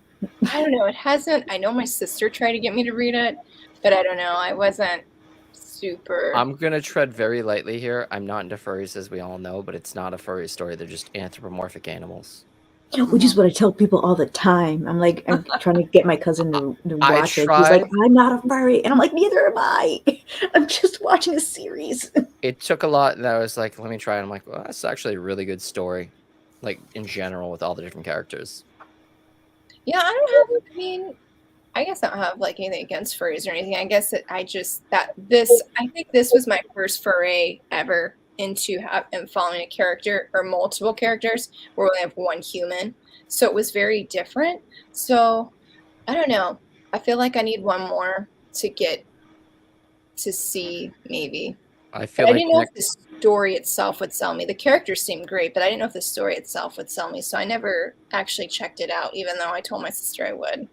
[SPEAKER 3] I don't know. It hasn't. I know my sister tried to get me to read it, but I don't know. I wasn't super.
[SPEAKER 2] I'm gonna tread very lightly here. I'm not into furries, as we all know, but it's not a furry story. They're just anthropomorphic animals.
[SPEAKER 5] Which is what I tell people all the time. I'm like, I'm trying to get my cousin to
[SPEAKER 2] I
[SPEAKER 5] watch it. He's like,
[SPEAKER 2] tried.
[SPEAKER 5] I'm not a furry. And I'm like, neither am I. I'm just watching a series.
[SPEAKER 2] It took a lot, and I was like, let me try it. I'm like, well, that's actually a really good story, like in general with all the different characters.
[SPEAKER 3] Yeah, I don't have. I mean, I guess I don't have like anything against furries or anything. I guess that I think this was my first foray ever into and following a character or multiple characters where we only have one human. So it was very different. So I don't know. I feel like I need one more to get to see maybe.
[SPEAKER 2] I feel
[SPEAKER 3] But I
[SPEAKER 2] like
[SPEAKER 3] didn't know if the story itself would sell me. The characters seemed great, but I didn't know if the story itself would sell me. So I never actually checked it out, even though I told my sister I would.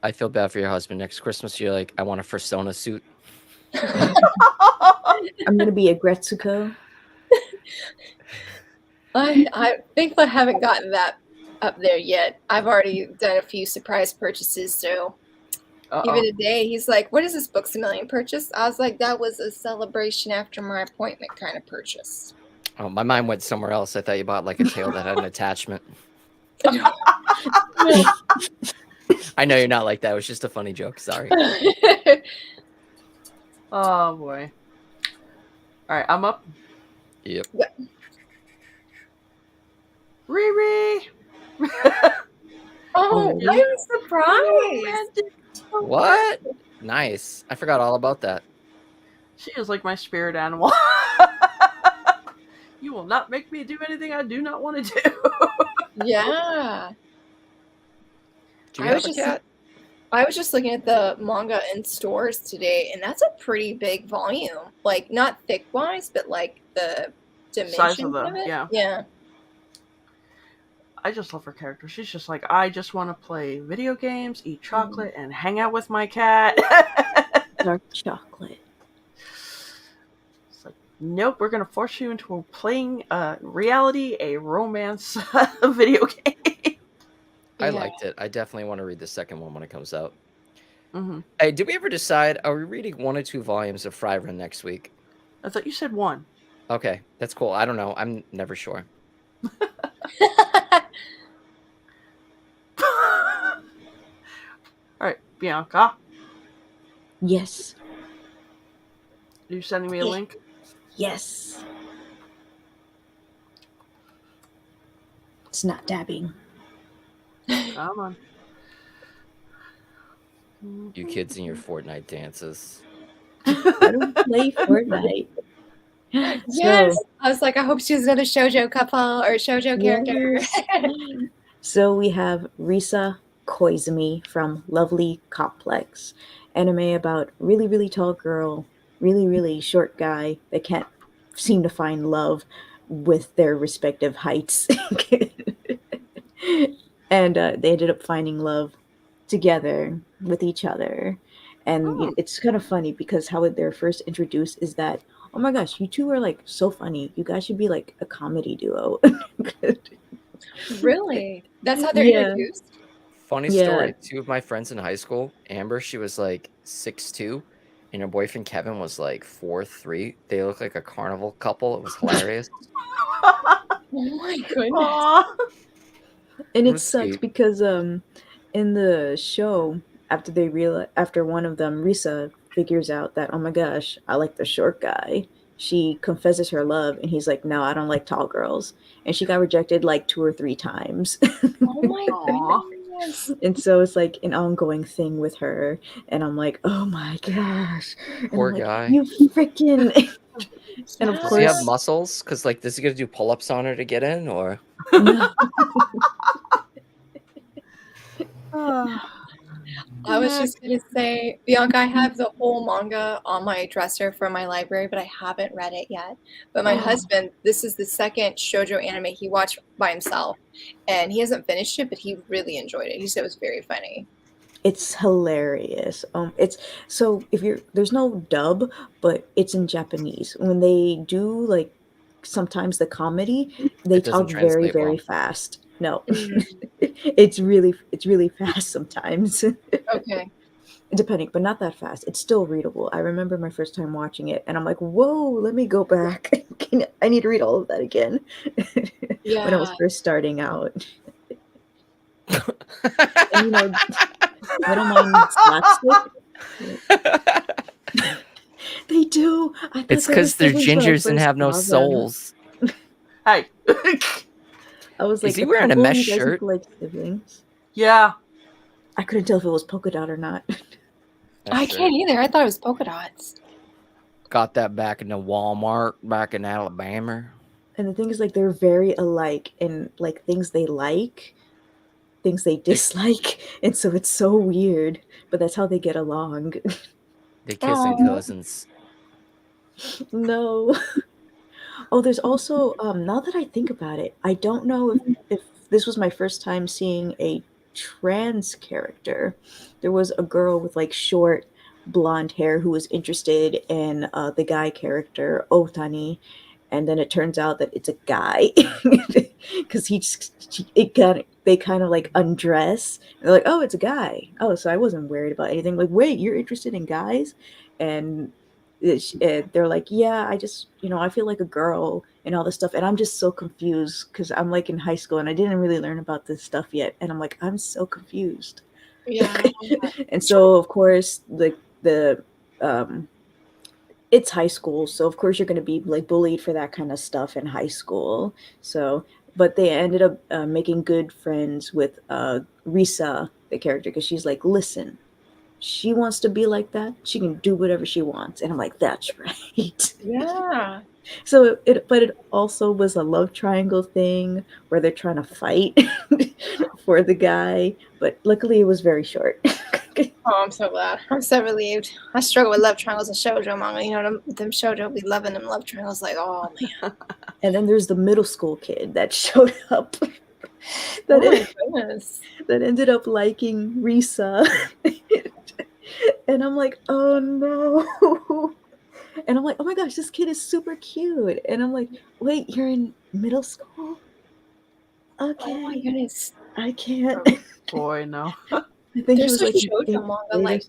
[SPEAKER 2] I feel bad for your husband. Next Christmas, you're like, I want a Persona suit.
[SPEAKER 5] I'm going to be a Gretsuko.
[SPEAKER 3] I think I haven't gotten that up there yet. I've already done a few surprise purchases, so even today he's like, what is this Books A Million purchase? I was like, that was a celebration after my appointment kind of purchase.
[SPEAKER 2] Oh, my mind went somewhere else. I thought you bought like a tail that had an attachment. I know you're not like that. It was just a funny joke. Sorry.
[SPEAKER 1] Oh boy. All right, I'm up.
[SPEAKER 2] Yep.
[SPEAKER 1] Riri.
[SPEAKER 3] Oh,
[SPEAKER 5] Yeah.
[SPEAKER 3] I'm surprised.
[SPEAKER 2] What? Nice. I forgot all about that.
[SPEAKER 1] She is like my spirit animal. You will not make me do anything I do not want to do.
[SPEAKER 3] Yeah.
[SPEAKER 2] Do you
[SPEAKER 3] I
[SPEAKER 2] have
[SPEAKER 3] was
[SPEAKER 2] a
[SPEAKER 3] just-
[SPEAKER 2] cat?
[SPEAKER 3] I was just looking at the manga in stores today, and that's a pretty big volume. Like, not thick-wise, but like the dimensions
[SPEAKER 1] them,
[SPEAKER 3] of it.
[SPEAKER 1] yeah.
[SPEAKER 3] Yeah.
[SPEAKER 1] I just love her character. She's just like, I just want to play video games, eat chocolate, and hang out with my cat.
[SPEAKER 5] Dark chocolate.
[SPEAKER 1] It's like, nope, we're going to force you into playing reality, a romance video game.
[SPEAKER 2] I
[SPEAKER 3] Yeah.
[SPEAKER 2] liked it. I definitely want to read the second one when it comes out.
[SPEAKER 1] Mm-hmm.
[SPEAKER 2] Hey, did we ever decide, are we reading 1 or 2 volumes of Frieren next week?
[SPEAKER 1] I thought you said one.
[SPEAKER 2] Okay, that's cool. I don't know. I'm never sure.
[SPEAKER 1] All right, Bianca,
[SPEAKER 5] Yes.
[SPEAKER 1] are you sending me a link?
[SPEAKER 5] Yes. It's not dabbing.
[SPEAKER 1] Come on.
[SPEAKER 2] You kids and your Fortnite dances.
[SPEAKER 5] I don't play Fortnite.
[SPEAKER 3] Yes. I was like, I hope she's another shoujo couple or shoujo character.
[SPEAKER 5] Yes. So we have Risa Koizumi from Lovely Complex, anime about really, really tall girl, really, really short guy that can't seem to find love with their respective heights. And they ended up finding love together with each other. And it's kind of funny because how they're first introduced is that, oh my gosh, you two are like so funny. You guys should be like a comedy duo.
[SPEAKER 3] Really? That's how they're
[SPEAKER 5] Yeah.
[SPEAKER 3] introduced?
[SPEAKER 2] Funny
[SPEAKER 5] Yeah.
[SPEAKER 2] story. 2 of my friends in high school, Amber, she was like 6'2", and her boyfriend Kevin was like 4'3". They looked like a carnival couple. It was hilarious.
[SPEAKER 3] Oh my goodness.
[SPEAKER 1] Aw.
[SPEAKER 5] And
[SPEAKER 2] It
[SPEAKER 5] it
[SPEAKER 2] was
[SPEAKER 5] sucks
[SPEAKER 2] sweet.
[SPEAKER 5] because in the show, after one of them, Risa figures out that, oh my gosh, I like the short guy. She confesses her love, and he's like, no, I don't like tall girls. And she got rejected like 2 or 3 times.
[SPEAKER 3] Oh my
[SPEAKER 1] Aw.
[SPEAKER 3] goodness.
[SPEAKER 5] And so it's like an ongoing thing with her. And I'm like, oh my gosh. And
[SPEAKER 2] Poor
[SPEAKER 5] I'm like,
[SPEAKER 2] guy.
[SPEAKER 5] you freaking. And of
[SPEAKER 3] Yeah.
[SPEAKER 2] Does he have
[SPEAKER 5] course-
[SPEAKER 2] muscles? Because like, is he gonna do pull-ups on her to get in, or?
[SPEAKER 5] No.
[SPEAKER 3] I was just going to say, Bianca, I have the whole manga on my dresser from my library, but I haven't read it yet. But my husband, this is the second shoujo anime he watched by himself, and he hasn't finished it, but he really enjoyed it. He said it was very funny.
[SPEAKER 5] It's hilarious. It's so there's no dub, but it's in Japanese. When they do like sometimes the comedy, they
[SPEAKER 2] It doesn't
[SPEAKER 5] talk very,
[SPEAKER 2] translate
[SPEAKER 5] very
[SPEAKER 2] well.
[SPEAKER 5] fast. No, it's really fast sometimes,
[SPEAKER 3] Okay.
[SPEAKER 5] depending, but not that fast. It's still readable. I remember my first time watching it, and I'm like, whoa, let me go back. I need to read all of that again. When I was
[SPEAKER 3] Yeah.
[SPEAKER 5] first starting out. And, you know, I don't mind slapstick. They do. I thought
[SPEAKER 2] It's
[SPEAKER 5] they were
[SPEAKER 2] because they're
[SPEAKER 5] siblings when I
[SPEAKER 2] gingers and
[SPEAKER 5] first
[SPEAKER 2] have no
[SPEAKER 5] saw them.
[SPEAKER 2] souls.
[SPEAKER 1] Hey.
[SPEAKER 5] I was like,
[SPEAKER 2] Is he
[SPEAKER 5] a
[SPEAKER 2] wearing a
[SPEAKER 5] couple,
[SPEAKER 2] mesh
[SPEAKER 5] you guys
[SPEAKER 2] shirt?
[SPEAKER 5] look like siblings.
[SPEAKER 1] Yeah.
[SPEAKER 5] I couldn't tell if it was polka dot or not.
[SPEAKER 3] I can't either. I thought it was polka dots.
[SPEAKER 2] Got that back in the Walmart back in Alabama.
[SPEAKER 5] And the thing is, like, they're very alike in like things they like, things they dislike, and so it's so weird. But that's how they get along.
[SPEAKER 2] They kissing
[SPEAKER 3] Aw.
[SPEAKER 2] cousins.
[SPEAKER 5] No. Oh, there's also now that I think about it, I don't know if this was my first time seeing a trans character. There was a girl with like short blonde hair who was interested in the guy character Otani, and then it turns out that it's a guy because they kind of like undress. And they're like, oh, it's a guy. Oh, so I wasn't worried about anything. Like, wait, you're interested in guys? And they're like, yeah, I just, I feel like a girl and all this stuff. And I'm just so confused because I'm like in high school and I didn't really learn about this stuff yet. And I'm like, I'm so confused.
[SPEAKER 3] Yeah.
[SPEAKER 5] And so, of course, the it's high school, so of course you're going to be like bullied for that kind of stuff in high school. So, but they ended up making good friends with Risa, the character, because she's like, listen, she wants to be like that. She can do whatever she wants, and I'm like, that's right.
[SPEAKER 3] Yeah.
[SPEAKER 5] So but it also was a love triangle thing where they're trying to fight for the guy, but luckily it was very short.
[SPEAKER 3] Oh, I'm so glad. I'm so relieved. I struggle with love triangles and shoujo manga. You know, them shoujo be loving them love triangles. Like, oh man.
[SPEAKER 5] And then there's the middle school kid that showed up.
[SPEAKER 3] Oh my goodness.
[SPEAKER 5] That ended up liking Risa. And I'm like, oh no. And I'm like, oh my gosh, this kid is super cute. And I'm like, wait, you're in middle school? Okay.
[SPEAKER 3] Oh my goodness.
[SPEAKER 5] I can't.
[SPEAKER 1] Oh, boy, no.
[SPEAKER 5] I think
[SPEAKER 3] There's
[SPEAKER 5] he was
[SPEAKER 3] some
[SPEAKER 5] like
[SPEAKER 3] shoujo manga like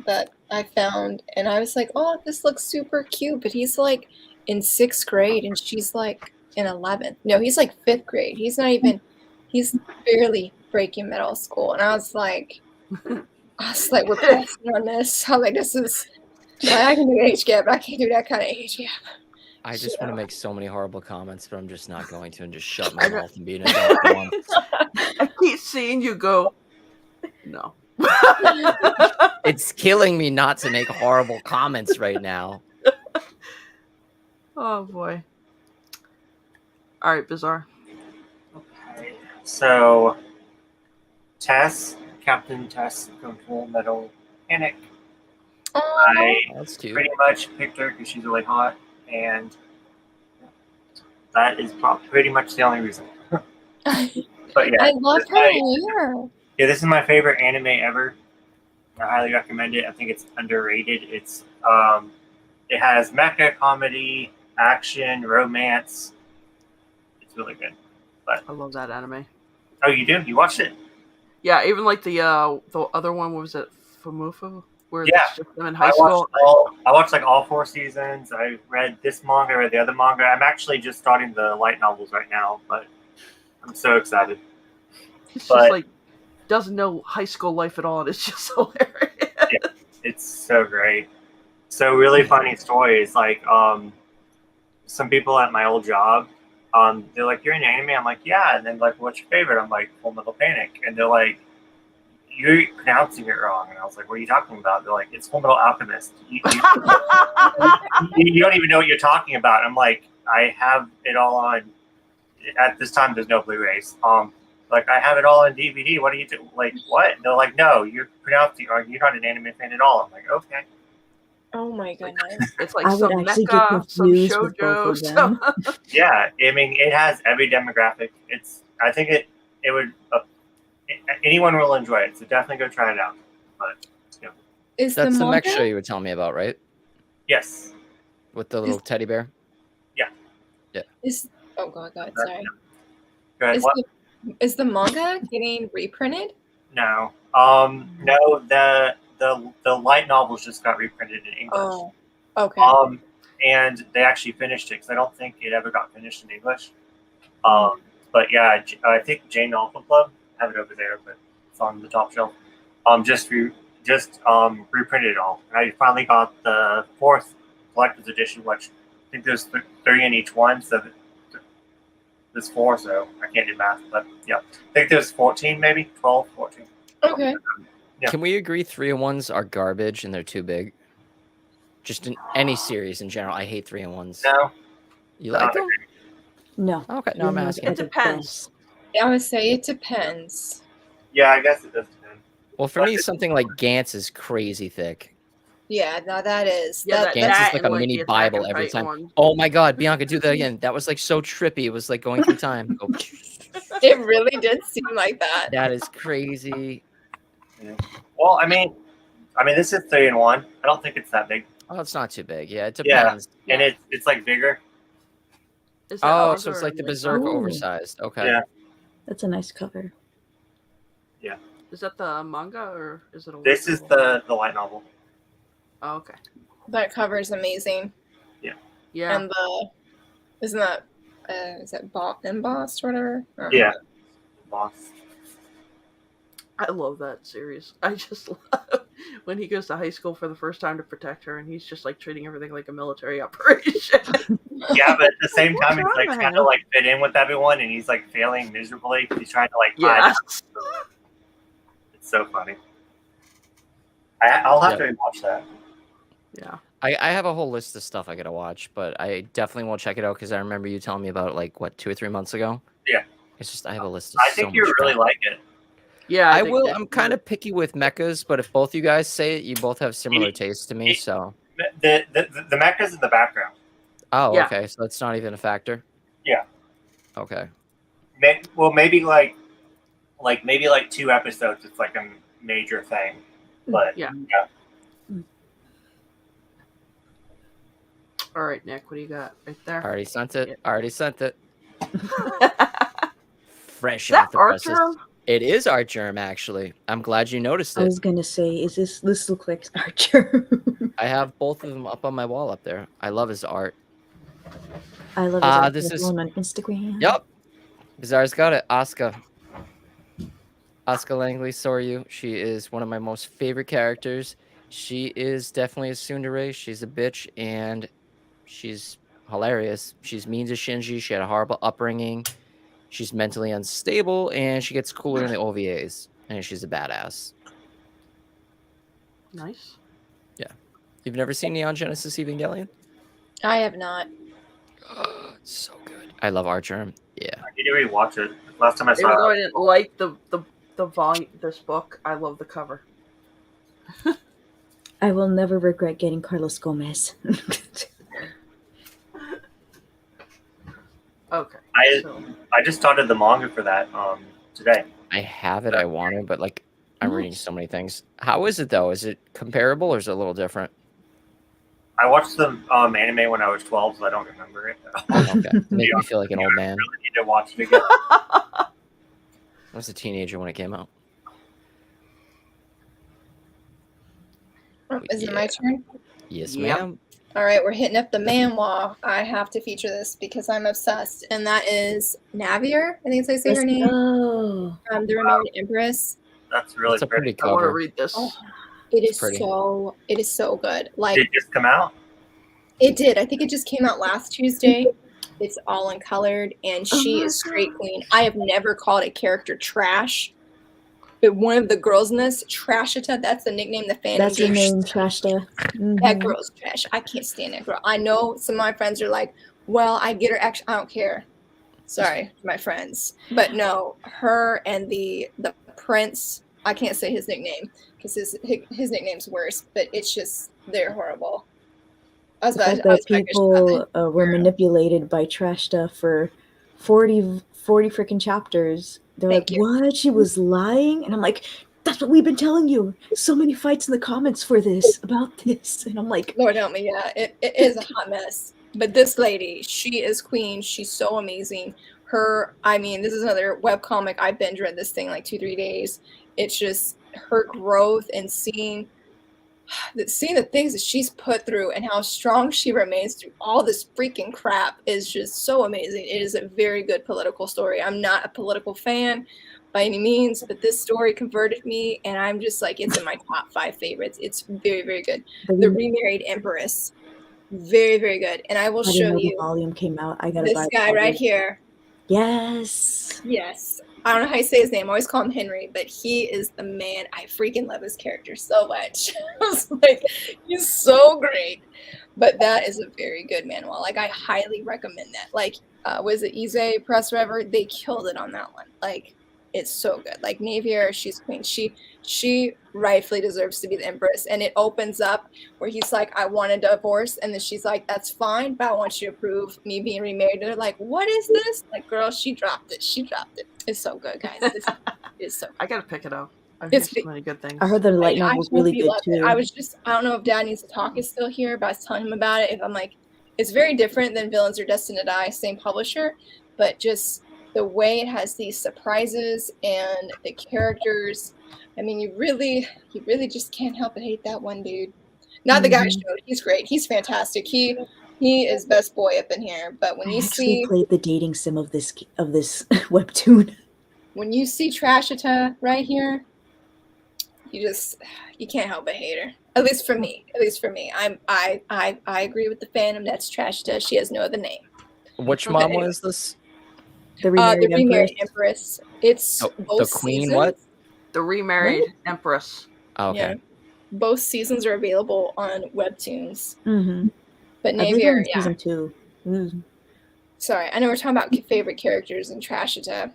[SPEAKER 3] that I found, and I was like, oh, this looks super cute. But he's like in 6th grade, and she's like in 11th. No, he's like 5th grade. He's not even. He's barely breaking middle school, and I was like, we're pressing on this. I'm like, this is. I can do age gap, but I can't do that kind of age gap.
[SPEAKER 2] I just want to make so many horrible comments, but I'm just not going to, and just shut my mouth and be an adult for once.
[SPEAKER 1] I keep seeing you go, no.
[SPEAKER 2] It's killing me not to make horrible comments right now.
[SPEAKER 1] Oh, boy. All right, Bizarre.
[SPEAKER 4] Okay. So, Captain Tess from Full Metal Panic.
[SPEAKER 3] Oh,
[SPEAKER 4] I
[SPEAKER 2] That's cute.
[SPEAKER 4] pretty much picked her because she's really hot, and that is pretty much the only reason. But yeah,
[SPEAKER 3] I love her hair.
[SPEAKER 4] Yeah, this is my favorite anime ever. I highly recommend it. I think it's underrated. It has mecha comedy, action, romance. It's really good. But
[SPEAKER 1] I love that anime.
[SPEAKER 4] oh, you do? You watched it?
[SPEAKER 1] Yeah, even like the other one, what was it? Fumufu? Where
[SPEAKER 4] Yeah.
[SPEAKER 1] it's just them in high school.
[SPEAKER 4] I watched like all 4 seasons. I read this manga, I read the other manga. I'm actually just starting the light novels right now, but I'm so excited.
[SPEAKER 1] It's just like doesn't know high school life at all, and it's just hilarious.
[SPEAKER 4] Yeah, it's so great. So really funny stories. Like some people at my old job, they're like, "You're in anime?" I'm like, "Yeah." And then like, "What's your favorite?" I'm like, "Full Metal Panic." And they're like, "You're pronouncing it wrong." And I was like, "What are you talking about?" They're like, "It's Full Metal Alchemist." You don't even know what you're talking about. I'm like, I have it all on. At this time, there's no Blu-rays. Like I have it all on DVD. What do you do? Like what? And they're like, "No, you're pronouncing. Or you're not an anime fan at all." I'm like, "Okay."
[SPEAKER 3] Oh my goodness.
[SPEAKER 1] It's like
[SPEAKER 5] I would
[SPEAKER 1] some
[SPEAKER 5] actually get
[SPEAKER 1] mecha, some
[SPEAKER 5] confused with both
[SPEAKER 1] shoujo,
[SPEAKER 5] of them.
[SPEAKER 1] some
[SPEAKER 4] Yeah, I mean, it has every demographic. I think it would. Anyone will enjoy it. So definitely go try it out. But yeah.
[SPEAKER 3] Is
[SPEAKER 2] That's the mech
[SPEAKER 3] manga?
[SPEAKER 2] show you were telling me about, right?
[SPEAKER 4] Yes.
[SPEAKER 2] With the little teddy bear?
[SPEAKER 3] Oh god, sorry.
[SPEAKER 4] Go ahead.
[SPEAKER 3] Is the manga getting reprinted?
[SPEAKER 4] No. No. The light novels just got reprinted in English.
[SPEAKER 3] Oh, okay.
[SPEAKER 4] And they actually finished it because I don't think it ever got finished in English. But yeah, I think Jane Alpha Club, I have it over there, but it's on the top shelf. Just reprinted it all. And I finally got the 4th collector's edition, which I think there's 3 in each one, so there's 4, so I can't do math, but yeah. I think there's 14, maybe 12, 14.
[SPEAKER 3] Okay.
[SPEAKER 4] Yeah.
[SPEAKER 2] Can we agree 3-in-1s are garbage and they're too big? Just in any series in general, I hate 3-in-1s.
[SPEAKER 4] No.
[SPEAKER 2] You like them?
[SPEAKER 5] No.
[SPEAKER 2] Okay, no, I'm
[SPEAKER 5] They're
[SPEAKER 2] asking.
[SPEAKER 1] It
[SPEAKER 5] the
[SPEAKER 1] depends.
[SPEAKER 5] best.
[SPEAKER 3] I would say it depends.
[SPEAKER 4] Yeah, I guess it does depend.
[SPEAKER 2] Well, for me, something like Gantz is crazy thick.
[SPEAKER 3] Yeah, no, that is.
[SPEAKER 1] Yeah,
[SPEAKER 3] that,
[SPEAKER 2] Gantz
[SPEAKER 3] that's
[SPEAKER 2] is like
[SPEAKER 1] and,
[SPEAKER 2] a mini
[SPEAKER 1] the Attack
[SPEAKER 2] Bible
[SPEAKER 1] and
[SPEAKER 2] every
[SPEAKER 1] Titan
[SPEAKER 2] time.
[SPEAKER 1] one.
[SPEAKER 2] Oh my God, Bianca, do that again. That was like so trippy. It was like going through time. Go,
[SPEAKER 3] it really did seem like that.
[SPEAKER 2] that is crazy.
[SPEAKER 4] Yeah. Well, I mean, this is 3-in-1. I don't think it's that big,
[SPEAKER 2] Oh, it's not too big. Yeah, it
[SPEAKER 4] Yeah.
[SPEAKER 2] depends.
[SPEAKER 4] and it's like bigger.
[SPEAKER 1] Is that
[SPEAKER 2] Oh,
[SPEAKER 1] manga
[SPEAKER 2] so it's
[SPEAKER 1] or
[SPEAKER 2] like the
[SPEAKER 1] manga?
[SPEAKER 2] Berserk
[SPEAKER 5] Ooh.
[SPEAKER 2] oversized. Okay.
[SPEAKER 4] Yeah.
[SPEAKER 5] That's a nice cover.
[SPEAKER 1] Is that the manga or is it a?
[SPEAKER 4] This
[SPEAKER 1] light
[SPEAKER 4] is
[SPEAKER 1] novel?
[SPEAKER 4] the light novel.
[SPEAKER 1] Oh, okay.
[SPEAKER 3] That cover is amazing.
[SPEAKER 1] Yeah.
[SPEAKER 3] And isn't that is that embossed or whatever? Or-
[SPEAKER 4] Yeah. Boss.
[SPEAKER 1] I love that series. I just love when he goes to high school for the first time to protect her, and he's just like treating everything like a military operation.
[SPEAKER 4] Yeah, but at the same time, he's
[SPEAKER 1] What's
[SPEAKER 4] like
[SPEAKER 1] wrong
[SPEAKER 4] trying
[SPEAKER 1] with
[SPEAKER 4] to
[SPEAKER 1] him?
[SPEAKER 4] like fit in with everyone, and he's like failing miserably. He's trying to like hide.
[SPEAKER 1] Yes.
[SPEAKER 4] It's so funny. I'll have
[SPEAKER 2] Yeah.
[SPEAKER 4] to watch that.
[SPEAKER 1] Yeah.
[SPEAKER 2] I have a whole list of stuff I gotta watch, but I definitely won't check it out because I remember you telling me about it like what 2 or 3 months ago.
[SPEAKER 4] Yeah.
[SPEAKER 2] It's just I have a list of
[SPEAKER 4] I think you really like it.
[SPEAKER 1] Yeah.
[SPEAKER 2] I
[SPEAKER 1] think
[SPEAKER 2] will.
[SPEAKER 1] that-
[SPEAKER 2] I'm kind of picky with mechas, but if both you guys say it, you both have similar tastes to me. So
[SPEAKER 4] The mecha's in the background.
[SPEAKER 2] oh,
[SPEAKER 1] Yeah.
[SPEAKER 2] okay. So that's not even a factor.
[SPEAKER 4] Yeah.
[SPEAKER 2] Okay.
[SPEAKER 4] Well, maybe like 2 episodes. It's like a major thing, but
[SPEAKER 1] Yeah. All right, Nick. What do you got right there?
[SPEAKER 2] Already sent it.
[SPEAKER 1] Yeah.
[SPEAKER 2] Already sent it. Fresh
[SPEAKER 1] Is
[SPEAKER 2] off
[SPEAKER 1] that
[SPEAKER 2] the presses.
[SPEAKER 1] Archer?
[SPEAKER 2] It is art germ, actually. I'm glad you noticed
[SPEAKER 5] I
[SPEAKER 2] it.
[SPEAKER 5] was gonna say, is this look like Archer?
[SPEAKER 2] I have both of them up on my wall up there. I love his art.
[SPEAKER 5] I love his art.
[SPEAKER 2] this is-
[SPEAKER 5] on Instagram.
[SPEAKER 2] Yep. Bizarre's got it. Asuka Langley Soryu. She is one of my most favorite characters. She is definitely a tsundere. She's a bitch and she's hilarious. She's mean to Shinji. She had a horrible upbringing. She's mentally unstable and she gets cooler in the OVAs. And she's a badass.
[SPEAKER 1] Nice.
[SPEAKER 2] You've never seen Neon Genesis Evangelion?
[SPEAKER 3] I have not.
[SPEAKER 2] It's so good. I love art germ. Yeah.
[SPEAKER 4] I need to rewatch it. Last time I
[SPEAKER 1] Even though
[SPEAKER 4] saw
[SPEAKER 1] I
[SPEAKER 4] it,
[SPEAKER 1] didn't like the volume, this book, I love the cover.
[SPEAKER 5] I will never regret getting Carlos Gomez.
[SPEAKER 1] Okay.
[SPEAKER 4] I
[SPEAKER 1] so,
[SPEAKER 4] just started the manga for that today.
[SPEAKER 2] I have it. I want it, but like I'm reading so many things. How is it though? Is it comparable or is it a little different?
[SPEAKER 4] I watched the anime when I was 12, so I don't remember it.
[SPEAKER 2] Okay. Make me feel like an old man.
[SPEAKER 4] I really need to watch it again.
[SPEAKER 2] I was a teenager when it came out.
[SPEAKER 3] Is it my turn?
[SPEAKER 2] Yes,
[SPEAKER 1] Yep.
[SPEAKER 2] ma'am.
[SPEAKER 3] All right, we're hitting up the manhwa. I have to feature this because I'm obsessed, and that is Navier. I think it's how you say her name.
[SPEAKER 5] Oh,
[SPEAKER 3] The Remembered Empress.
[SPEAKER 4] That's really
[SPEAKER 2] It's a pretty
[SPEAKER 1] I want to
[SPEAKER 2] cover.
[SPEAKER 1] read this.
[SPEAKER 3] Oh, it is
[SPEAKER 2] pretty.
[SPEAKER 3] so good. Like
[SPEAKER 4] Did it just come out?
[SPEAKER 3] it did. I think it just came out last Tuesday. It's all in colored, and she is straight queen. I have never called a character trash, but one of the girls in this, Trashita, that's the nickname the fandom
[SPEAKER 5] that's your
[SPEAKER 3] gives.
[SPEAKER 5] name, Trashta.
[SPEAKER 3] That girl's trash. I can't stand that girl. I know some of my friends are like, well, I get her action. I don't care. Sorry, my friends. But no, her and the prince, I can't say his nickname because his nickname's worse, but it's just, they're horrible. I was
[SPEAKER 5] The
[SPEAKER 3] about
[SPEAKER 5] fact
[SPEAKER 3] to, I was
[SPEAKER 5] that
[SPEAKER 3] about to gush about
[SPEAKER 5] people were manipulated by Trashta for 40 freaking chapters. They're
[SPEAKER 3] Thank
[SPEAKER 5] like,
[SPEAKER 3] you.
[SPEAKER 5] what? She was lying? And I'm like, that's what we've been telling you. So many fights in the comments for this, about this. And I'm like,
[SPEAKER 3] Lord help me, yeah, it is a hot mess. But this lady, she is queen. She's so amazing. This is another webcomic. I binge read this thing like 2-3 days. It's just her growth and seeing seeing the things that she's put through and how strong she remains through all this freaking crap is just so amazing. It is a very good political story. I'm not a political fan by any means, but this story converted me, and I'm just like, it's in my top 5 favorites. It's very, very good. The Remarried Empress, very, very good. And I will
[SPEAKER 5] I didn't
[SPEAKER 3] show
[SPEAKER 5] know the
[SPEAKER 3] you
[SPEAKER 5] volume came out. I gotta
[SPEAKER 3] this
[SPEAKER 5] buy the
[SPEAKER 3] guy right
[SPEAKER 5] volume.
[SPEAKER 3] here.
[SPEAKER 5] Yes.
[SPEAKER 3] Yes. I don't know how you say his name. I always call him Henry, but he is the man. I freaking love his character so much. I was like, he's so great. But that is a very good manual. Like, I highly recommend that. Like, was it Ize Press Forever? They killed it on that one. Like, it's so good. Like, Navier, she's queen. She rightfully deserves to be the empress. And it opens up where he's like, I want a divorce. And then she's like, that's fine, but I want you to approve me being remarried. And they're like, what is this? Like, girl, she dropped it. She dropped it. It's so good, guys. It's so good.
[SPEAKER 1] I gotta pick it up. I've
[SPEAKER 3] It's
[SPEAKER 1] heard so many good things.
[SPEAKER 5] I heard the light
[SPEAKER 3] I
[SPEAKER 5] novel's
[SPEAKER 3] hope
[SPEAKER 5] really
[SPEAKER 3] you
[SPEAKER 5] good
[SPEAKER 3] love it.
[SPEAKER 5] too.
[SPEAKER 3] I don't know if Dad Needs to Talk is still here, but I was telling him about it. If I'm like, it's very different than Villains Are Destined to Die, same publisher, but just the way it has these surprises and the characters. I mean, you really just can't help but hate that one dude. Not the guy I showed. He's great. He's fantastic. He is best boy up in here. But when
[SPEAKER 5] I
[SPEAKER 3] you
[SPEAKER 5] actually
[SPEAKER 3] see
[SPEAKER 5] played the dating sim of this webtoon.
[SPEAKER 3] when you see Trashita right here, you can't help but hate her. At least for me. I agree with the fandom. That's Trashita. She has no other name.
[SPEAKER 2] Which
[SPEAKER 3] Okay,
[SPEAKER 2] mama
[SPEAKER 3] anyway.
[SPEAKER 2] is this?
[SPEAKER 5] The Remarried Empress.
[SPEAKER 3] Empress. It's
[SPEAKER 2] Oh,
[SPEAKER 3] both
[SPEAKER 2] the queen,
[SPEAKER 3] seasons.
[SPEAKER 2] what?
[SPEAKER 1] The Remarried Empress.
[SPEAKER 2] Oh, okay.
[SPEAKER 3] Yeah. Both seasons are available on Webtoons.
[SPEAKER 5] Mm-hmm.
[SPEAKER 3] But
[SPEAKER 5] I believe
[SPEAKER 3] Navier,
[SPEAKER 5] in season 2. Mm.
[SPEAKER 3] Sorry, I know we're talking about favorite characters in Trashita.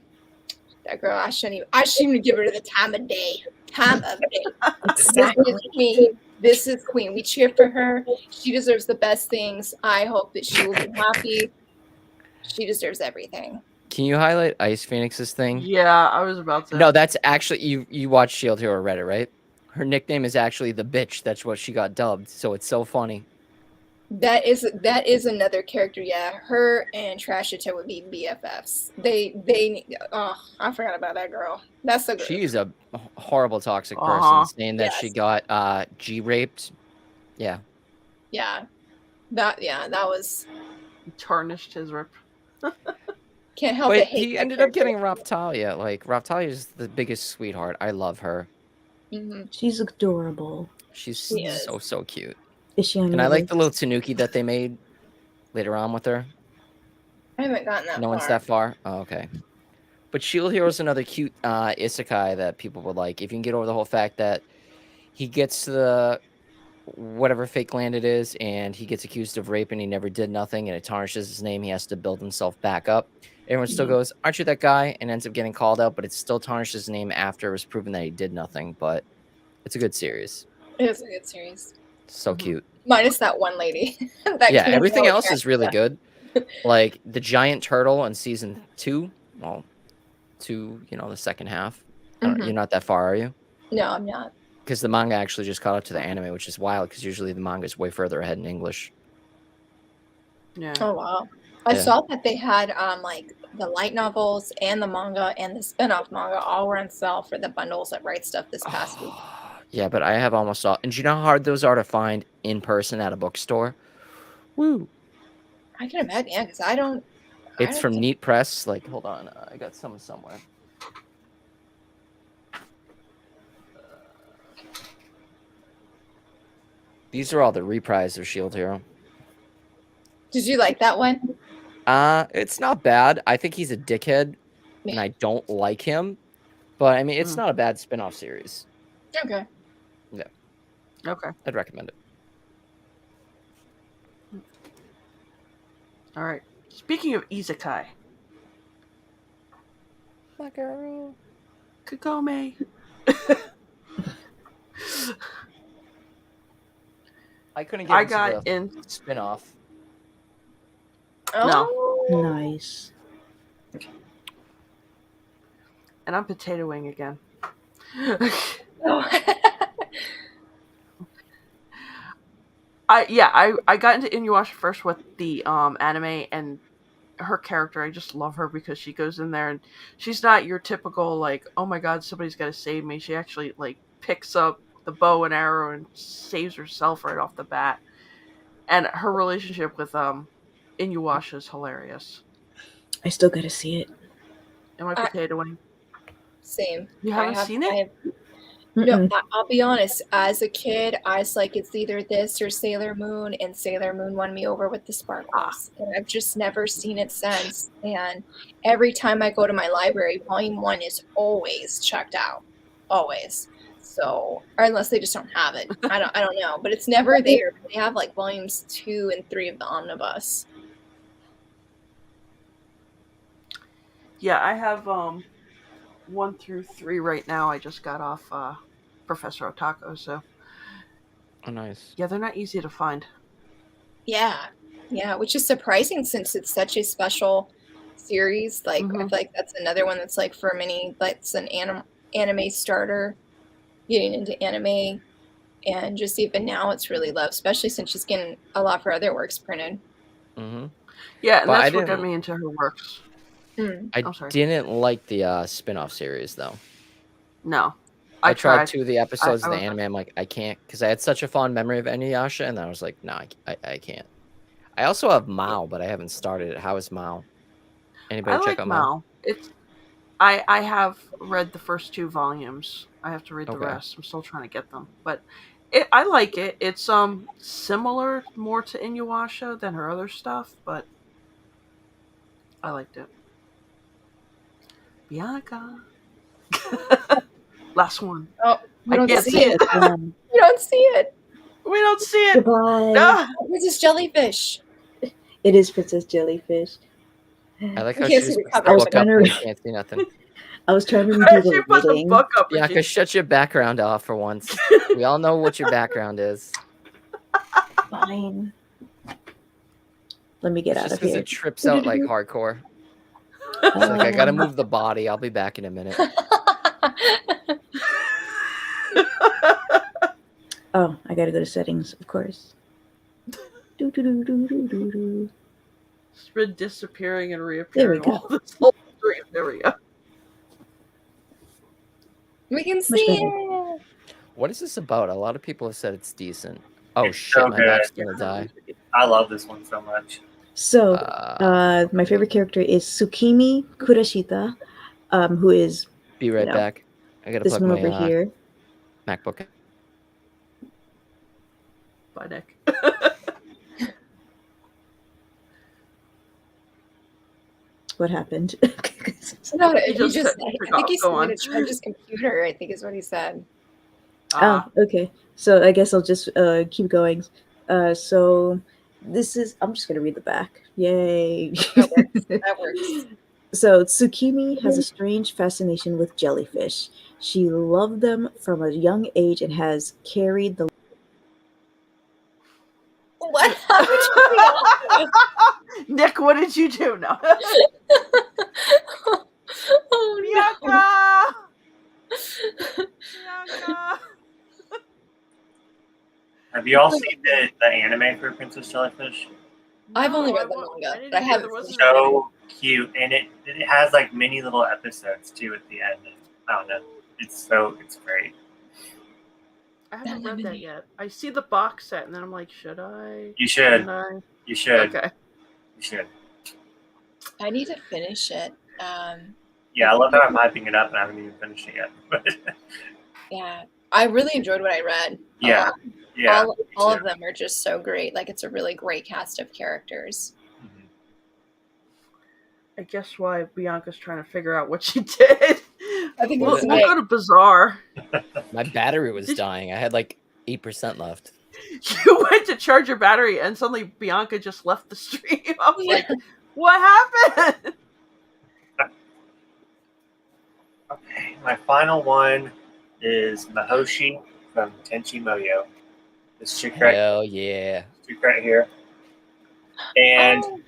[SPEAKER 3] That girl, I shouldn't even give her the time of day. Time of day.
[SPEAKER 5] Exactly.
[SPEAKER 3] This is queen. This is queen. We cheer for her. She deserves the best things. I hope that she will be happy. She deserves everything.
[SPEAKER 2] Can you highlight Ice Phoenix's thing?
[SPEAKER 1] Yeah, I was about to.
[SPEAKER 2] No, that's actually you watched Shield Hero Reddit, right? Her nickname is actually the bitch. That's what she got dubbed. So it's so funny.
[SPEAKER 3] That is another character. Yeah, her and Trashita would be BFFs. I forgot about that girl. That's the girl.
[SPEAKER 2] She's a horrible toxic person,
[SPEAKER 1] Uh-huh.
[SPEAKER 2] saying that she got G raped. Yeah.
[SPEAKER 3] Yeah, that was.
[SPEAKER 1] He tarnished his rip.
[SPEAKER 3] Can't help
[SPEAKER 2] But
[SPEAKER 3] but hate
[SPEAKER 2] he
[SPEAKER 3] that
[SPEAKER 2] ended up
[SPEAKER 3] character.
[SPEAKER 2] getting Raptalia. Like Raptalia is the biggest sweetheart. I love her.
[SPEAKER 3] Mhm.
[SPEAKER 5] She's adorable.
[SPEAKER 2] She's
[SPEAKER 3] She is.
[SPEAKER 2] so cute.
[SPEAKER 5] Is she on
[SPEAKER 2] And
[SPEAKER 5] your
[SPEAKER 2] I like
[SPEAKER 5] list?
[SPEAKER 2] the little Tanuki that they made later on with her.
[SPEAKER 3] I haven't gotten that
[SPEAKER 2] No
[SPEAKER 3] far.
[SPEAKER 2] one's that far? Oh, okay. But Shield Hero is another cute isekai that people would like. If you can get over the whole fact that he gets to the whatever fake land it is, and he gets accused of rape and he never did nothing, and it tarnishes his name. He has to build himself back up. Everyone still goes, aren't you that guy? And ends up getting called out, but it still tarnishes his name after it was proven that he did nothing. But it's a good series.
[SPEAKER 3] It is a good series.
[SPEAKER 2] So cute.
[SPEAKER 3] Minus that one lady. That
[SPEAKER 2] Yeah,
[SPEAKER 3] came
[SPEAKER 2] everything
[SPEAKER 3] out
[SPEAKER 2] else is really good. Like the giant turtle in season 2. Well, the second half. You're not that far, are you?
[SPEAKER 3] No, I'm not.
[SPEAKER 2] Because the manga actually just caught up to the anime, which is wild because usually the manga is way further ahead in English.
[SPEAKER 1] Yeah.
[SPEAKER 3] Oh wow. I saw that they had like the light novels and the manga and the spin-off manga all were on sale for the bundles at Right Stuff this past week.
[SPEAKER 2] Yeah, but I have almost all. And do you know how hard those are to find in person at a bookstore? Woo!
[SPEAKER 3] I can imagine, yeah, because I don't.
[SPEAKER 2] It's from Neat Press. Like, hold on, I got some somewhere. These are all the reprise of Shield Hero.
[SPEAKER 3] Did you like that one?
[SPEAKER 2] It's not bad. I think he's a dickhead, and I don't like him. But I mean, it's not a bad spin-off series.
[SPEAKER 3] Okay.
[SPEAKER 2] Yeah.
[SPEAKER 1] Okay.
[SPEAKER 2] I'd recommend it.
[SPEAKER 1] All right. Speaking of isekai,
[SPEAKER 2] My girl.
[SPEAKER 1] Kagome.
[SPEAKER 2] I couldn't get
[SPEAKER 1] I
[SPEAKER 2] into
[SPEAKER 1] got
[SPEAKER 2] the
[SPEAKER 1] in.
[SPEAKER 2] spin-off.
[SPEAKER 3] Oh.
[SPEAKER 5] Nice.
[SPEAKER 1] And I'm potatoing again. I got into Inuyasha first with the anime, and her character, I just love her because she goes in there and she's not your typical like, oh my god, somebody's got to save me. She actually like picks up the bow and arrow and saves herself right off the bat. And her relationship with Inuyasha is hilarious.
[SPEAKER 5] I still gotta see it.
[SPEAKER 1] Am I
[SPEAKER 3] I-
[SPEAKER 1] potatoing?
[SPEAKER 3] Same.
[SPEAKER 1] You haven't seen it?
[SPEAKER 3] No,
[SPEAKER 5] Mm-mm.
[SPEAKER 3] I'll be honest. As a kid, I was like, it's either this or Sailor Moon, and Sailor Moon won me over with the sparkles. And I've just never seen it since. And every time I go to my library, Volume 1 is always checked out. Always. So, or unless they just don't have it. I don't know. But it's never there. They have like Volumes 2 and 3 of the omnibus.
[SPEAKER 1] Yeah, I have 1 through 3 right now. I just got off Professor Otaku, so
[SPEAKER 2] Oh, nice.
[SPEAKER 1] yeah, they're not easy to find.
[SPEAKER 3] Yeah. Yeah, which is surprising since it's such a special series. Like, I feel like that's another one that's like for many, that's an anime starter, getting into anime. And just even now, it's really loved, especially since she's getting a lot of her other works printed.
[SPEAKER 2] Mm-hmm.
[SPEAKER 1] Yeah, and
[SPEAKER 2] But
[SPEAKER 1] that's what got me into her works.
[SPEAKER 2] I
[SPEAKER 1] I'm sorry.
[SPEAKER 2] didn't like the spin-off series though.
[SPEAKER 1] No.
[SPEAKER 2] I tried 2 of the
[SPEAKER 1] I
[SPEAKER 2] episodes of the
[SPEAKER 1] was-
[SPEAKER 2] anime. I'm like, I can't, because I had such a fond memory of Inuyasha, and I was like, no, I can't. I also have Mao, but I haven't started it. How is Mao? Anybody
[SPEAKER 1] I
[SPEAKER 2] check
[SPEAKER 1] like
[SPEAKER 2] out Mao?
[SPEAKER 1] Mao. It's I have read the first 2 volumes. I have to read the
[SPEAKER 2] Okay.
[SPEAKER 1] rest. I'm still trying to get them, but I like it. It's similar more to Inuyasha than her other stuff, but I liked it. Bianca. Last one.
[SPEAKER 3] Oh, we
[SPEAKER 1] I
[SPEAKER 3] don't
[SPEAKER 1] can't
[SPEAKER 3] see
[SPEAKER 1] see
[SPEAKER 3] it.
[SPEAKER 1] it.
[SPEAKER 3] We don't see it.
[SPEAKER 1] We don't see it.
[SPEAKER 5] Goodbye.
[SPEAKER 1] No.
[SPEAKER 3] This is jellyfish.
[SPEAKER 5] It is Princess Jellyfish.
[SPEAKER 2] I like
[SPEAKER 3] We
[SPEAKER 2] how
[SPEAKER 3] can't
[SPEAKER 2] she
[SPEAKER 3] see
[SPEAKER 2] just
[SPEAKER 3] the
[SPEAKER 2] puts
[SPEAKER 3] cover,
[SPEAKER 2] the
[SPEAKER 5] I was
[SPEAKER 2] book
[SPEAKER 5] trying
[SPEAKER 2] up
[SPEAKER 5] to
[SPEAKER 2] and
[SPEAKER 5] read-
[SPEAKER 2] you can't see nothing.
[SPEAKER 5] I was trying to redo
[SPEAKER 1] She
[SPEAKER 5] the
[SPEAKER 1] put the
[SPEAKER 5] reading.
[SPEAKER 1] book up.
[SPEAKER 2] Bianca, shut your background off for once. We all know what your background is.
[SPEAKER 5] Fine. Let me get
[SPEAKER 2] It's
[SPEAKER 5] out
[SPEAKER 2] just
[SPEAKER 5] of
[SPEAKER 2] because
[SPEAKER 5] here.
[SPEAKER 2] it trips out like hardcore. It's like, I gotta move the body. I'll be back in a minute.
[SPEAKER 5] Oh, I gotta go to settings, of course. Do.
[SPEAKER 1] It's been disappearing and
[SPEAKER 5] There we
[SPEAKER 1] reappearing
[SPEAKER 5] go.
[SPEAKER 1] all this whole stream. There we go.
[SPEAKER 3] We can
[SPEAKER 5] Much
[SPEAKER 3] see
[SPEAKER 5] better.
[SPEAKER 3] it.
[SPEAKER 2] What is this about? A lot of people have said it's decent. Oh
[SPEAKER 4] It's
[SPEAKER 2] shit,
[SPEAKER 4] so
[SPEAKER 2] my
[SPEAKER 4] good.
[SPEAKER 2] Mac's gonna die.
[SPEAKER 4] I love this one so much.
[SPEAKER 5] So,
[SPEAKER 2] Uh,
[SPEAKER 5] my favorite character is Tsukimi Kurashita, who is
[SPEAKER 2] Be right
[SPEAKER 5] know,
[SPEAKER 2] back. I gotta
[SPEAKER 5] this
[SPEAKER 2] plug
[SPEAKER 5] one
[SPEAKER 2] my
[SPEAKER 5] over here.
[SPEAKER 2] MacBook in.
[SPEAKER 1] Bye, Nick.
[SPEAKER 5] What happened?
[SPEAKER 3] No,
[SPEAKER 1] He
[SPEAKER 3] he
[SPEAKER 1] just
[SPEAKER 3] just
[SPEAKER 1] said-
[SPEAKER 3] I
[SPEAKER 1] forgot.
[SPEAKER 3] think he's
[SPEAKER 1] Go
[SPEAKER 3] going
[SPEAKER 1] on.
[SPEAKER 3] to charge his computer, I think is what he said.
[SPEAKER 1] Ah,
[SPEAKER 5] Oh, okay. So I guess I'll just keep going. So this is. I'm just gonna read the back. Yay!
[SPEAKER 3] That works.
[SPEAKER 5] So Tsukimi has a strange fascination with jellyfish. She loved them from a young age and has carried the.
[SPEAKER 3] What happened to
[SPEAKER 1] Nick, what did you do now?
[SPEAKER 3] Bianca? Oh
[SPEAKER 1] Bianca! Bianca!
[SPEAKER 4] Have you all seen the anime for Princess Jellyfish?
[SPEAKER 3] I've only read the
[SPEAKER 1] won't-
[SPEAKER 3] manga,
[SPEAKER 1] didn't
[SPEAKER 3] but I
[SPEAKER 1] know
[SPEAKER 3] haven't
[SPEAKER 1] there was
[SPEAKER 3] finished
[SPEAKER 1] an anime.
[SPEAKER 4] So cute, and it has like many little episodes too at the end. I don't know. It's great.
[SPEAKER 1] I haven't read that yet. I see the box set, and then I'm like, should I?
[SPEAKER 4] You should.
[SPEAKER 1] Shouldn't I?
[SPEAKER 4] You should.
[SPEAKER 1] Okay.
[SPEAKER 4] You should.
[SPEAKER 3] I need to finish it.
[SPEAKER 4] Yeah, I love how I'm hyping it up and I haven't even finished it yet. But
[SPEAKER 3] Yeah, I really enjoyed what I read.
[SPEAKER 4] yeah, yeah.
[SPEAKER 3] All of them are just so great. Like, it's a really great cast of characters.
[SPEAKER 4] Mhm.
[SPEAKER 1] I guess why Bianca's trying to figure out what she did.
[SPEAKER 3] I think
[SPEAKER 1] we'll
[SPEAKER 3] it's
[SPEAKER 1] go
[SPEAKER 3] Nick.
[SPEAKER 1] to Bazaar.
[SPEAKER 2] My battery was dying. I had like 8% left.
[SPEAKER 1] You went to charge your battery, and suddenly Bianca just left the stream. I was like, what happened?
[SPEAKER 4] Okay, my final one is Mahoshi from Tenchi Muyo. This chick
[SPEAKER 2] Hell yeah.
[SPEAKER 4] right here. And
[SPEAKER 3] Oh.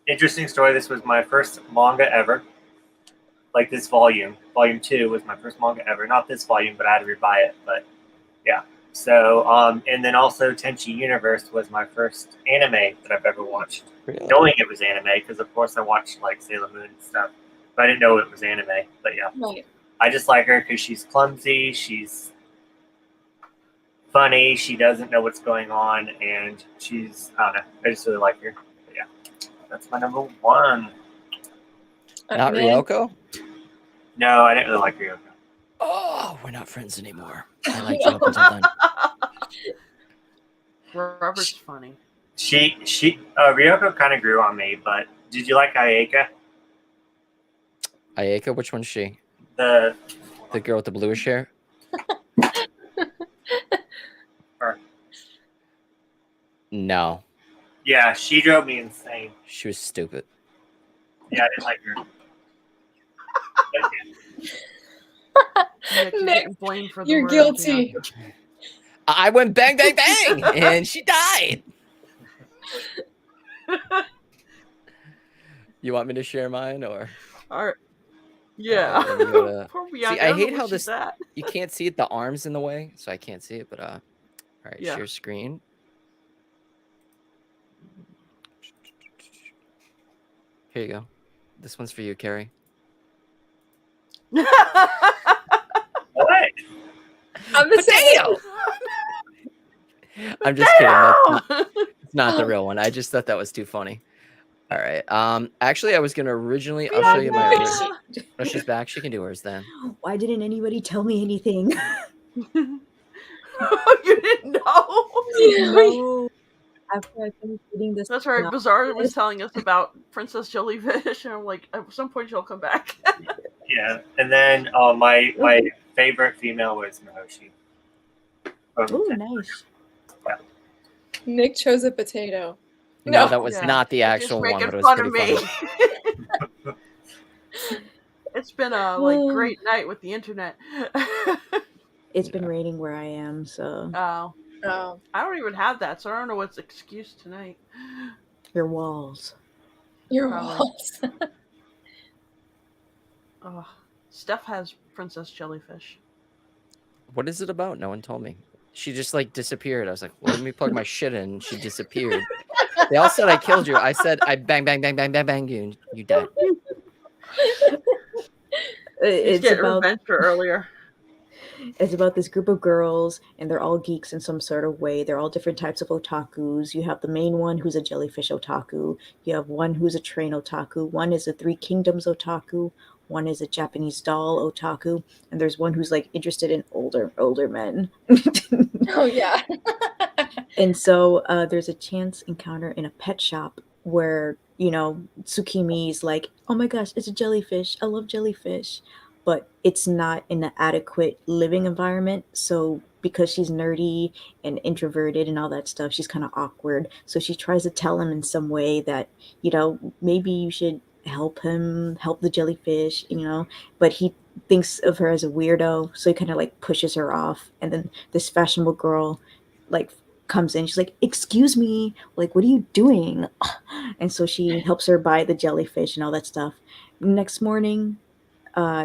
[SPEAKER 4] interesting story. This was my first manga ever. Like this volume. Volume 2 was my first manga ever. Not this volume, but I had to rebuy it. But yeah. So, and then also Tenchi Universe was my first anime that I've ever watched.
[SPEAKER 2] Really?
[SPEAKER 4] Knowing it was anime, because of course I watched like Sailor Moon and stuff. But I didn't know it was anime. But yeah.
[SPEAKER 3] Right.
[SPEAKER 4] I just like her because she's clumsy. She's funny. She doesn't know what's going on, and she's, I don't know, I just really like her. But yeah, that's my number one.
[SPEAKER 2] Not
[SPEAKER 3] Nick?
[SPEAKER 2] Ryoko?
[SPEAKER 4] No, I didn't really like Ryoko.
[SPEAKER 2] Oh, we're not friends anymore. I liked you up until then.
[SPEAKER 1] Robert's funny.
[SPEAKER 4] Ryoko kind of grew on me, but did you like Ayaka?
[SPEAKER 2] Ayaka, which one's she?
[SPEAKER 4] The
[SPEAKER 2] The girl with the bluish hair?
[SPEAKER 4] Her.
[SPEAKER 2] No.
[SPEAKER 4] Yeah, she drove me insane.
[SPEAKER 2] She was stupid.
[SPEAKER 4] Yeah, I didn't like her. But,
[SPEAKER 1] Nick, you're
[SPEAKER 3] Nick,
[SPEAKER 1] getting blamed for the
[SPEAKER 3] You're
[SPEAKER 1] murder,
[SPEAKER 3] guilty.
[SPEAKER 1] Bianca.
[SPEAKER 2] I went bang, bang, bang, and she died. You want me to share mine, or?
[SPEAKER 1] All right. Yeah.
[SPEAKER 2] let me go to-
[SPEAKER 1] Poor Bianca.
[SPEAKER 2] I
[SPEAKER 1] don't know
[SPEAKER 2] hate
[SPEAKER 1] what
[SPEAKER 2] how
[SPEAKER 1] she's
[SPEAKER 2] this-
[SPEAKER 1] at.
[SPEAKER 2] You can't see it. The arm's in the way, so I can't see it. But all right,
[SPEAKER 1] Yeah.
[SPEAKER 2] share screen. Here you go. This one's for you, Carrie.
[SPEAKER 4] what?
[SPEAKER 3] I'm the same.
[SPEAKER 2] I'm just kidding.
[SPEAKER 1] Potato!
[SPEAKER 2] It's not the real one. I just thought that was too funny. All right. Actually, I was gonna originally. I'll show you my.
[SPEAKER 1] Bianca!
[SPEAKER 2] Oh, she's back. She can do hers then.
[SPEAKER 5] Why didn't anybody tell me anything?
[SPEAKER 1] You didn't know?
[SPEAKER 5] No. After I finished reading this,
[SPEAKER 1] That's right. Bizarre was telling us about Princess Jellyfish, and I'm like, at some point she'll come back.
[SPEAKER 4] Yeah, and then my favorite female was Mihoshi.
[SPEAKER 5] Oh, nice.
[SPEAKER 3] Nick chose a potato.
[SPEAKER 2] No,
[SPEAKER 3] No.
[SPEAKER 2] that was
[SPEAKER 1] Yeah.
[SPEAKER 2] not the
[SPEAKER 1] Just
[SPEAKER 2] actual one,
[SPEAKER 1] making
[SPEAKER 2] but it was
[SPEAKER 1] fun of
[SPEAKER 2] pretty
[SPEAKER 1] me.
[SPEAKER 2] funny.
[SPEAKER 1] It's been a great night with the internet.
[SPEAKER 5] It's been raining where I am, so
[SPEAKER 1] Oh,
[SPEAKER 3] Oh.
[SPEAKER 1] I don't even have that, so I don't know what's excuse tonight.
[SPEAKER 5] your walls.
[SPEAKER 3] Your
[SPEAKER 1] Probably.
[SPEAKER 3] walls.
[SPEAKER 1] Oh, Steph has Princess Jellyfish.
[SPEAKER 2] What is it about? No one told me. She just like disappeared. I was like, well, let me plug my shit in. And she disappeared. They all said I killed you. I said I bang, bang, bang, bang, bang, bang you, and you died.
[SPEAKER 1] She's
[SPEAKER 5] It's
[SPEAKER 1] getting
[SPEAKER 5] about
[SPEAKER 1] revenge for earlier.
[SPEAKER 5] It's about this group of girls, and they're all geeks in some sort of way. They're all different types of otakus. You have the main one who's a jellyfish otaku. You have one who's a train otaku. One is a Three Kingdoms otaku. One is a Japanese doll otaku. And there's one who's like interested in older men.
[SPEAKER 3] Oh, yeah.
[SPEAKER 5] And so there's a chance encounter in a pet shop where, Tsukimi's like, oh my gosh, it's a jellyfish. I love jellyfish. But it's not in an adequate living environment. So because she's nerdy and introverted and all that stuff, she's kind of awkward. So she tries to tell him in some way that, maybe you should help the jellyfish, but he thinks of her as a weirdo. So he kind of like pushes her off. And then this fashionable girl like comes in. She's like, excuse me, like, what are you doing? And so she helps her buy the jellyfish and all that stuff. Next morning,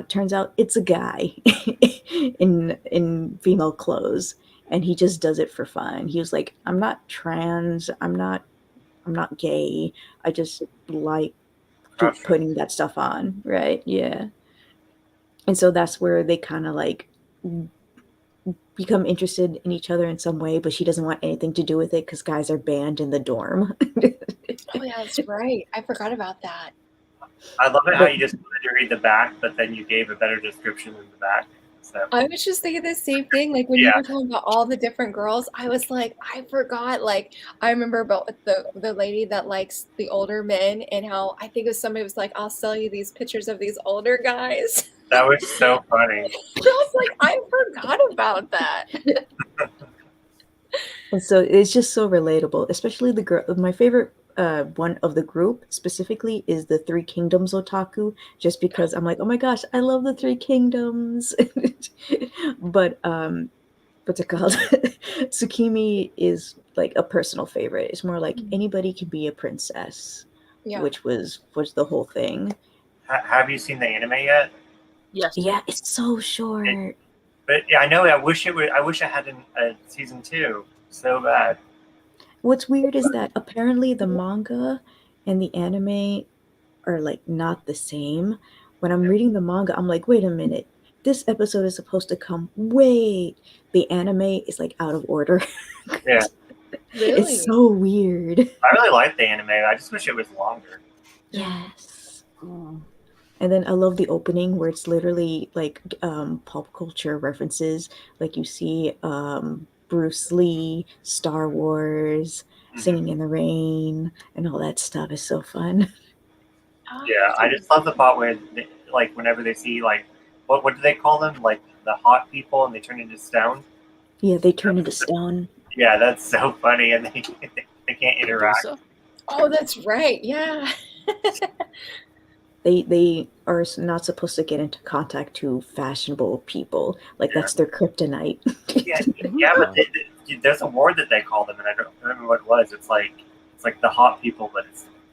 [SPEAKER 5] turns out it's a guy in female clothes, and he just does it for fun. He was like, I'm not trans, I'm not gay, I just like putting that stuff on, right? Yeah. And so that's where they kind of like become interested in each other in some way, but she doesn't want anything to do with it because guys are banned in the dorm.
[SPEAKER 3] Oh, yeah, that's right. I forgot about that.
[SPEAKER 4] I love it how you just wanted to read the back, but then you gave a better description in the back. So
[SPEAKER 3] I was just thinking the same thing. Like when you were talking about all the different girls, I was like, I forgot. Like I remember about the lady that likes the older men, and how I think it was somebody was like, I'll sell you these pictures of these older guys.
[SPEAKER 4] that was so funny.
[SPEAKER 3] I was like, I forgot about that.
[SPEAKER 5] And so it's just so relatable, especially the girl. My favorite one of the group specifically is the Three Kingdoms otaku, just because I'm like, oh my gosh, I love the Three Kingdoms. But what's it called? Tsukimi is like a personal favorite. It's more like anybody can be a princess,
[SPEAKER 3] Yeah.
[SPEAKER 5] which was the whole thing.
[SPEAKER 4] Have you seen the anime yet?
[SPEAKER 1] Yes.
[SPEAKER 5] Yeah, it's so short.
[SPEAKER 4] But yeah, I know. I wish I had a season 2 so bad.
[SPEAKER 5] What's weird is that apparently the manga and the anime are like not the same. When I'm reading the manga, I'm like, wait a minute, this episode is supposed to come. Wait, the anime is like out of order.
[SPEAKER 4] Yeah,
[SPEAKER 3] Really?
[SPEAKER 5] It's so weird.
[SPEAKER 4] I really like the anime. I just wish it was longer.
[SPEAKER 5] Yes.
[SPEAKER 1] Mm.
[SPEAKER 5] And then I love the opening where it's literally like pop culture references. Like you see Bruce Lee, Star Wars, Singing in the Rain, and all that stuff is so fun.
[SPEAKER 3] Oh,
[SPEAKER 4] Yeah, I just love the part where, they, like, whenever they see, like, what do they call them? Like, the hot people, and they turn into stone?
[SPEAKER 5] Yeah, they turn into stone.
[SPEAKER 4] Yeah, that's so funny, and they can't interact.
[SPEAKER 2] Medusa?
[SPEAKER 3] Oh, that's right. Yeah.
[SPEAKER 5] They are not supposed to get into contact to fashionable people. Like
[SPEAKER 4] Yeah.
[SPEAKER 5] that's their kryptonite.
[SPEAKER 4] Yeah, but there's a word that they call them, and I don't remember what it was. It's like the hot people, but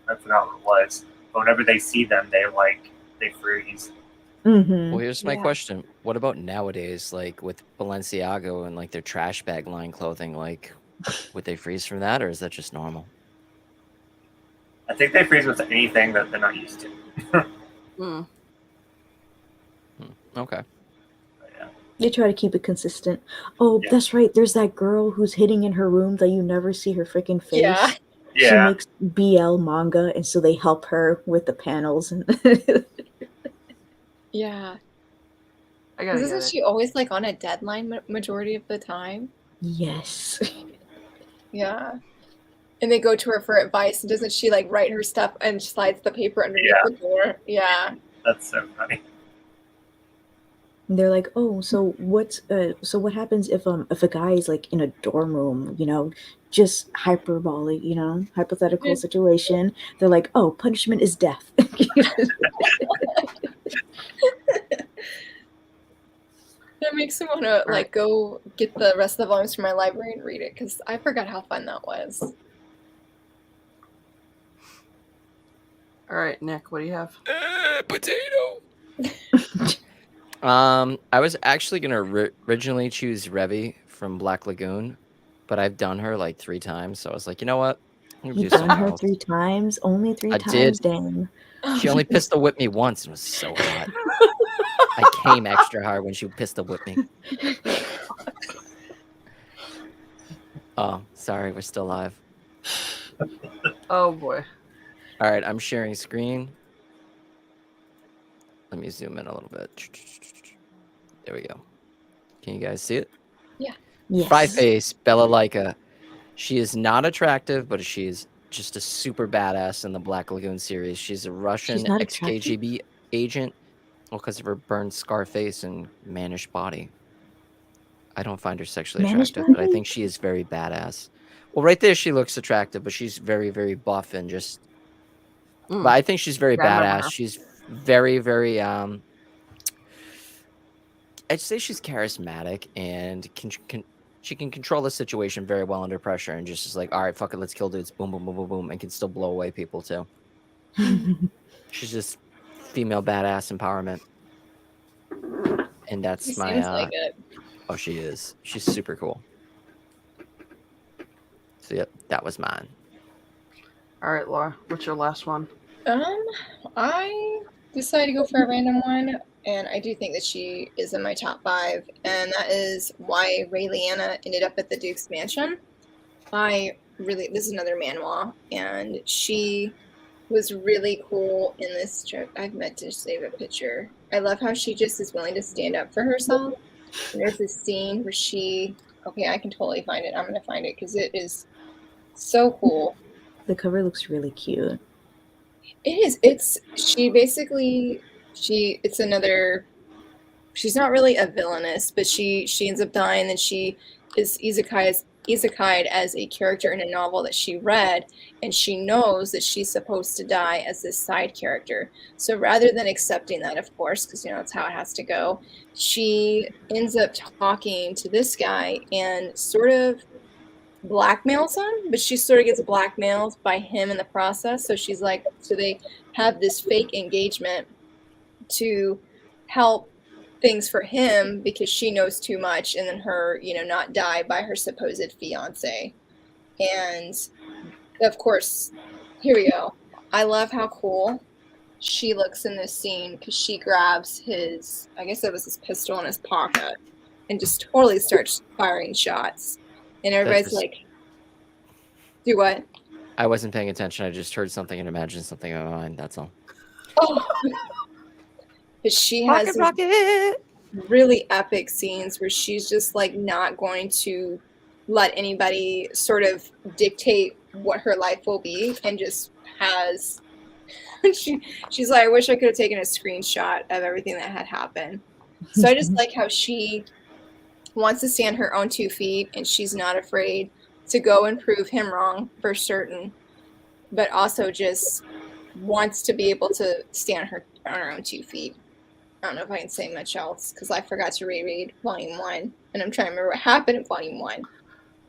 [SPEAKER 4] I forgot what it was. But whenever they see them, they freeze.
[SPEAKER 5] Mm-hmm.
[SPEAKER 2] Well, here's my
[SPEAKER 1] Yeah.
[SPEAKER 2] question. What about nowadays, like with Balenciaga and like their trash bag line clothing? Like, would they freeze from that, or is that just normal?
[SPEAKER 4] I think they freeze with anything that they're not used to.
[SPEAKER 1] Mm.
[SPEAKER 2] Okay.
[SPEAKER 4] But yeah.
[SPEAKER 5] They try to keep it consistent. Oh,
[SPEAKER 4] Yeah.
[SPEAKER 5] that's right. There's that girl who's hiding in her room that you never see her freaking face.
[SPEAKER 3] Yeah.
[SPEAKER 5] She
[SPEAKER 4] Yeah.
[SPEAKER 5] makes BL manga, and so they help her with the panels. And
[SPEAKER 3] Yeah.
[SPEAKER 1] I gotta get
[SPEAKER 3] Isn't
[SPEAKER 1] it.
[SPEAKER 3] she always like on a deadline majority of the time?
[SPEAKER 5] yes.
[SPEAKER 3] Yeah. And they go to her for advice, and doesn't she like write her stuff and slides the paper underneath
[SPEAKER 4] Yeah.
[SPEAKER 3] the door? Yeah.
[SPEAKER 4] That's so funny.
[SPEAKER 5] And they're like, oh, so what happens if a guy is like in a dorm room, just hyperbole, hypothetical situation. They're like, oh, punishment is death.
[SPEAKER 3] That makes me want to like go get the rest of the volumes from my library and read it because I forgot how fun that was.
[SPEAKER 1] All right, Nick, what do you have?
[SPEAKER 2] Potato. I was actually gonna originally choose Revy from Black Lagoon, but I've done her like 3 times, so I was like, you know what? I'm gonna
[SPEAKER 5] You've
[SPEAKER 2] do
[SPEAKER 5] done
[SPEAKER 2] something
[SPEAKER 5] her
[SPEAKER 2] else.
[SPEAKER 5] 3 times, only 3
[SPEAKER 2] I
[SPEAKER 5] times,
[SPEAKER 2] did.
[SPEAKER 5] dang.
[SPEAKER 2] She only pistol whipped me once and it was so hot. I came extra hard when she pistol whipped me. Oh, sorry, we're still live.
[SPEAKER 1] Oh boy.
[SPEAKER 2] All right, I'm sharing screen. Let me zoom in a little bit. There we go. Can you guys see it?
[SPEAKER 3] Yeah.
[SPEAKER 5] Yes.
[SPEAKER 2] Fry face, Bella Laika. She is not attractive, but she's just a super badass in the Black Lagoon series. She's a Russian
[SPEAKER 5] She's not
[SPEAKER 2] ex-KGB agent. Well, because of her burned scar face and mannish body. I don't find her sexually
[SPEAKER 5] Mannish
[SPEAKER 2] attractive, but I
[SPEAKER 5] body?
[SPEAKER 2] think she is very badass. Well, right there she looks attractive, but she's very, very buff and just...
[SPEAKER 1] Mm.
[SPEAKER 2] But I think she's very
[SPEAKER 1] Yeah, I remember
[SPEAKER 2] badass.
[SPEAKER 1] her.
[SPEAKER 2] She's very, very... I'd say she's charismatic and she can control the situation very well under pressure and just is like, all right, fuck it, let's kill dudes. Boom, boom, boom, boom, boom, and can still blow away people too. She's just female badass empowerment. And that's
[SPEAKER 3] She
[SPEAKER 2] my...
[SPEAKER 3] seems like it.
[SPEAKER 2] Oh, she is. She's super cool. So, yep, that was mine.
[SPEAKER 1] All right, Laura, what's your last one?
[SPEAKER 3] I decided to go for a random one, and I do think that she is in my top 5, and that is why Rayliana ended up at the Duke's mansion. This is another manhwa, and she was really cool in this strip. I've meant to save a picture. I love how she just is willing to stand up for herself. And there's this scene where okay, I can totally find it. I'm going to find it because it is so cool.
[SPEAKER 5] The cover looks really cute.
[SPEAKER 3] It is. She's not really a villainess, but she ends up dying, and she is isekai'd as a character in a novel that she read, and she knows that she's supposed to die as this side character. So rather than accepting that, of course, because that's how it has to go, she ends up talking to this guy and sort of blackmails him, but she sort of gets blackmailed by him in the process. So they have this fake engagement to help things for him because she knows too much, and then her, not die by her supposed fiance. And of course, here we go. I love how cool she looks in this scene because she grabs his, I guess it was his pistol in his pocket, and just totally starts firing shots. And everybody's like, do what?
[SPEAKER 2] I wasn't paying attention. I just heard something and imagined something in my mind. That's all.
[SPEAKER 3] Oh. But she has
[SPEAKER 2] rocket.
[SPEAKER 3] really epic scenes where she's just like not going to let anybody sort of dictate what her life will be, and just has she's like, I wish I could have taken a screenshot of everything that had happened. So I just like how she wants to stand her own 2 feet, and she's not afraid to go and prove him wrong for certain, but also just wants to be able to stand on her own 2 feet. I don't know if I can say much else because I forgot to reread Volume 1, and I'm trying to remember what happened in Volume 1.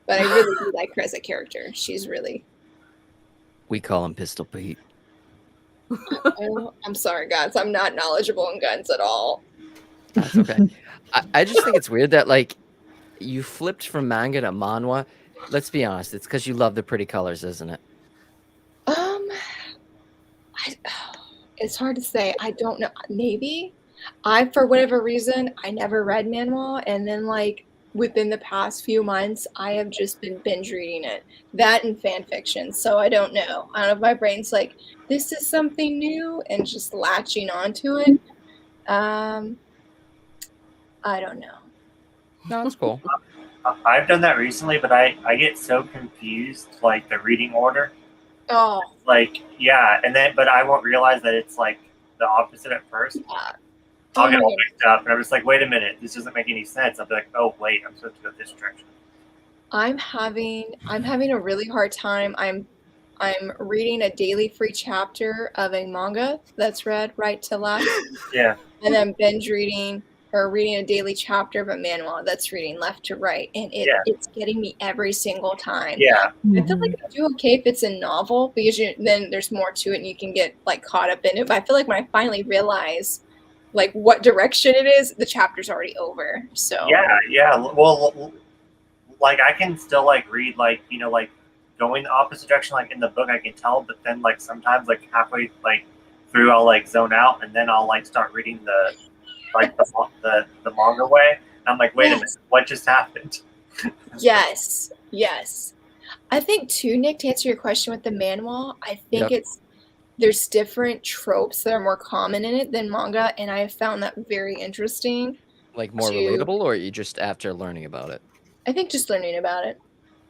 [SPEAKER 3] But I really do like her as a character. She's really...
[SPEAKER 2] We call him Pistol Pete.
[SPEAKER 3] I'm sorry, guys. I'm not knowledgeable in guns at all.
[SPEAKER 2] That's okay. I just think it's weird that, like, you flipped from manga to manhwa. Let's be honest. It's because you love the pretty colors, isn't it?
[SPEAKER 3] It's hard to say. I don't know. Maybe. For whatever reason, I never read manhwa, and then, like, within the past few months, I have just been binge reading it. That and fan fiction. So I don't know. I don't know if my brain's like, this is something new, and just latching onto it. I don't know.
[SPEAKER 2] No, that's cool.
[SPEAKER 4] I've done that recently, but I get so confused, like the reading order.
[SPEAKER 3] Oh.
[SPEAKER 4] Like, yeah, and then, but I won't realize that it's like the opposite at first. I'll get all mixed up, and I'm just like, wait a minute, this doesn't make any sense. I'll be like, oh wait, I'm supposed to go this direction.
[SPEAKER 3] I'm having a really hard time. I'm reading a daily free chapter of a manga that's read right to left.
[SPEAKER 4] Yeah.
[SPEAKER 3] And then binge reading or reading a daily chapter of a manhwa that's reading left to right, and it's getting me every single time.
[SPEAKER 4] Yeah.
[SPEAKER 3] I feel like I do okay if it's a novel because then there's more to it and you can get like caught up in it. But I feel like when I finally realize like what direction it is, the chapter's already over. So
[SPEAKER 4] yeah. Well, like I can still like read like, you know, like going the opposite direction, like in the book I can tell, but then like sometimes like halfway like through I'll like zone out, and then I'll like start reading the manga way. And I'm like, wait a minute, what just happened?
[SPEAKER 3] Yes. I think too, Nick, to answer your question with the manhwa, I think there's different tropes that are more common in it than manga, and I have found that very interesting.
[SPEAKER 2] Like more relatable, or you just after learning about it?
[SPEAKER 3] I think just learning about it.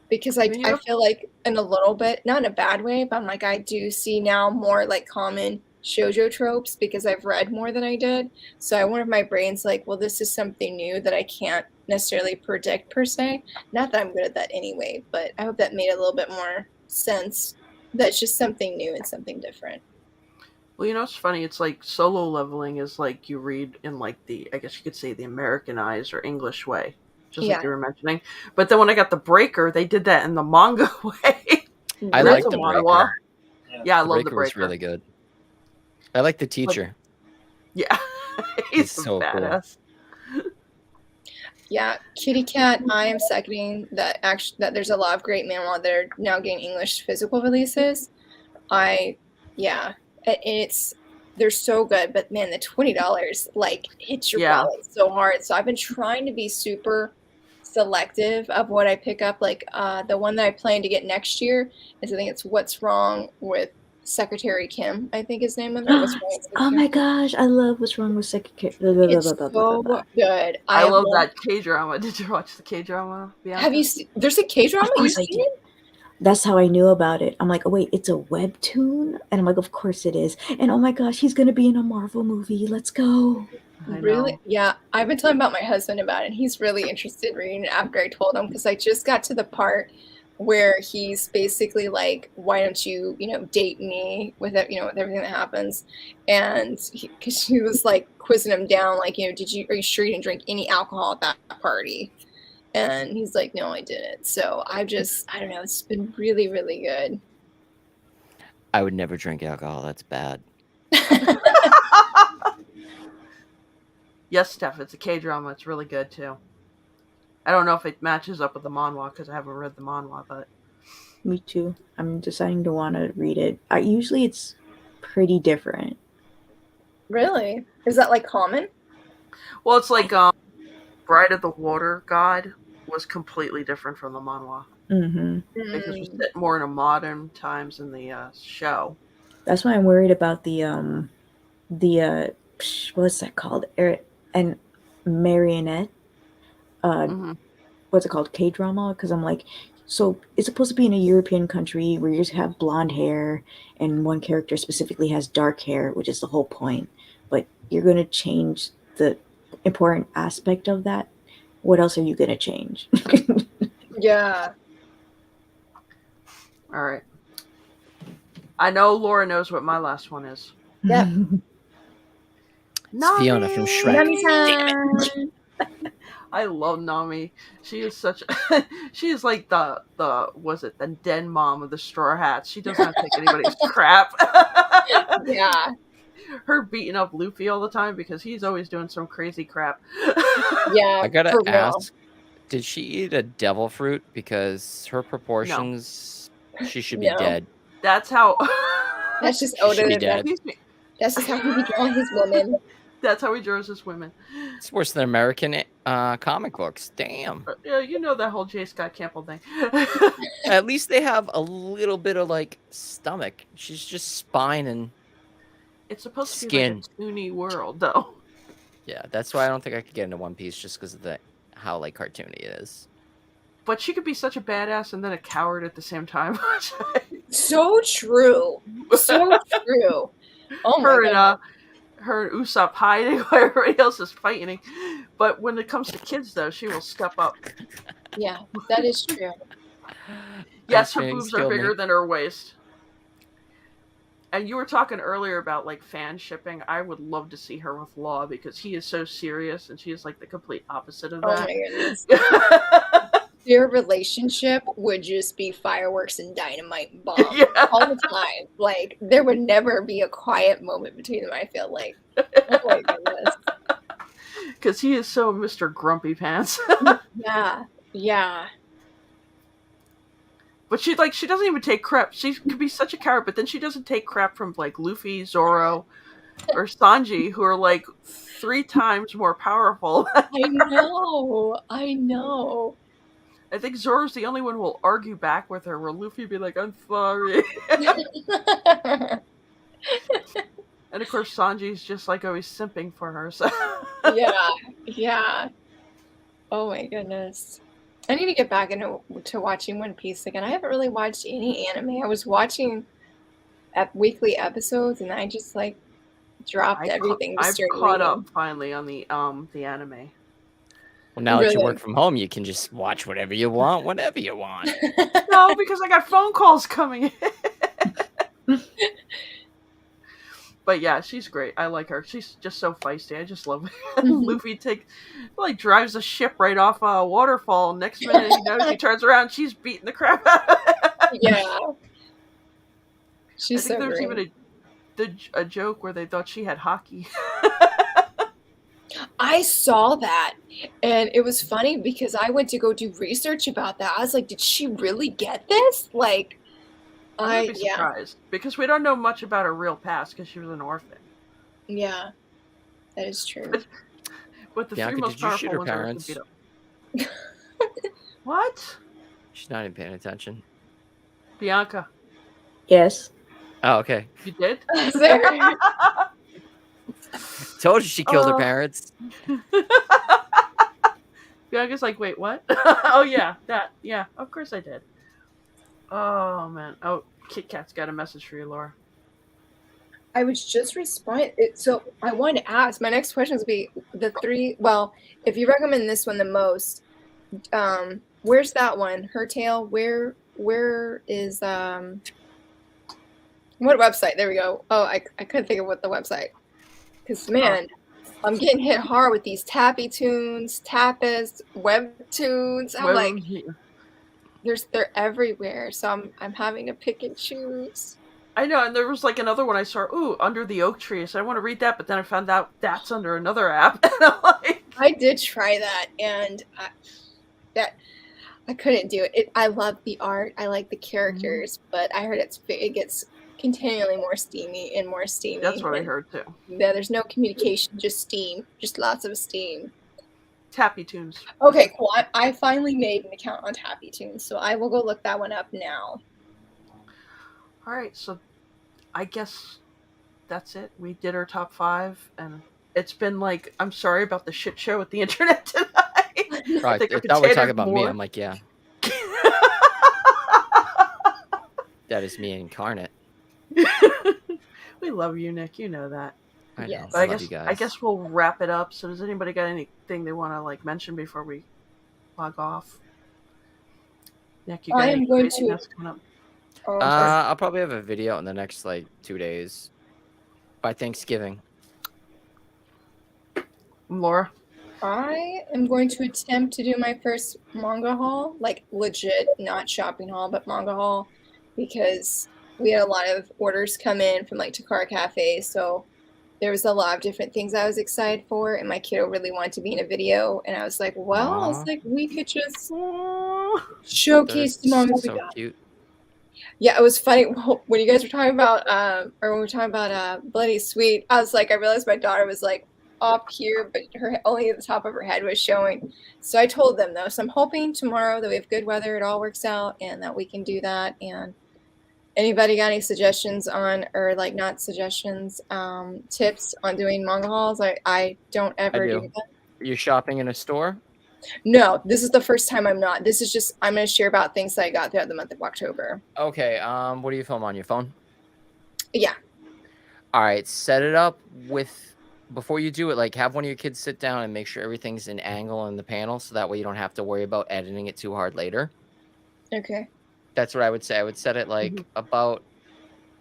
[SPEAKER 3] Because I feel like in a little bit, not in a bad way, but I'm like, I do see now more like common shoujo tropes because I've read more than I did. So I wonder if my brain's like, well, this is something new that I can't necessarily predict per se. Not that I'm good at that anyway, but I hope that made a little bit more sense. That's just something new and something different.
[SPEAKER 1] Well, you know, it's funny. It's like Solo Leveling is like you read in like I guess you could say the Americanized or English way. Just like you were mentioning. But then when I got the Breaker, they did that in the manga way.
[SPEAKER 2] I like the Breaker.
[SPEAKER 1] Yeah, I love the Breaker.
[SPEAKER 2] It's really good. I like the teacher.
[SPEAKER 1] Yeah. He's
[SPEAKER 2] so
[SPEAKER 1] badass.
[SPEAKER 2] Cool.
[SPEAKER 3] Yeah, Kitty Cat, I am seconding that that there's a lot of great manhwa that are now getting English physical releases. They're so good, but man, the $20 like hits your wallet so hard. So I've been trying to be super selective of what I pick up. Like the one that I plan to get next year is, I think it's What's Wrong with Secretary Kim, I think his name of it. What's Wrong with Secretary
[SPEAKER 5] Oh my gosh, I love What's Wrong with Secretary.
[SPEAKER 3] It's so good.
[SPEAKER 1] I love that K-drama. Did you watch the K-drama? Bianca?
[SPEAKER 3] Have you seen? There's a K-drama.
[SPEAKER 5] Of course I did. That's how I knew about it. I'm like, oh wait, it's a webtoon? And I'm like, of course it is. And oh my gosh, he's gonna be in a Marvel movie. Let's go.
[SPEAKER 3] Really? Yeah. I've been telling my husband about it, and he's really interested in reading it after I told him, because I just got to the part where he's basically like, why don't you, date me with it, with everything that happens. And because he was like quizzing him down, like, are you sure you didn't drink any alcohol at that party? And he's like, no, I didn't. So I don't know. It's been really, really good.
[SPEAKER 2] I would never drink alcohol. That's bad.
[SPEAKER 1] Yes, Steph, it's a K-drama. It's really good, too. I don't know if it matches up with the manhwa, because I haven't read the manhwa, but...
[SPEAKER 5] Me too. I'm deciding to want to read it. Usually it's pretty different.
[SPEAKER 3] Really? Is that like common?
[SPEAKER 1] Well, it's like Bride of the Water God was completely different from the manhwa
[SPEAKER 5] Mm-hmm.
[SPEAKER 1] because we're set more in a modern times in the show.
[SPEAKER 5] That's why I'm worried about the what's that called? And marionette.
[SPEAKER 1] Mhm.
[SPEAKER 5] What's it called? K-drama? Because I'm like, so it's supposed to be in a European country where you just have blonde hair and one character specifically has dark hair, which is the whole point. But you're gonna change the important aspect of that. What else are you gonna change?
[SPEAKER 3] Yeah.
[SPEAKER 1] All right. I know Laura knows what my last one is.
[SPEAKER 3] Yeah.
[SPEAKER 2] It's Fiona from Shrek.
[SPEAKER 3] Nami-san.
[SPEAKER 1] I love Nami. She is such. She is like the was it the den mom of the Straw Hats. She does not take anybody's crap.
[SPEAKER 3] Yeah.
[SPEAKER 1] Her beating up Luffy all the time because he's always doing some crazy crap.
[SPEAKER 3] Yeah.
[SPEAKER 2] I gotta
[SPEAKER 3] for real.
[SPEAKER 2] ask, did she eat a devil fruit? Because her proportions, she should be
[SPEAKER 3] No.
[SPEAKER 2] dead.
[SPEAKER 1] That's how.
[SPEAKER 3] That's just
[SPEAKER 2] She should be
[SPEAKER 3] Oda.
[SPEAKER 2] dead.
[SPEAKER 3] That's just how he be drawing his women.
[SPEAKER 1] That's how he draws his women.
[SPEAKER 2] It's worse than American comic books. Damn.
[SPEAKER 1] Yeah, you know that whole J. Scott Campbell thing.
[SPEAKER 2] At least they have a little bit of like stomach. She's just spine and
[SPEAKER 1] It's supposed to
[SPEAKER 2] skin.
[SPEAKER 1] be like a toony world, though.
[SPEAKER 2] Yeah, that's why I don't think I could get into One Piece, just because of how like cartoony it is.
[SPEAKER 1] But she could be such a badass and then a coward at the same time.
[SPEAKER 3] So true. So true. Oh my
[SPEAKER 1] her
[SPEAKER 3] god.
[SPEAKER 1] and her and Usopp hiding while everybody else is fighting. But when it comes to kids, though, she will step up.
[SPEAKER 3] Yeah, that is true.
[SPEAKER 1] Yes, her
[SPEAKER 2] Thanks,
[SPEAKER 1] boobs are
[SPEAKER 2] killed
[SPEAKER 1] bigger
[SPEAKER 2] me.
[SPEAKER 1] than her waist. And you were talking earlier about like fan shipping. I would love to see her with Law because he is so serious and she is like the complete opposite of
[SPEAKER 3] Oh
[SPEAKER 1] that.
[SPEAKER 3] my goodness. Their relationship would just be fireworks and dynamite bombs
[SPEAKER 1] Yeah.
[SPEAKER 3] all the time. Like there would never be a quiet moment between them. I feel like. Oh my goodness.
[SPEAKER 1] Because he is so Mr. Grumpy Pants.
[SPEAKER 3] Yeah. Yeah.
[SPEAKER 1] But she doesn't even take crap. She could be such a coward, but then she doesn't take crap from like Luffy, Zoro, or Sanji, who are like 3 times more powerful.
[SPEAKER 3] I know. I know.
[SPEAKER 1] I think Zoro's the only one who will argue back with her, where Luffy be like, "I'm sorry," and of course Sanji's just like always simping for her. So
[SPEAKER 3] Yeah. Yeah. Oh my goodness. I need to get back into watching One Piece again. I haven't really watched any anime. I was watching weekly episodes, and I just like dropped everything to
[SPEAKER 1] I've
[SPEAKER 3] start
[SPEAKER 1] caught
[SPEAKER 3] reading.
[SPEAKER 1] up finally on the anime.
[SPEAKER 2] Well, now that you
[SPEAKER 3] Really?
[SPEAKER 2] work from home, you can just watch whatever you want, whenever you want.
[SPEAKER 1] No, because I got phone calls coming in. But yeah, she's great. I like her. She's just so feisty. I just love it. Luffy drives a ship right off a waterfall. Next minute, he turns around, she's beating the crap out of it.
[SPEAKER 3] Yeah.
[SPEAKER 1] I
[SPEAKER 3] She's
[SPEAKER 1] think
[SPEAKER 3] so
[SPEAKER 1] there was
[SPEAKER 3] great.
[SPEAKER 1] even a joke where they thought she had hockey.
[SPEAKER 3] I saw that, and it was funny because I went to go do research about that. I was like, did she really get this? Like,
[SPEAKER 1] I would be
[SPEAKER 3] yeah.
[SPEAKER 1] surprised because we don't know much about her real past because she was an orphan.
[SPEAKER 3] Yeah, that is true.
[SPEAKER 1] But the
[SPEAKER 2] Bianca,
[SPEAKER 1] 3 most
[SPEAKER 2] did you
[SPEAKER 1] powerful
[SPEAKER 2] shoot her
[SPEAKER 1] ones are
[SPEAKER 2] parents?
[SPEAKER 1] beat up. What?
[SPEAKER 2] She's not even paying attention.
[SPEAKER 1] Bianca,
[SPEAKER 5] Yes.
[SPEAKER 2] Oh, okay.
[SPEAKER 1] you did?
[SPEAKER 3] Sorry.
[SPEAKER 2] Told you she killed her
[SPEAKER 1] Oh.
[SPEAKER 2] parents.
[SPEAKER 1] Bianca's like, wait, what? Oh yeah, that. Yeah, of course I did. Oh man. Oh, Kit Kat's got a message for you, Laura.
[SPEAKER 3] I was just responding. So I wanted to ask. My next question would be the 3. Well, if you recommend this one the most, where's that one? Her Tale. Where is what website? There we go. Oh, I couldn't think of what the website. Because man, I'm getting hit hard with these tappy tunes, tapas, webtoons. I'm like, they're everywhere. So I'm having to pick and choose.
[SPEAKER 1] I know, and there was like another one I saw. Ooh, Under the Oak Tree. So I want to read that, but then I found out that's under another app. And I'm like,
[SPEAKER 3] I did try that, and I couldn't do it. I love the art. I like the characters, but I heard it gets continually more steamy and more steamy.
[SPEAKER 1] That's what I
[SPEAKER 3] and
[SPEAKER 1] heard too.
[SPEAKER 3] Yeah, there's no communication, just steam, just lots of steam.
[SPEAKER 1] Tappy Tunes.
[SPEAKER 3] Okay, cool. I finally made an account on Tappy Tunes, so I will go look that one up now.
[SPEAKER 1] All right, so I guess that's it. We did our top 5, and it's been like, I'm sorry about the shit show with the internet tonight.
[SPEAKER 2] Right.
[SPEAKER 1] think I
[SPEAKER 2] I thought we were talking
[SPEAKER 1] potatoed
[SPEAKER 2] about me.
[SPEAKER 1] more.
[SPEAKER 2] I'm like, yeah, that is me incarnate.
[SPEAKER 1] We love you, Nick. You know that.
[SPEAKER 2] I know.
[SPEAKER 3] Yes.
[SPEAKER 1] But
[SPEAKER 2] I
[SPEAKER 1] I
[SPEAKER 2] love
[SPEAKER 1] guess
[SPEAKER 2] you guys.
[SPEAKER 1] I guess we'll wrap it up. So does anybody got anything they want to like mention before we log off? Nick, you got
[SPEAKER 3] I am
[SPEAKER 1] any
[SPEAKER 3] going
[SPEAKER 1] craziness coming up?
[SPEAKER 3] Oh, I'm sorry.
[SPEAKER 2] I'll probably have a video in the next like 2 days by Thanksgiving.
[SPEAKER 1] Laura?
[SPEAKER 3] I am going to attempt to do my first manga haul, like legit, not shopping haul, but manga haul, because we had a lot of orders come in from like Takara Cafe, so there was a lot of different things I was excited for, and my kiddo really wanted to be in a video, and I was like, well, I was
[SPEAKER 2] Aw.
[SPEAKER 3] like, we could just
[SPEAKER 1] Aw.
[SPEAKER 3] showcase the manga we
[SPEAKER 2] so
[SPEAKER 3] got.
[SPEAKER 2] cute.
[SPEAKER 3] Yeah, it was funny when you guys were talking about, or when we were talking about Bloody Sweet. I was like, I realized my daughter was like up here, but her only the top of her head was showing. So I told them though. So I'm hoping tomorrow that we have good weather, it all works out, and that we can do that. And anybody got any suggestions on, or like not suggestions, tips on doing manga hauls? I don't ever do
[SPEAKER 2] do.
[SPEAKER 3] that.
[SPEAKER 2] Are you shopping in a store?
[SPEAKER 3] No, this is the first time I'm not. This is just I'm going to share about things that I got throughout the month of October.
[SPEAKER 2] Okay. What do you film on your phone?
[SPEAKER 3] Yeah.
[SPEAKER 2] All right. Set it up with. Before you do it, like have one of your kids sit down and make sure everything's in angle in the panel, so that way you don't have to worry about editing it too hard later.
[SPEAKER 3] Okay.
[SPEAKER 2] That's what I would say. I would set it like about,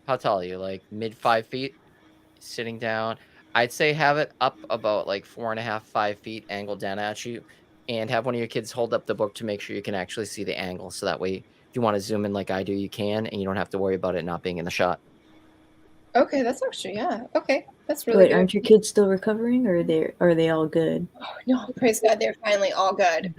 [SPEAKER 2] how tall are you? Like mid 5 feet, sitting down. I'd say have it up about like 4.5, 5 feet, angled down at you, and have one of your kids hold up the book to make sure you can actually see the angle. So that way, if you want to zoom in like I do, you can, and you don't have to worry about it not being in the shot.
[SPEAKER 3] Okay, that's actually, yeah. Okay, that's really
[SPEAKER 5] Wait,
[SPEAKER 3] good.
[SPEAKER 5] aren't your kids still recovering, or are they all good?
[SPEAKER 3] Oh, no, praise God, they're finally all good.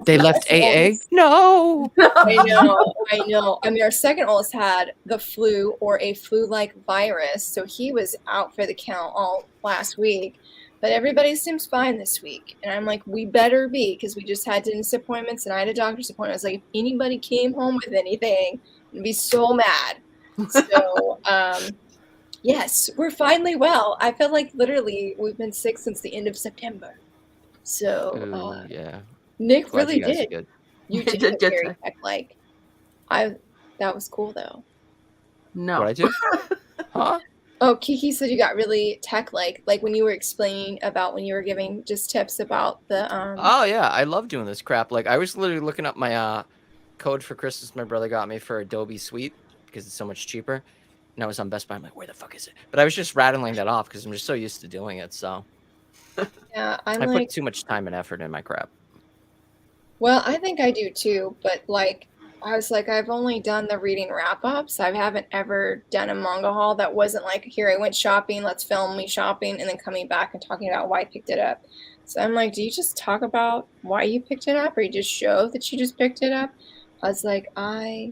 [SPEAKER 2] They left
[SPEAKER 3] second
[SPEAKER 2] AA?
[SPEAKER 3] oldest-
[SPEAKER 2] No!
[SPEAKER 3] I know. I mean, our second oldest had the flu or a flu-like virus, so he was out for the count all last week. But everybody seems fine this week, and I'm like, we better be, because we just had dentist appointments, and I had a doctor's appointment. I was like, if anybody came home with anything, I'd be so mad. So, yes, we're finally well. I feel like literally we've been sick since the end of September. So,
[SPEAKER 2] Ooh, yeah.
[SPEAKER 3] Nick
[SPEAKER 2] Glad
[SPEAKER 3] really
[SPEAKER 2] you guys are
[SPEAKER 3] did.
[SPEAKER 2] good.
[SPEAKER 3] You
[SPEAKER 1] You
[SPEAKER 3] did
[SPEAKER 1] did
[SPEAKER 3] look
[SPEAKER 1] good
[SPEAKER 3] very
[SPEAKER 1] today.
[SPEAKER 3] tech-like. That was cool though.
[SPEAKER 1] No.
[SPEAKER 2] What I do? Huh?
[SPEAKER 3] Oh, Kiki said you got really tech-like when you were explaining about when you were giving just tips about the
[SPEAKER 2] Oh yeah, I love doing this crap. Like I was literally looking up my code for Christmas my brother got me for Adobe Suite because it's so much cheaper. And I was on Best Buy. I'm like, where the fuck is it? But I was just rattling that off because I'm just so used to doing it. So
[SPEAKER 3] yeah,
[SPEAKER 2] I
[SPEAKER 3] I'm
[SPEAKER 2] put
[SPEAKER 3] like,
[SPEAKER 2] too much time and effort in my crap.
[SPEAKER 3] well, I think I do too, but like I was like, I've only done the reading wrap-ups. I haven't ever done a manga haul that wasn't like, here I went shopping, let's film me shopping, and then coming back and talking about why I picked it up. So I'm like, do you just talk about why you picked it up, or you just show that you just picked it up? I was like, I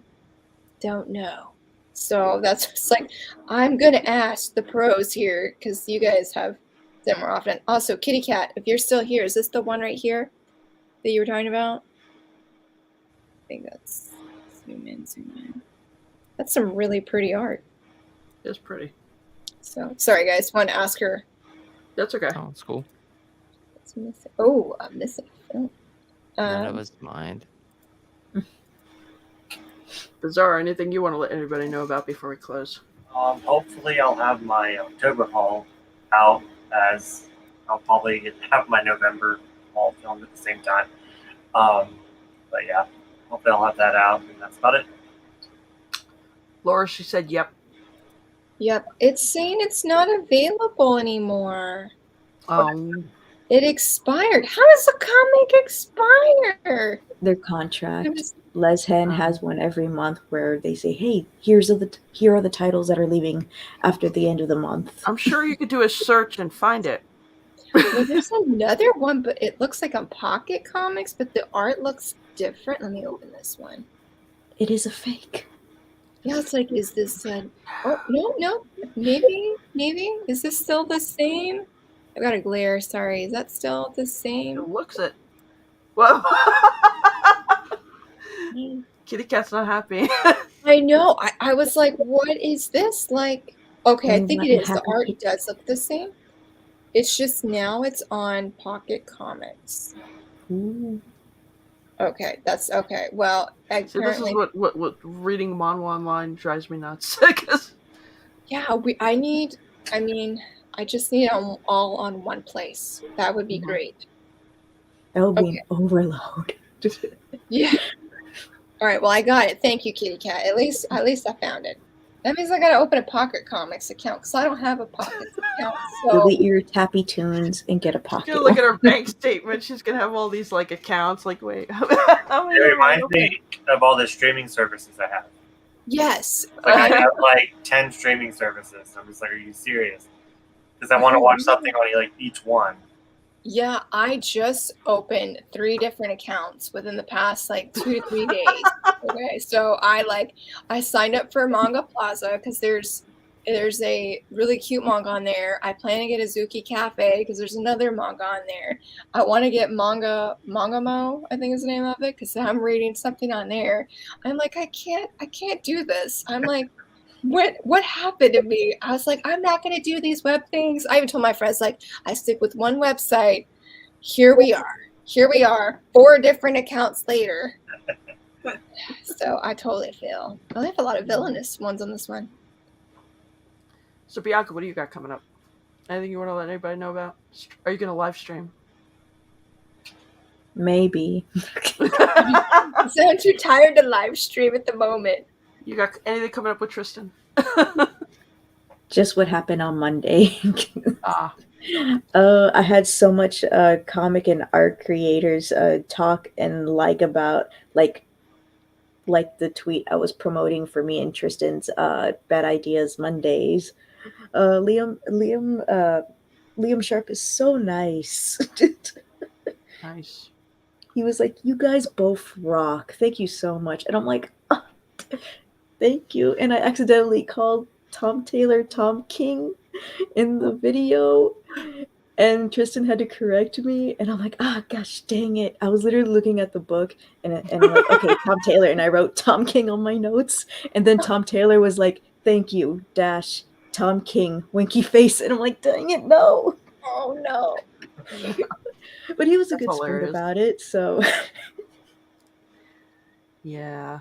[SPEAKER 3] don't know. So that's just like, I'm gonna ask the pros here because you guys have them more often. Also, Kitty Cat, if you're still here, is this the one right here that you were talking about? I think that's zoom in. That's some really pretty art.
[SPEAKER 1] It's pretty.
[SPEAKER 3] So sorry guys, wanted to ask her.
[SPEAKER 1] That's okay.
[SPEAKER 2] Oh, it's cool.
[SPEAKER 3] What's missing? Oh, I'm missing a film.
[SPEAKER 2] None of us mind.
[SPEAKER 1] Bizarre, anything you want to let everybody know about before we close?
[SPEAKER 4] Hopefully, I'll have my October haul out, as I'll probably have my November haul filmed at the same time. But yeah, hopefully I'll have that out, and that's about it.
[SPEAKER 1] Laura, she said, yep.
[SPEAKER 3] Yep, it's saying it's not available anymore. It expired. How does a comic expire?
[SPEAKER 5] Their contract.
[SPEAKER 3] It was-
[SPEAKER 5] Les Hen has one every month where they say, "Hey, here are the titles that are leaving after the end of the month."
[SPEAKER 1] I'm sure you could do a search and find it.
[SPEAKER 3] Well, there's another one, but it looks like a Pocket Comics, but the art looks different. Let me open this one.
[SPEAKER 5] It is a fake.
[SPEAKER 3] Yeah, it's like, is this oh no, maybe is this still the same? I got a glare, sorry. Is that still the same?
[SPEAKER 1] It looks it. Well, Kitty Cat's not happy.
[SPEAKER 3] I know. I was like, what is this? Like, okay, I think it is. The
[SPEAKER 5] Happy
[SPEAKER 3] art
[SPEAKER 5] Kitty.
[SPEAKER 3] does look the same. It's just now it's on Pocket Comics.
[SPEAKER 5] Ooh.
[SPEAKER 3] Okay, that's okay. Well,
[SPEAKER 1] See, this is
[SPEAKER 3] apparently,
[SPEAKER 1] what reading manhwa online drives me nuts. 'Cause
[SPEAKER 3] yeah, I just need them all on one place. That would be
[SPEAKER 1] Mhm.
[SPEAKER 3] great.
[SPEAKER 5] That would be
[SPEAKER 3] Okay.
[SPEAKER 5] an overload.
[SPEAKER 3] Yeah. All right. Well, I got it. Thank you, Kitty Cat. At least I found it. That means I gotta open a Pocket Comics account because I don't have a Pocket account. So
[SPEAKER 5] Delete your Tappy Tunes and get a
[SPEAKER 1] she's
[SPEAKER 5] pocket
[SPEAKER 1] gonna look at
[SPEAKER 5] one.
[SPEAKER 1] her bank statement. She's gonna have all these like accounts. Like, wait, how many
[SPEAKER 4] It
[SPEAKER 1] am I
[SPEAKER 4] reminds
[SPEAKER 1] opening?
[SPEAKER 4] me of all the streaming services I have.
[SPEAKER 3] yes,
[SPEAKER 4] Like I have like 10 streaming services. I'm just like, are you serious? Because I want to watch something on like each one.
[SPEAKER 3] yeah. I just opened 3 different accounts within the past like 2 to 3 days. Okay, so I signed up for Manga Plaza because there's a really cute manga on there. I plan to get a Zuki Cafe because there's another manga on there. I want to get Mangamo, I think is the name of it, because I'm reading something on there. I'm like, I can't do this. I'm like, what happened to me? I was like, I'm not gonna do these web things. I even told my friends, like, I stick with one website. Here we are, 4 different accounts later. So I totally feel. I have a lot of villainous ones on this one.
[SPEAKER 1] So Bianca, what do you got coming up? Anything you want to let anybody know about? Are you gonna live stream?
[SPEAKER 5] Maybe.
[SPEAKER 3] So I'm too tired to live stream at the moment.
[SPEAKER 1] You got anything coming up with Tristan?
[SPEAKER 5] Just what happened on Monday.
[SPEAKER 1] Ah,
[SPEAKER 5] I had so much comic and art creators talk and like about like the tweet I was promoting for me and Tristan's Bad Ideas Mondays. Liam Sharp is so nice.
[SPEAKER 1] nice.
[SPEAKER 5] He was like, "You guys both rock. Thank you so much." And I'm like, "Oh, thank you." And I accidentally called Tom Taylor Tom King in the video. And Tristan had to correct me, and I'm like, gosh, dang it. I was literally looking at the book, and I'm like, okay, Tom Taylor, and I wrote Tom King on my notes, and then Tom Taylor was like, thank you, dash, Tom King, winky face, and I'm like, dang it, no.
[SPEAKER 3] Oh no.
[SPEAKER 5] But he was a
[SPEAKER 1] That's
[SPEAKER 5] good sport
[SPEAKER 1] hilarious.
[SPEAKER 5] about it, so.
[SPEAKER 1] Yeah.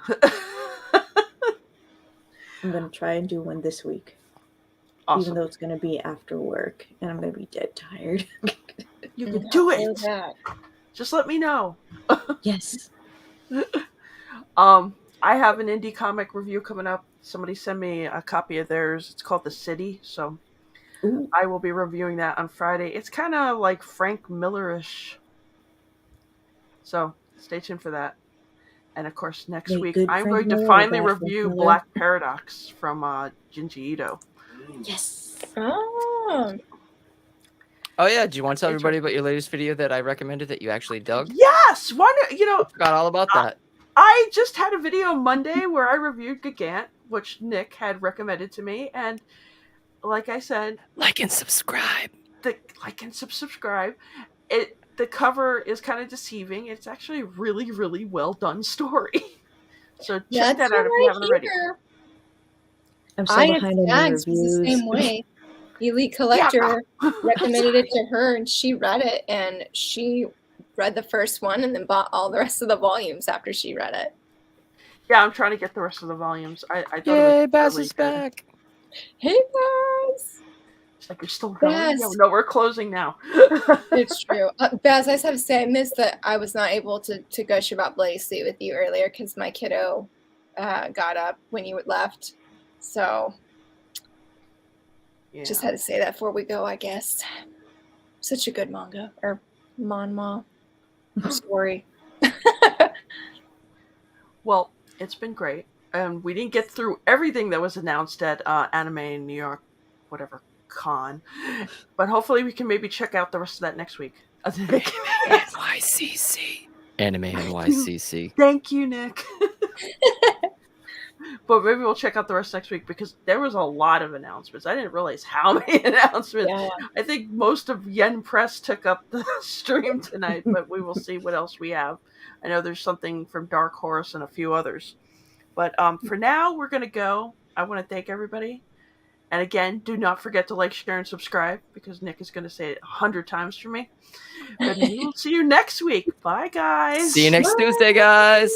[SPEAKER 5] I'm going to try and do one this week.
[SPEAKER 1] Awesome.
[SPEAKER 5] Even though it's going to be after work, and I'm going to be dead tired.
[SPEAKER 1] You can do
[SPEAKER 3] Feel
[SPEAKER 1] it.
[SPEAKER 3] that.
[SPEAKER 1] Just let me know.
[SPEAKER 5] Yes.
[SPEAKER 1] I have an indie comic review coming up. Somebody sent me a copy of theirs. It's called The City, so
[SPEAKER 5] Ooh.
[SPEAKER 1] I will be reviewing that on Friday. It's kind of like Frank Miller-ish. So stay tuned for that. And of course, next
[SPEAKER 5] Wait,
[SPEAKER 1] week
[SPEAKER 5] good
[SPEAKER 1] I'm
[SPEAKER 5] Frank
[SPEAKER 1] going to
[SPEAKER 5] Miller or
[SPEAKER 1] finally
[SPEAKER 5] bad Frank
[SPEAKER 1] review
[SPEAKER 5] Miller?
[SPEAKER 1] Black Paradox from Junji Ito.
[SPEAKER 5] Yes.
[SPEAKER 3] Oh.
[SPEAKER 2] Oh yeah, do you want to tell everybody about your latest video that I recommended that you actually dug?
[SPEAKER 1] Yes!
[SPEAKER 2] I forgot all about that.
[SPEAKER 1] I just had a video Monday where I reviewed Gigant, which Nick had recommended to me, and like I said,
[SPEAKER 2] Like and subscribe.
[SPEAKER 1] Subscribe. The cover is kind of deceiving. It's actually a really, really well done story. So check that out if you haven't already.
[SPEAKER 5] I'm so
[SPEAKER 3] I have
[SPEAKER 5] behind on the
[SPEAKER 3] tags
[SPEAKER 5] reviews.
[SPEAKER 3] the same way. Elite Collector recommended it to her, and she read it, and she read the first one and then bought all the rest of the volumes after she read it.
[SPEAKER 1] Yeah, I'm trying to get the rest of the volumes. I thought
[SPEAKER 2] Yay,
[SPEAKER 1] it was
[SPEAKER 2] Baz
[SPEAKER 1] really
[SPEAKER 2] is
[SPEAKER 1] good.
[SPEAKER 2] back.
[SPEAKER 3] Hey guys!
[SPEAKER 1] It's like, you're still going?
[SPEAKER 3] Baz.
[SPEAKER 1] Yeah, no, we're closing now.
[SPEAKER 3] It's true. Baz, I just have to say, I missed that I was not able to gush about Bloody Sleep with you earlier because my kiddo got up when you left. So
[SPEAKER 1] Yeah.
[SPEAKER 3] just had to say that before we go, I guess. Such a good manga or manhwa story.
[SPEAKER 1] Well, it's been great. We didn't get through everything that was announced at Anime in New York, whatever, con. But hopefully we can maybe check out the rest of that next week.
[SPEAKER 2] NYCC. Anime NYCC.
[SPEAKER 1] Thank you, Nick. But maybe we'll check out the rest next week because there was a lot of announcements. I didn't realize how many announcements.
[SPEAKER 3] Yeah.
[SPEAKER 1] I think most of Yen Press took up the stream tonight, but we will see what else we have. I know there's something from Dark Horse and a few others. But for now, we're going to go. I want to thank everybody. And again, do not forget to like, share, and subscribe because Nick is going to say it 100 times for me. But we will see you next week. Bye, guys.
[SPEAKER 2] See you next Tuesday, guys.